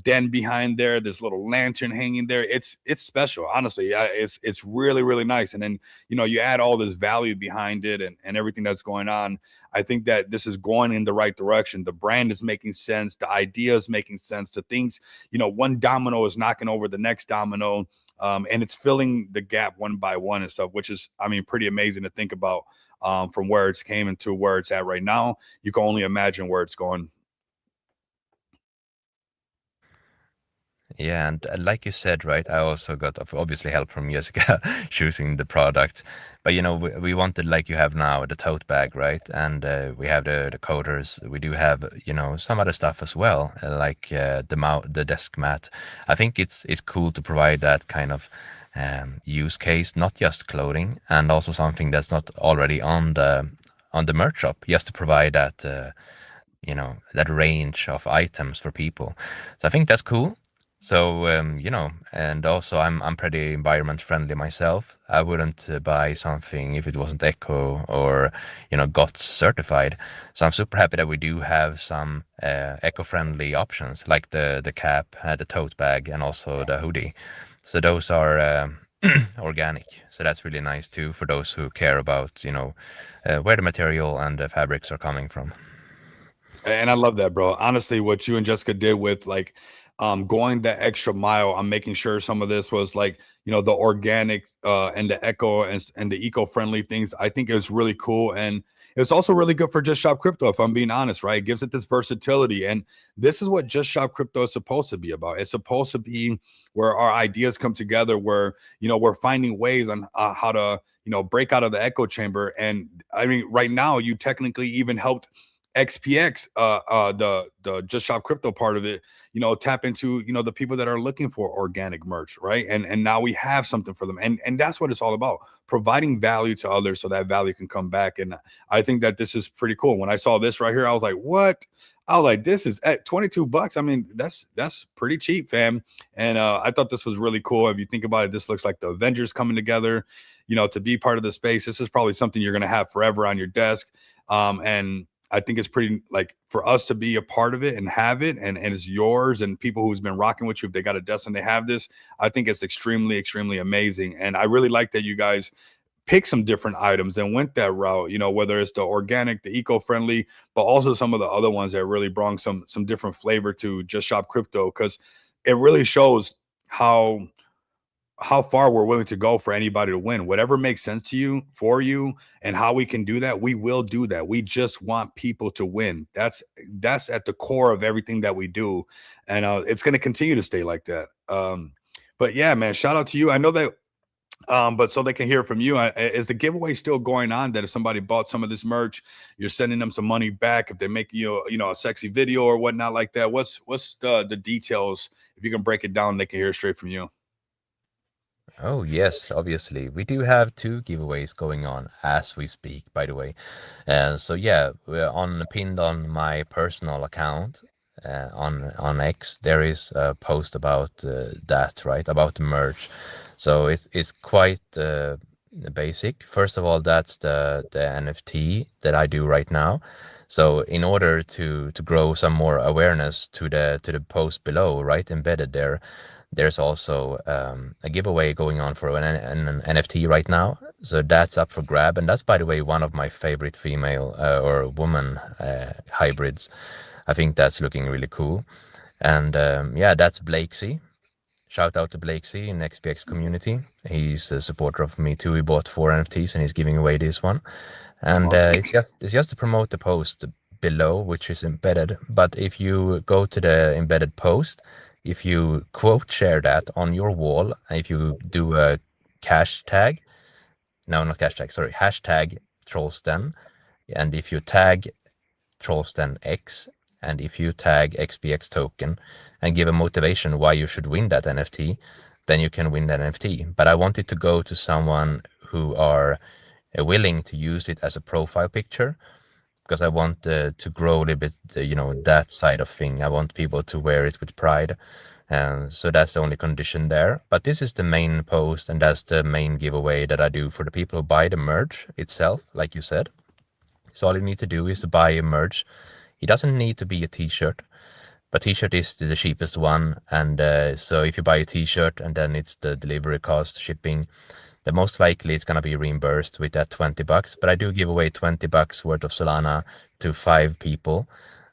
Speaker 2: den behind there, this little lantern hanging there. It's special, honestly. It's really, really nice. And then you add all this value behind it and everything that's going on. I think that this is going in the right direction. The brand is making sense. The idea is making sense. The things, one domino is knocking over the next domino, and it's filling the gap one by one and stuff, which is, pretty amazing to think about, from where it's came into where it's at right now. You can only imagine where it's going.
Speaker 5: Yeah, and like you said, right, I also got obviously help from Jessica choosing the product. But we wanted, like you have now, the tote bag, right? And we have the coders. We do have some other stuff as well, like the desk mat. I think it's cool to provide that kind of use case, not just clothing, and also something that's not already on the merch shop, just to provide that range of items for people. So I think that's cool. So and also I'm pretty environment friendly myself. I wouldn't buy something if it wasn't eco or GOTS certified. So I'm super happy that we do have some eco-friendly options like the cap, the tote bag, and also the hoodie. So those are organic. So that's really nice too for those who care about where the material and the fabrics are coming from.
Speaker 2: And I love that, bro. Honestly, what you and Jessica did with going the extra mile on making sure some of this was like, the organic and the and the eco-friendly things, I think is really cool. And it's also really good for Just Shop Crypto, if I'm being honest, right? It gives it this versatility. And this is what Just Shop Crypto is supposed to be about. It's supposed to be where our ideas come together, where, we're finding ways on how to, break out of the echo chamber. And right now, you technically even helped XPX, the Just Shop Crypto part of it, tap into the people that are looking for organic merch, right? And now we have something for them, and that's what it's all about: providing value to others so that value can come back. And I think that this is pretty cool. When I saw this right here, I was like, "What?" I was like, "This is at $22." That's pretty cheap, fam. And I thought this was really cool. If you think about it, this looks like the Avengers coming together. To be part of the space, this is probably something you're going to have forever on your desk. And I think it's pretty, like, for us to be a part of it and have it, and it's yours, and people who's been rocking with you, if they got a desk and they have this, I think it's extremely, extremely amazing. And I really like that you guys pick some different items and went that route, whether it's the organic, the eco-friendly, but also some of the other ones that really brought some different flavor to Just Shop Crypto, because it really shows how far we're willing to go for anybody to win. Whatever makes sense to you, for you, and how we can do that, we will do that. We just want people to win. That's at the core of everything that we do, and it's going to continue to stay like that. But yeah, man, shout out to you. I know that. But so they can hear from you, is the giveaway still going on? That if somebody bought some of this merch, you're sending them some money back if they make a sexy video or whatnot like that? What's the details? If you can break it down, they can hear straight from you.
Speaker 5: Oh, yes, obviously. We do have two giveaways going on as we speak, by the way. So yeah, we're pinned on my personal account on X, there is a post about that, right? About the merch. So it's quite basic. First of all, that's the NFT that I do right now. So in order to grow some more awareness to the post below, right, embedded there, there's also a giveaway going on for an NFT right now. So that's up for grab. And that's, by the way, one of my favorite female or woman hybrids. I think that's looking really cool. And yeah, that's Blakesy. Shout out to Blakesy in XPX community. He's a supporter of me too. He bought 4 NFTs and he's giving away this one. And
Speaker 2: Awesome.
Speaker 5: it's just to promote the post below, which is embedded. But if you go to the embedded post, if you quote share that on your wall, and if you do a hashtag, no, not hashtag, sorry, hashtag Trollsten, and if you tag Trollsten X, and if you tag XPX token and give a motivation why you should win that NFT, then you can win that NFT. But I want it to go to someone who are willing to use it as a profile picture, because I want to grow a little bit, that side of thing. I want people to wear it with pride. So that's the only condition there. But this is the main post, and that's the main giveaway that I do for the people who buy the merch itself, like you said. So all you need to do is to buy a merch. It doesn't need to be a t-shirt, but t-shirt is the cheapest one. And so if you buy a t-shirt and then it's the delivery cost, shipping, then most likely it's going to be reimbursed with that $20. But I do give away $20 worth of Solana to 5 people.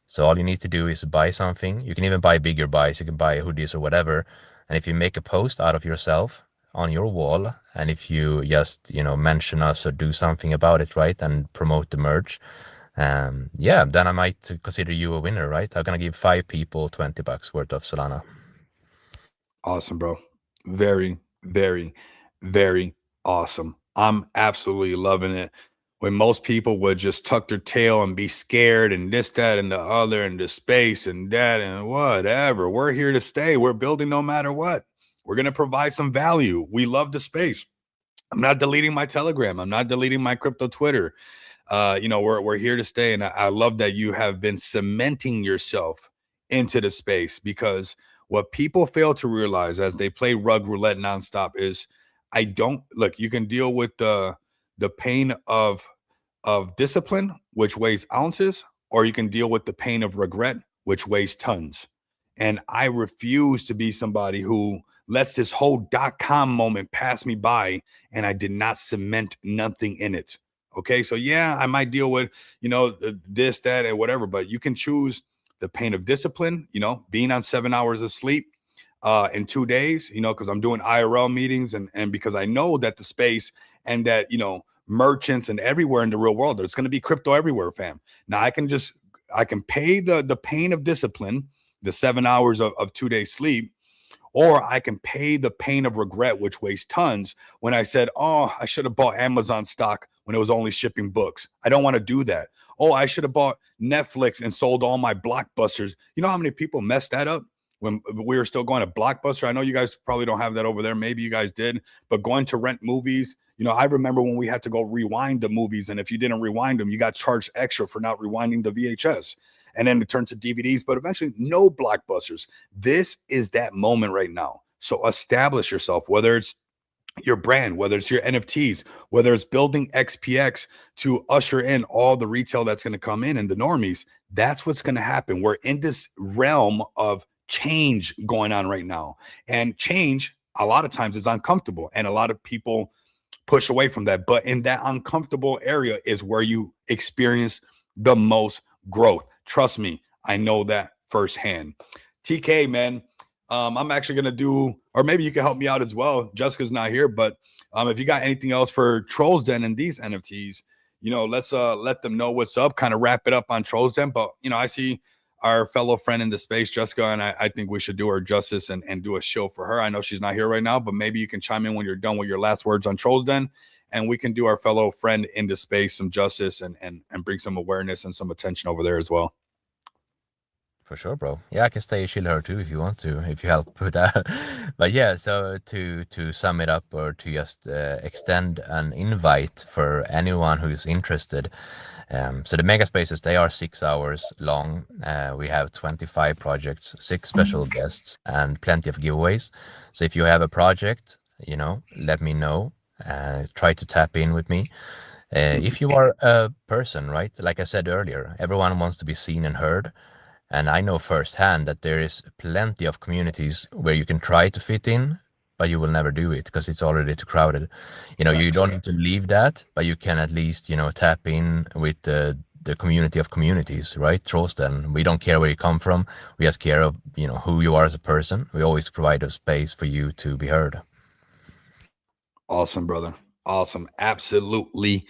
Speaker 5: So all you need to do is buy something. You can even buy bigger buys. You can buy hoodies or whatever. And if you make a post out of yourself on your wall, and if you just, mention us or do something about it, right, and promote the merch, yeah, then I might consider you a winner, right? I'm going to give 5 people $20 worth of Solana.
Speaker 2: Awesome, bro. Very, very, very awesome. I'm absolutely loving it. When most people would just tuck their tail and be scared and this, that, and the other, and the space and that and whatever. We're here to stay. We're building no matter what. We're going to provide some value. We love the space. I'm not deleting my Telegram. I'm not deleting my crypto Twitter. We're here to stay. And I love that you have been cementing yourself into the space, because what people fail to realize as they play rug roulette nonstop is you can deal with the pain of discipline, which weighs ounces, or you can deal with the pain of regret, which weighs tons. And I refuse to be somebody who lets this whole .com moment pass me by and I did not cement nothing in it. Okay, so yeah, I might deal with, this, that, and whatever, but you can choose the pain of discipline, being on 7 hours of sleep in 2 days, because I'm doing IRL meetings and because I know that the space and that, merchants and everywhere in the real world, there's going to be crypto everywhere, fam. Now I can pay the pain of discipline, the 7 hours of 2 days sleep, or I can pay the pain of regret, which weighs tons, when I said, oh, I should have bought Amazon stock when it was only shipping books. I don't want to do that. Oh, I should have bought Netflix and sold all my Blockbusters. You know how many people messed that up when we were still going to Blockbuster? I know you guys probably don't have that over there. Maybe you guys did, but going to rent movies, I remember when we had to go rewind the movies, and if you didn't rewind them, you got charged extra for not rewinding the VHS. And then it turned to DVDs, but eventually no Blockbusters. This is that moment right now. So establish yourself, whether it's your brand, whether it's your NFTs, whether it's building XPX to usher in all the retail that's going to come in and the normies. That's what's going to happen. We're in this realm of change going on right now. And change, a lot of times, is uncomfortable. And a lot of people push away from that. But in that uncomfortable area is where you experience the most growth. Trust me, I know that firsthand. TK, man, I'm actually going to do, or maybe you can help me out as well. Jessica's not here, but if you got anything else for Trolls Den and these NFTs, let's let them know what's up, kind of wrap it up on Trolls Den. But, I see our fellow friend in the space, Jessica, and I think we should do her justice and do a show for her. I know she's not here right now, but maybe you can chime in when you're done with your last words on Trolls Den, and we can do our fellow friend in the space some justice and bring some awareness and some attention over there as well.
Speaker 5: For sure, bro. Yeah, I can stay chill her too if you want to, if you help with that. But yeah, so to sum it up, or to just extend an invite for anyone who's interested. So the mega spaces, they are 6 hours long. We have 25 projects, 6 special guests, and plenty of giveaways. So if you have a project, let me know. Try to tap in with me. If you are a person, right? Like I said earlier, everyone wants to be seen and heard. And I know firsthand that there is plenty of communities where you can try to fit in, but you will never do it because it's already too crowded. You don't need to leave that, but you can at least, tap in with the the community of communities, right? Trollsten. We don't care where you come from. We just care of, you know, who you are as a person. We always provide a space for you to be heard.
Speaker 2: Awesome, brother. Awesome. Absolutely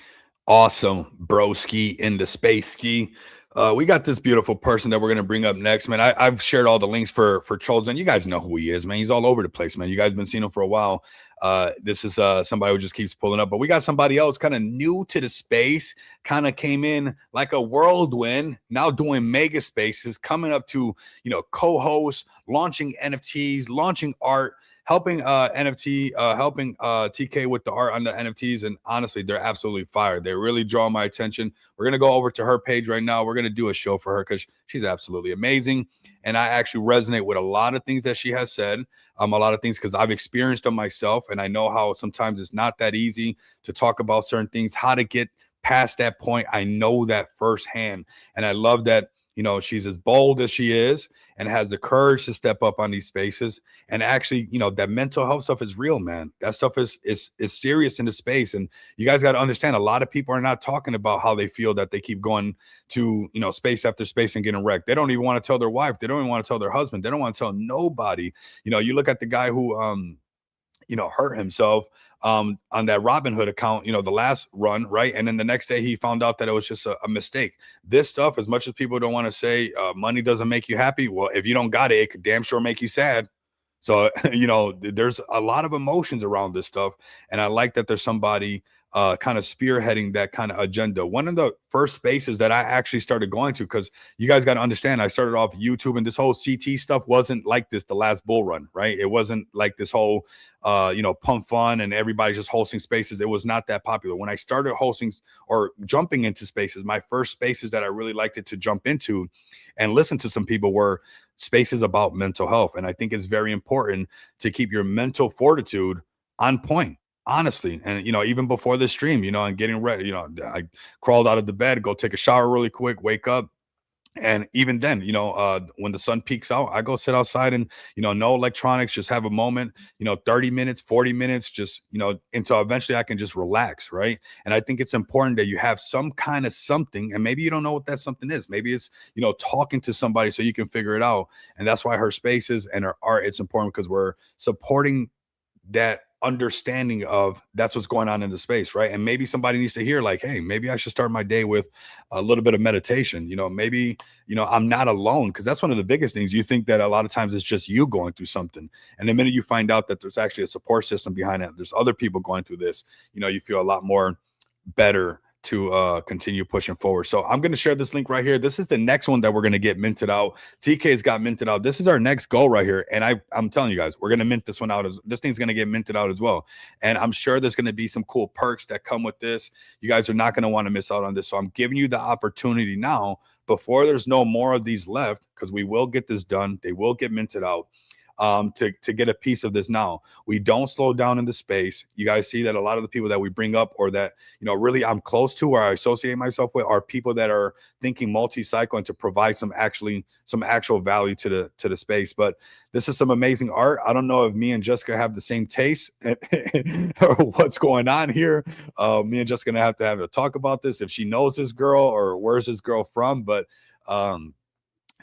Speaker 2: awesome, broski in the space ski. We got this beautiful person that we're gonna bring up next, man. I've shared all the links for Trolls, and you guys know who he is, man. He's all over the place, man. You guys been seeing him for a while. This is somebody who just keeps pulling up, but we got somebody else kind of new to the space, kind of came in like a whirlwind, now doing mega spaces, coming up to, you know, co-host, launching NFTs, launching art, helping helping TK with the art on the NFTs. And honestly, they're absolutely fire. They really draw my attention. We're gonna go over to her page right now. We're gonna do a show for her because she's absolutely amazing. And I actually resonate with a lot of things that she has said. A lot of things because I've experienced them myself, and I know how sometimes it's not that easy to talk about certain things, how to get past that point. I know that firsthand. And I love that, you know, she's as bold as she is and has the courage to step up on these spaces. And actually, you know, that mental health stuff is real, man. That stuff is serious in the space. And you guys got to understand, a lot of people are not talking about how they feel that they keep going to, you know, space after space and getting wrecked. They don't even want to tell their wife. They don't even want to tell their husband. They don't want to tell nobody. You know, you look at the guy who you know, hurt himself on that Robinhood account, you know, the last run, right? And then the next day he found out that it was just a mistake. This stuff, as much as people don't want to say money doesn't make you happy, well, if you don't got it, it could damn sure make you sad. So, you know, there's a lot of emotions around this stuff. And I like that there's somebody kind of spearheading that kind of agenda. One of the first spaces that I actually started going to, because you guys got to understand, I started off YouTube, and this whole CT stuff wasn't like this the last bull run, right? It wasn't like this whole, you know, pump fun and everybody just hosting spaces. It was not that popular. When I started hosting or jumping into spaces, my first spaces that I really liked it to jump into and listen to some people were spaces about mental health. And I think it's very important to keep your mental fortitude on point, honestly. And, you know, even before the stream, you know, and getting ready, you know, I crawled out of the bed, go take a shower really quick, wake up. And even then, you know, when the sun peaks out, I go sit outside and, you know, no electronics, just have a moment, you know, 30 minutes, 40 minutes, just, you know, until eventually I can just relax. Right. And I think it's important that you have some kind of something, and maybe you don't know what that something is. Maybe it's, you know, talking to somebody so you can figure it out. And that's why her spaces and her art, it's important because we're supporting that understanding of that's what's going on in the space, right? And maybe somebody needs to hear like, hey, maybe I should start my day with a little bit of meditation. You know, maybe, you know, I'm not alone, because that's one of the biggest things. You think that a lot of times it's just you going through something, and the minute you find out that there's actually a support system behind it, there's other people going through this, you know, you feel a lot more better to continue pushing forward. So I'm going to share this link right here. This is the next one that we're going to get minted out. TK's got minted out. This is our next goal right here. And I'm telling you guys, we're going to mint this one out. This thing's going to get minted out as well. And I'm sure there's going to be some cool perks that come with this. You guys are not going to want to miss out on this. So I'm giving you the opportunity now, before there's no more of these left, because we will get this done. They will get minted out. To get a piece of this now. We don't slow down in the space. You guys see that a lot of the people that we bring up, or that, you know, really I'm close to or I associate myself with, are people that are thinking multi-cycle and to provide some actual value to the space. But this is some amazing art. I don't know if me and Jessica have the same taste or what's going on here. Me and Jessica have to have a talk about this, if she knows this girl or where's this girl from. But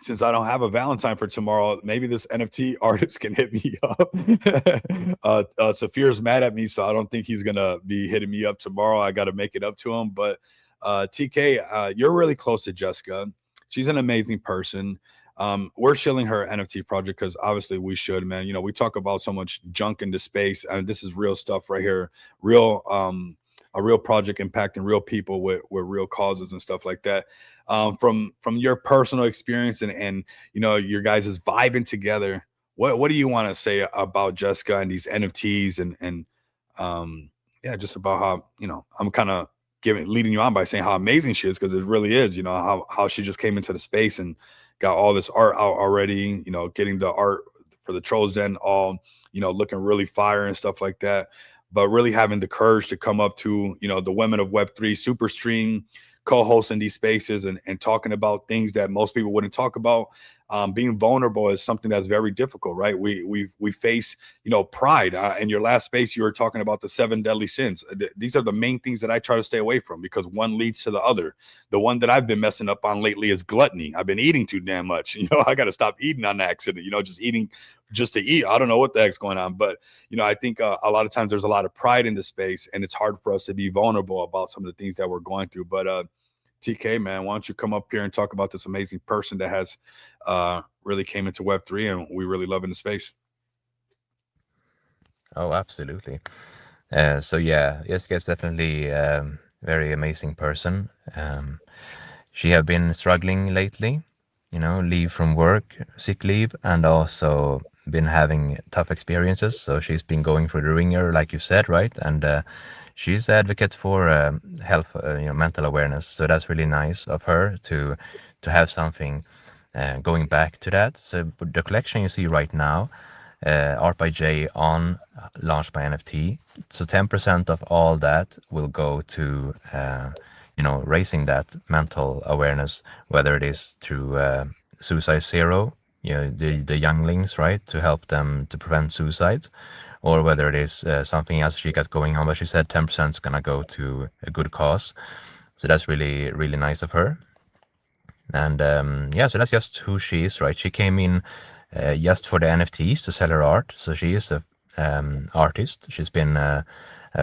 Speaker 2: since I don't have a Valentine for tomorrow, maybe this NFT artist can hit me up. Safir's mad at me, so I don't think he's going to be hitting me up tomorrow. I got to make it up to him. But TK, you're really close to Jessica. She's an amazing person. We're shilling her NFT project because obviously we should, man. You know, we talk about so much junk into space, and this is real stuff right here. A real project impacting real people with real causes and stuff like that. From your personal experience and you know, your guys' vibing together, what do you want to say about Jessica and these NFTs and yeah, just about how, you know, I'm kind of leading you on by saying how amazing she is, because it really is, you know, how she just came into the space and got all this art out already, you know, getting the art for the Trolls Den all, you know, looking really fire and stuff like that. But really having the courage to come up to, you know, the women of Web3, super stream, co-hosting these spaces and talking about things that most people wouldn't talk about. being vulnerable is something that's very difficult, right? We face, pride. In your last space, you were talking about the 7 deadly sins. These are the main things that I try to stay away from, because one leads to the other. The one that I've been messing up on lately is gluttony. I've been eating too damn much. I got to stop eating on accident. Just eating just to eat. I don't know what the heck's going on, but I think a lot of times there's a lot of pride in the space, and it's hard for us to be vulnerable about some of the things that we're going through. But TK, man, why don't you come up here and talk about this amazing person that has really came into Web3, and we really love in the space.
Speaker 5: Oh, absolutely. So yeah, Jessica is definitely very amazing person. She have been struggling lately, leave from work, sick leave, and also been having tough experiences. So she's been going through the ringer, like you said, right? And she's advocate for health, mental awareness. So that's really nice of her to have something going back to that. So the collection you see right now, Art by J on launched by NFT. So 10% of all that will go to raising that mental awareness, whether it is through Suicide Zero, the younglings, right, to help them to prevent suicides, or whether it is something else she got going on. But she said 10% is gonna go to a good cause, so that's really, really nice of her. And so that's just who she is, right? She came in just for the NFTs to sell her art. So she is a artist. She's been a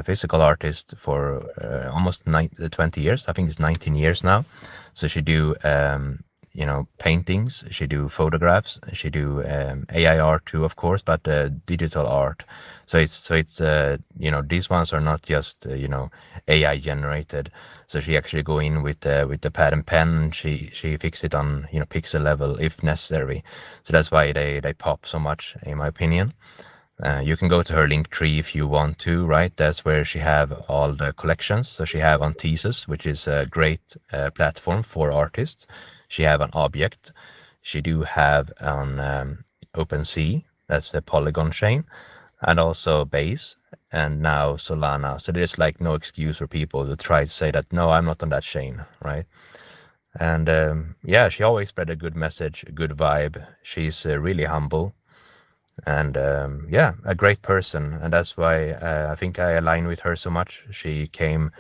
Speaker 5: physical artist for almost 20 years. I think it's 19 years now. So she do paintings, she do photographs, she do AI art too, of course, but digital art. So it's these ones are not just AI generated. So she actually go in with the pad and pen, and she fix it on pixel level if necessary. So that's why they pop so much, in my opinion. You can go to her link tree if you want to, right? That's where she have all the collections. So she have on Thesis, which is a great platform for artists. She have an Object. She do have on OpenSea, that's the Polygon chain, and also Base, and now Solana. So there's like no excuse for people to try to say that, no, I'm not on that chain, right? And she always spread a good message, a good vibe. She's really humble. And a great person, and that's why I think I align with her so much. She came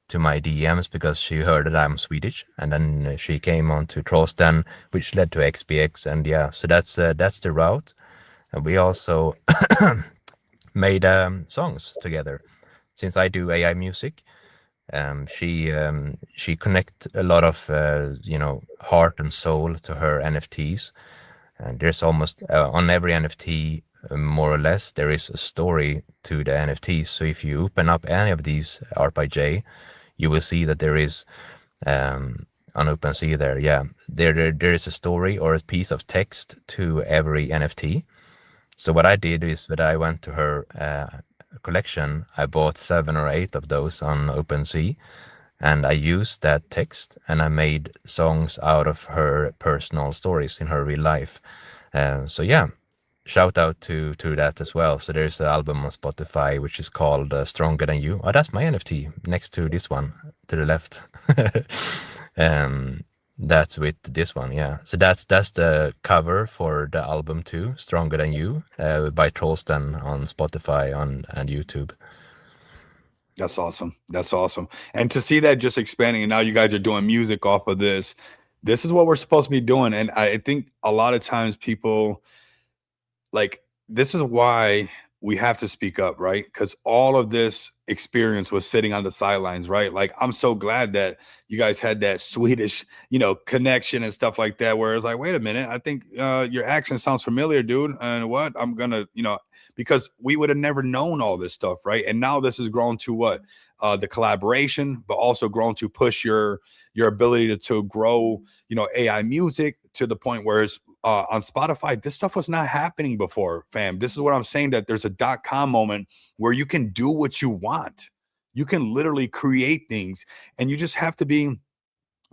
Speaker 5: to my DMs because she heard that I'm Swedish, and then she came on to Trollsten, which led to XPX, and so that's the route. And we also made songs together. Since I do AI music, she connect a lot of heart and soul to her NFTs. And there's almost on every NFT, more or less, there is a story to the NFTs. So if you open up any of these Art by J, you will see that there is on OpenSea there is a story or a piece of text to every NFT. So what I did is that I went to her collection. I bought 7 or 8 of those on OpenSea, and I used that text and I made songs out of her personal stories in her real life. Shout out to that as well. So there's an album on Spotify which is called Stronger Than You. Oh, that's my NFT next to this one to the left. That's with this one, yeah. So that's the cover for the album too, Stronger Than You, by Trollsten on Spotify and YouTube.
Speaker 2: That's awesome. That's awesome. And to see that just expanding, and now you guys are doing music off of this. This is what we're supposed to be doing. And I think a lot of times people, like, this is why we have to speak up, right? Because all of this experience was sitting on the sidelines, right? Like, I'm so glad that you guys had that Swedish, connection and stuff like that, where it's like, wait a minute, I think your accent sounds familiar, dude. And what I'm gonna, because we would have never known all this stuff, right? And now this has grown to what? The collaboration, but also grown to push your ability to grow, AI music to the point where it's on Spotify. This stuff was not happening before, fam. This is what I'm saying, that there's a .com moment where you can do what you want. You can literally create things, and you just have to be,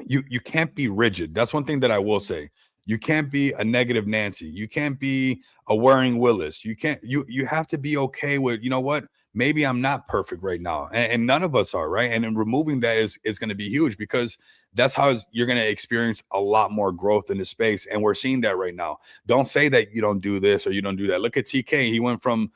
Speaker 2: you can't be rigid. That's one thing that I will say. You can't be a negative Nancy. You can't be a Waring Willis. You have to be okay with, maybe I'm not perfect right now, and none of us are, right? And then removing that is going to be huge, because that's how you're going to experience a lot more growth in the space, and we're seeing that right now. Don't say that you don't do this or you don't do that. Look at TK. He went from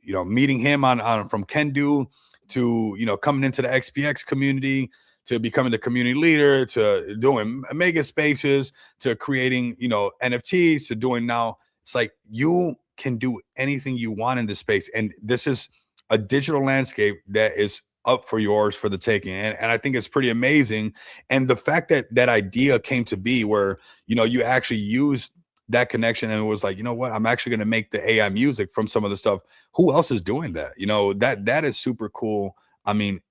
Speaker 2: meeting him on from Kendu to coming into the XPX community, to becoming the community leader, to doing mega spaces, to creating NFTs, to doing now. It's like you can do anything you want in this space, and this is a digital landscape that is up for yours for the taking, and I think it's pretty amazing. And the fact that that idea came to be, where you actually used that connection, and it was like, you know what, I'm actually going to make the AI music from some of the stuff. Who else is doing that? That is super cool. I mean,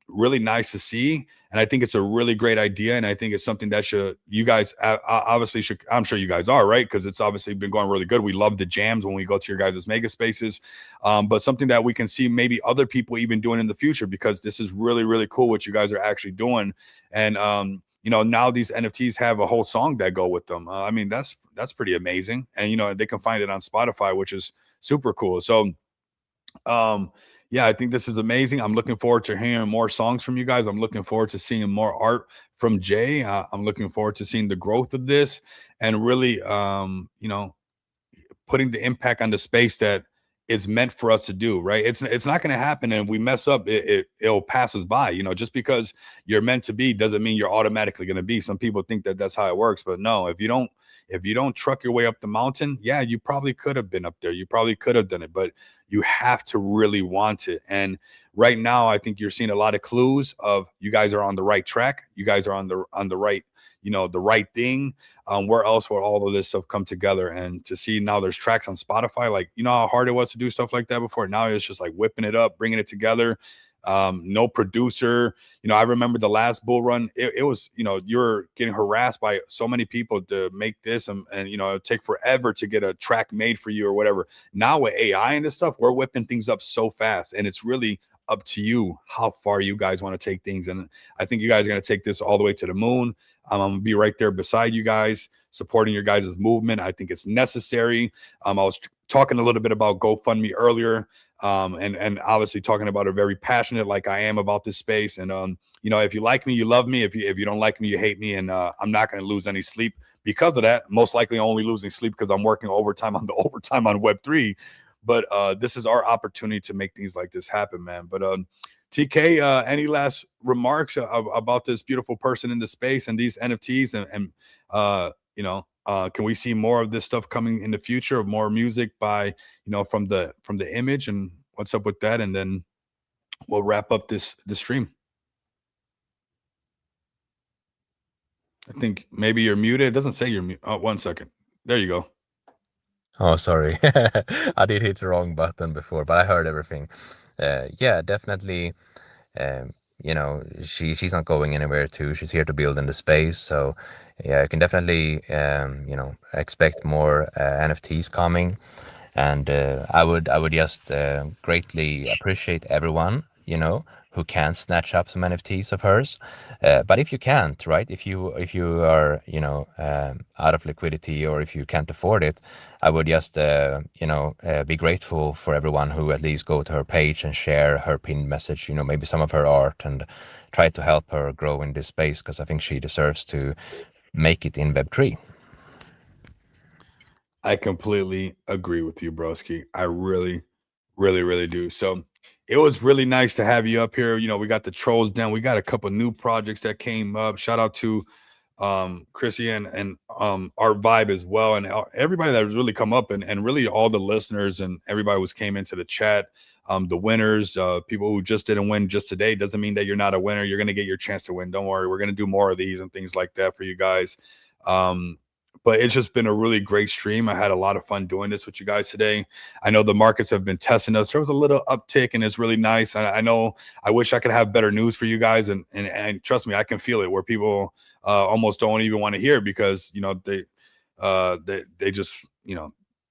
Speaker 2: really nice to see, and I think it's a really great idea, and I think it's something that you guys obviously should. I'm sure you guys are, right, because it's obviously been going really good. We love the jams when we go to your guys' mega spaces, but something that we can see maybe other people even doing in the future, because this is really, really cool what you guys are actually doing. And now these NFTs have a whole song that go with them. I mean, that's pretty amazing, and they can find it on Spotify, which is super cool. So yeah, I think this is amazing. I'm looking forward to hearing more songs from you guys. I'm looking forward to seeing more art from Jay. I'm looking forward to seeing the growth of this, and really putting the impact on the space that is meant for us to do, right? It's not going to happen, and if we mess up, it'll pass us by. Just because you're meant to be doesn't mean you're automatically going to be. Some people think that that's how it works, but no. If you don't truck your way up the mountain, yeah, you probably could have been up there. You probably could have done it, but you have to really want it. And right now, I think you're seeing a lot of clues of you guys are on the right track. You guys are on the right, the right thing. Where else would all of this stuff come together? And to see now there's tracks on Spotify, like, how hard it was to do stuff like that before. Now it's just like whipping it up, bringing it together. No producer. I remember the last bull run. It was, you're getting harassed by so many people to make this, and it'd take forever to get a track made for you or whatever. Now with AI and this stuff, we're whipping things up so fast, and it's really up to you how far you guys want to take things. And I think you guys are going to take this all the way to the moon. I'm going to be right there beside you guys, supporting your guys' movement. I think it's necessary. I was talking a little bit about GoFundMe earlier, and obviously talking about it very passionate, like I am, about this space. And if you like me, you love me. If you don't like me, you hate me. And I'm not going to lose any sleep because of that. Most likely only losing sleep because I'm working overtime on Web3. But this is our opportunity to make things like this happen, man. But TK, any last remarks about this beautiful person in the space and these NFTs, and can we see more of this stuff coming in the future, of more music by from the image, and what's up with that? And then we'll wrap up this stream. I think maybe you're muted. It doesn't say you're muted. Oh, 1 second. There you go.
Speaker 5: Oh, sorry. I did hit the wrong button before, but I heard everything. Yeah, definitely. She's not going anywhere too. She's here to build in the space. So yeah, you can definitely, expect more NFTs coming. And I would just greatly appreciate everyone, who can snatch up some NFTs of hers. But if you can't, right? If you are, out of liquidity, or if you can't afford it, I would just, be grateful for everyone who at least go to her page and share her pinned message, maybe some of her art, and try to help her grow in this space, because I think she deserves to make it in Web3.
Speaker 2: I completely agree with you, broski. I really, really, really do. So it was really nice to have you up here. We got the trolls down. We got a couple new projects that came up. Shout out to Chrissy and our vibe as well, and everybody that has really come up, and really all the listeners and everybody who came into the chat. The winners, people who just didn't win just today, doesn't mean that you're not a winner. You're going to get your chance to win. Don't worry. We're going to do more of these and things like that for you guys. But it's just been a really great stream. I had a lot of fun doing this with you guys today. I know the markets have been testing us. There was a little uptick, and it's really nice. I know I wish I could have better news for you guys. And trust me, I can feel it, where people almost don't even want to hear, because, they just,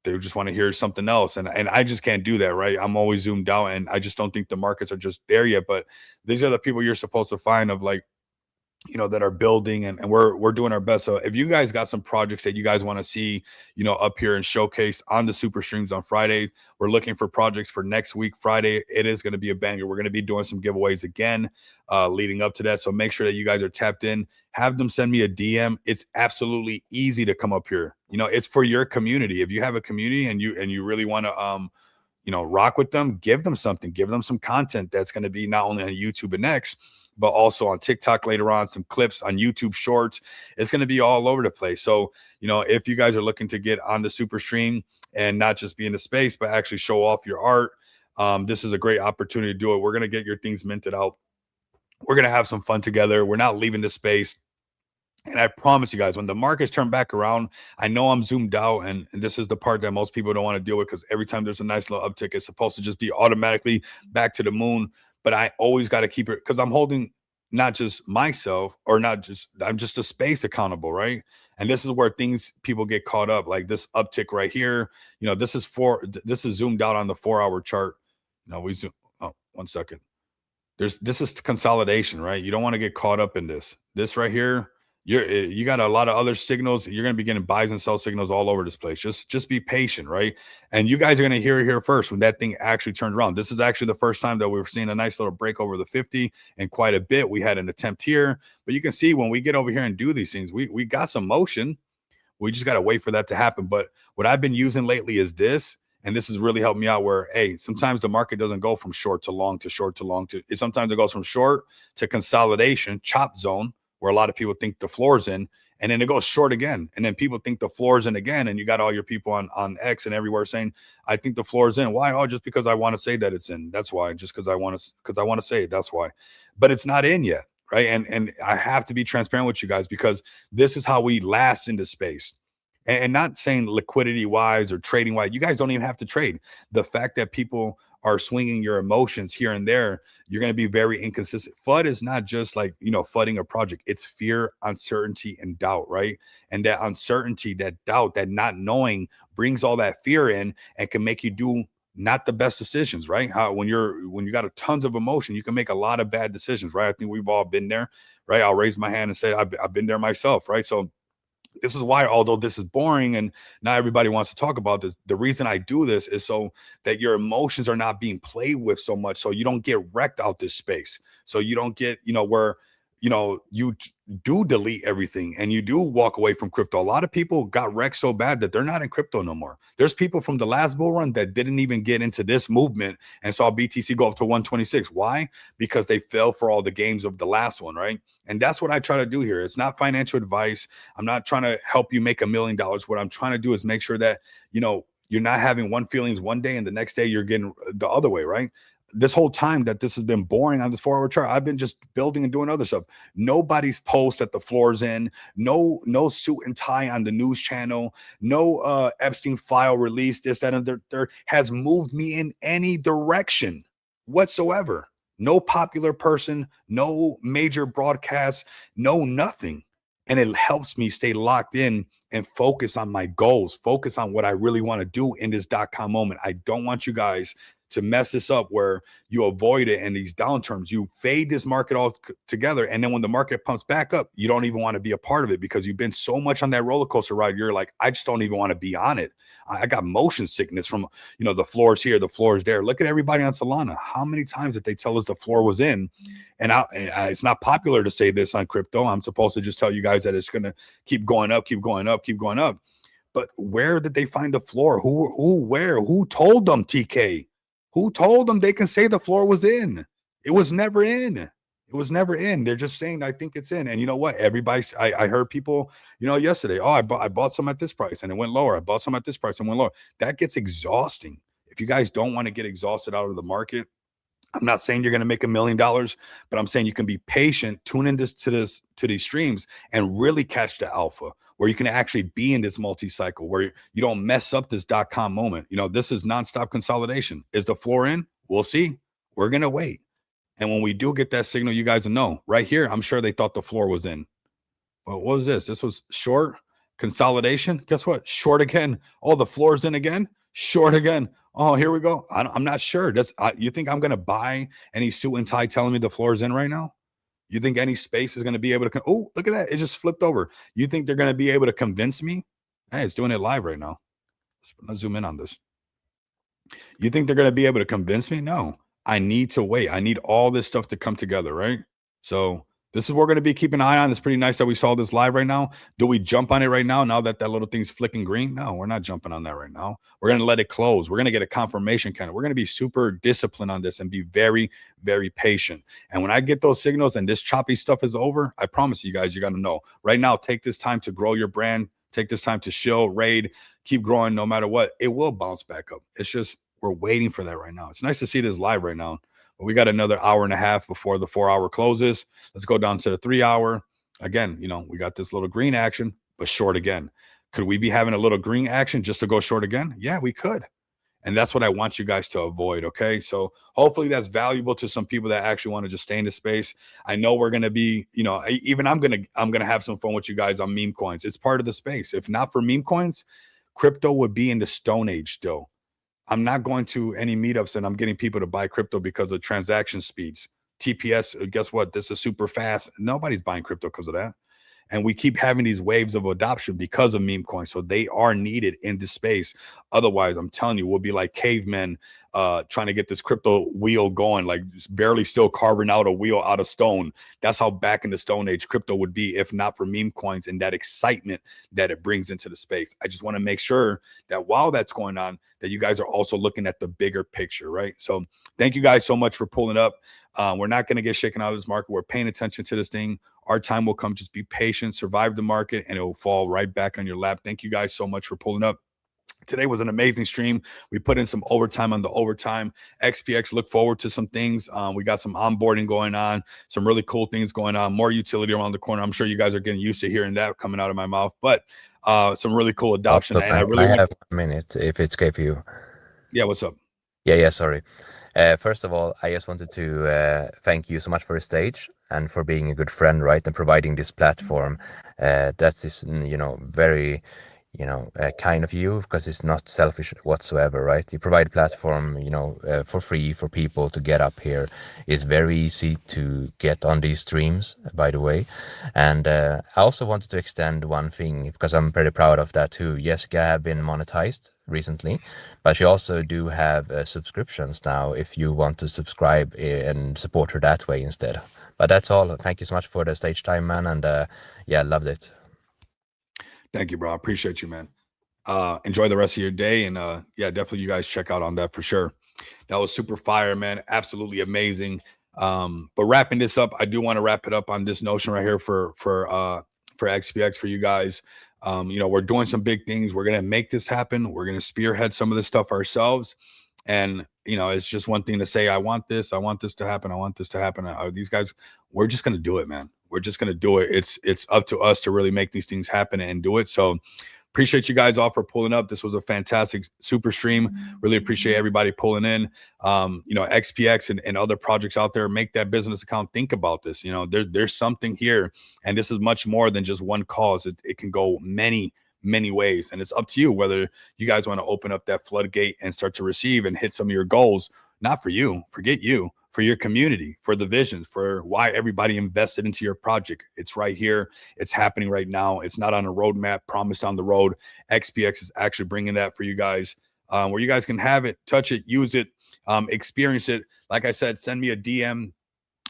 Speaker 2: they just want to hear something else. And I just can't do that, right? I'm always zoomed out, and I just don't think the markets are just there yet. But these are the people you're supposed to find, of like, that are building, and we're doing our best. So if you guys got some projects that you guys want to see, up here and showcase on the super streams on Friday, we're looking for projects for next week. Friday, it is going to be a banger. We're going to be doing some giveaways again, leading up to that. So make sure that you guys are tapped in. Have them send me a DM. It's absolutely easy to come up here. It's for your community. If you have a community and you really want to, rock with them, give them something, give them some content that's going to be not only on YouTube and X, but also on TikTok later on, some clips on YouTube Shorts. It's going to be all over the place. So, if you guys are looking to get on the super stream and not just be in the space, but actually show off your art, this is a great opportunity to do it. We're going to get your things minted out. We're going to have some fun together. We're not leaving the space. And I promise you guys, when the markets turn back around, I know I'm zoomed out, and this is the part that most people don't want to deal with, because every time there's a nice little uptick, it's supposed to just be automatically back to the moon. But I always got to keep it, because I'm holding not just myself, or I'm just a space accountable, right? And this is where people get caught up, like this uptick right here. This is zoomed out on the 4-hour chart. We zoom. Oh, 1 second. This is consolidation, right? You don't want to get caught up in this right here. You got a lot of other signals. You're going to be getting buys and sell signals all over this place. Just be patient, right? And you guys are going to hear it here first when that thing actually turns around. This is actually the first time that we're seeing a nice little break over the 50 and quite a bit. We had an attempt here, but you can see when we get over here and do these things, we got some motion. We just got to wait for that to happen. But what I've been using lately is this. And this has really helped me out, where, hey, sometimes the market doesn't go from short to long to short to long to, sometimes it goes from short to consolidation, chop zone, where a lot of people think the floor's in, and then it goes short again. And then people think the floor's in again. And you got all your people on X and everywhere saying, I think the floor's in. Why? Oh, just because I want to say that it's in. That's why. Just because I want to say it. That's why. But it's not in yet. Right. And I have to be transparent with you guys, because this is how we last into space. And not saying liquidity wise or trading wise, you guys don't even have to trade. The fact that people are swinging your emotions here and there, you're going to be very inconsistent. FUD is not just like, fudding a project. It's fear, uncertainty, and doubt, right? And that uncertainty, that doubt, that not knowing brings all that fear in and can make you do not the best decisions, right? When you got a tons of emotion, you can make a lot of bad decisions, right? I think we've all been there, right? I'll raise my hand and say I've been there myself, right? So this is why, although this is boring and not everybody wants to talk about this, the reason I do this is so that your emotions are not being played with so much, so you don't get wrecked out this space. So you don't get, where, you do delete everything and you do walk away from crypto. A lot of people got wrecked so bad that they're not in crypto no more. There's people from the last bull run that didn't even get into this movement and saw BTC go up to 126. Why? Because they fell for all the games of the last one, right? And that's what I try to do here. It's not financial advice. I'm not trying to help you make $1 million. What I'm trying to do is make sure that, you're not having one feelings one day and the next day you're getting the other way, right? This whole time that this has been boring on this 4-hour chart, I've been just building and doing other stuff. Nobody's post that the floor's in, no suit and tie on the news channel, no Epstein file release, this, that, and there has moved me in any direction whatsoever. No popular person, no major broadcast, no nothing. And it helps me stay locked in and focus on my goals, focus on what I really want to do in this .com moment. I don't want you guys to mess this up where you avoid it in these downturns. You fade this market all together. And then when the market pumps back up, you don't even want to be a part of it because you've been so much on that roller coaster ride. You're like, I just don't even want to be on it. I got motion sickness from, the floors here, the floors there. Look at everybody on Solana. How many times did they tell us the floor was in? And it's not popular to say this on crypto. I'm supposed to just tell you guys that it's going to keep going up, keep going up, keep going up. But where did they find the floor? Who told them, TK? Who told them they can say the floor was in? It was never in. It was never in. They're just saying, I think it's in. And you know what? I heard people, yesterday, oh, I bought some at this price and it went lower. I bought some at this price and went lower. That gets exhausting. If you guys don't want to get exhausted out of the market, I'm not saying you're going to make $1 million, but I'm saying you can be patient, tune into to these streams and really catch the alpha where you can actually be in this multi-cycle where you don't mess up this .com moment. This is nonstop consolidation. Is the floor in? We'll see. We're going to wait. And when we do get that signal, you guys will know. Right here, I'm sure they thought the floor was in. Well, what was this? This was short consolidation. Guess what? Short again. Oh, the floor's in again. Short again. Oh, here we go. I'm not sure. You think I'm going to buy any suit and tie telling me the floor's in right now? You think any space is going to be able to? Oh, look at that! It just flipped over. You think they're going to be able to convince me? Hey, it's doing it live right now. Let's zoom in on this. You think they're going to be able to convince me? No, I need to wait. I need all this stuff to come together, right? So this is what we're going to be keeping an eye on. It's pretty nice that we saw this live right now. Do we jump on it right now that that little thing's flicking green? No, we're not jumping on that right now. We're going to let it close. We're going to get a confirmation count. We're going to be super disciplined on this and be very, very patient. And when I get those signals and this choppy stuff is over, I promise you guys, you're going to know. Right now, take this time to grow your brand. Take this time to shill, raid, keep growing no matter what. It will bounce back up. It's just we're waiting for that right now. It's nice to see this live right now. But we got another hour and a half before the 4-hour closes. Let's go down to the 3-hour. Again, you know, we got this little green action, but short again. Could we be having a little green action just to go short again? Yeah, we could. And that's what I want you guys to avoid. Okay. So hopefully that's valuable to some people that actually want to just stay in the space. I know we're going to be, you know, even I'm going to have some fun with you guys on meme coins. It's part of the space. If not for meme coins, crypto would be in the Stone Age still. I'm not going to any meetups and I'm getting people to buy crypto because of transaction speeds. TPS, guess what? This is super fast. Nobody's buying crypto because of that. And we keep having these waves of adoption because of meme coins. So they are needed in this space. Otherwise, I'm telling you, we'll be like cavemen trying to get this crypto wheel going, like barely still carving out a wheel out of stone. That's how back in the Stone Age crypto would be if not for meme coins and that excitement that it brings into the space. I just want to make sure that while that's going on, that you guys are also looking at the bigger picture, right? So thank you guys so much for pulling up. We're not going to get shaken out of this market. We're paying attention to this thing. Our time will come. Just be patient, survive the market, and it will fall right back on your lap. Thank you guys so much for pulling up. Today was an amazing stream. We put in some overtime on the overtime. XPX, look forward to some things. We got some onboarding going on, some really cool things going on, more utility around the corner. I'm sure you guys are getting used to hearing that coming out of my mouth, but some really cool adoption.
Speaker 5: And I have a minute if it's okay for you.
Speaker 2: Yeah, what's up?
Speaker 5: Yeah, sorry. First of all, I just wanted to thank you so much for the stage and for being a good friend, right, and providing this platform. That is, you know, very, you know, kind of you, because it's not selfish whatsoever, right? You provide a platform, you know, for free for people to get up here. It's very easy to get on these streams, by the way. And I also wanted to extend one thing, because I'm pretty proud of that too. Jessica have been monetized recently, but she also do have subscriptions now if you want to subscribe and support her that way instead. But that's all. Thank you so much for the stage time, man. And yeah, loved it.
Speaker 2: Thank you, bro. I appreciate you, man. Enjoy the rest of your day. And yeah, definitely you guys check out on that for sure. That was super fire, man. Absolutely amazing. But wrapping this up, I do want to wrap it up on this notion right here for XPX for you guys. You know, we're doing some big things. We're going to make this happen. We're going to spearhead some of this stuff ourselves. And, you know, it's just one thing to say, I want this to happen. I want this to happen. These guys, we're just going to do it, man. We're just going to do it. It's up to us to really make these things happen and do it. So appreciate you guys all for pulling up. This was a fantastic super stream. Really appreciate everybody pulling in. You know, XPX and other projects out there, make that business account. Think about this. You know, there's something here, and this is much more than just one cause. It can go many ways, and it's up to you whether you guys want to open up that floodgate and start to receive and hit some of your goals. Not for you, forget you, for your community, for the vision, for why everybody invested into your project. It's right here. It's happening right now. It's not on a roadmap promised on the road. XPX is actually bringing that for you guys, where you guys can have it, touch it, use it, experience it. Like I said, send me a DM.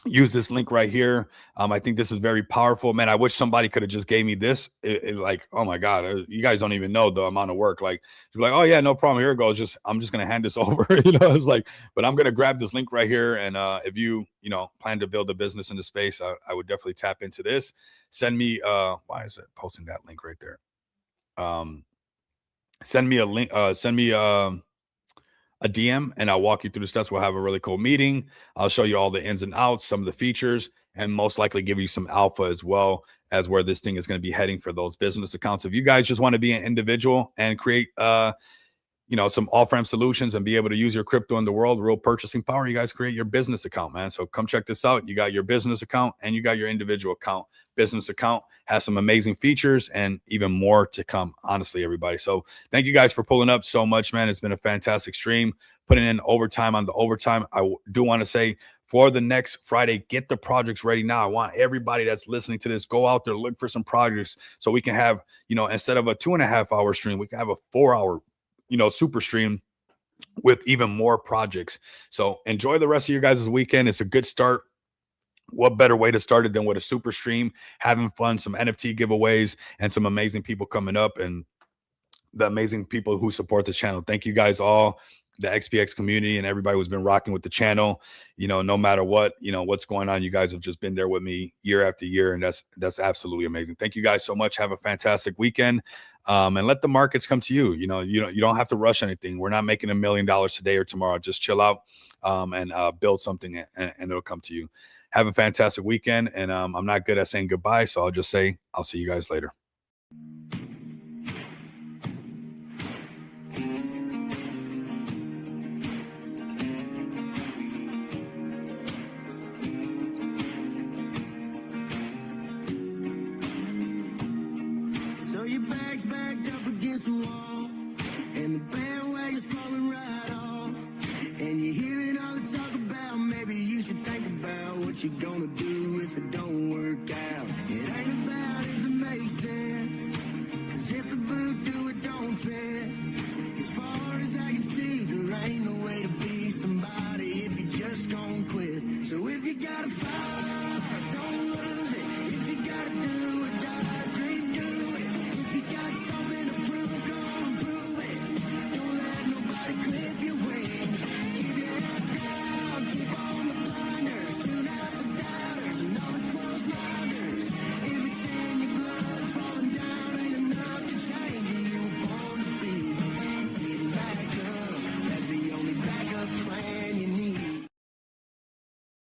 Speaker 2: Use this link right here. I think this is very powerful, man. I wish somebody could have just gave me this. Like, oh my God, you guys don't even know the amount of work. Like, oh yeah, no problem. Here it goes. I'm just gonna hand this over. You know, it's like, but I'm gonna grab this link right here. And if you know, plan to build a business in the space, I would definitely tap into this. Send me. Why is it posting that link right there? Send me a link. Send me a DM, and I'll walk you through the steps. We'll have a really cool meeting. I'll show you all the ins and outs, some of the features, and most likely give you some alpha as well as where this thing is going to be heading for those business accounts. If you guys just want to be an individual and create, you know, some off-ramp solutions and be able to use your crypto in the world, real purchasing power, you guys create your business account, man. So come check this out. You got your business account and you got your individual account. Business account has some amazing features and even more to come, honestly, everybody. So thank you guys for pulling up so much, man. It's been a fantastic stream, putting in overtime on the overtime. I do want to say for the next Friday. Get the projects ready now. I want everybody that's listening to this, go out there, look for some projects so we can have, instead of a 2.5 hour stream, we can have a 4 hour, super stream with even more projects. So enjoy the rest of your guys' weekend. It's a good start. What better way to start it than with a super stream, having fun, some NFT giveaways, and some amazing people coming up, and the amazing people who support the channel. Thank you guys all, the XPX community and everybody who's been rocking with the channel. No matter what, what's going on, you guys have just been there with me year after year, and that's absolutely amazing. Thank you guys so much. Have a fantastic weekend, and let the markets come to you. You don't have to rush anything. We're not making $1 million today or tomorrow. Just chill out, and build something, and it'll come to you. Have a fantastic weekend, and I'm not good at saying goodbye, so I'll just say I'll see you guys later.
Speaker 1: So your bag's backed up against the wall, and the bandwagon's falling right off, and you're hearing all the talk about maybe you should think about what you're gonna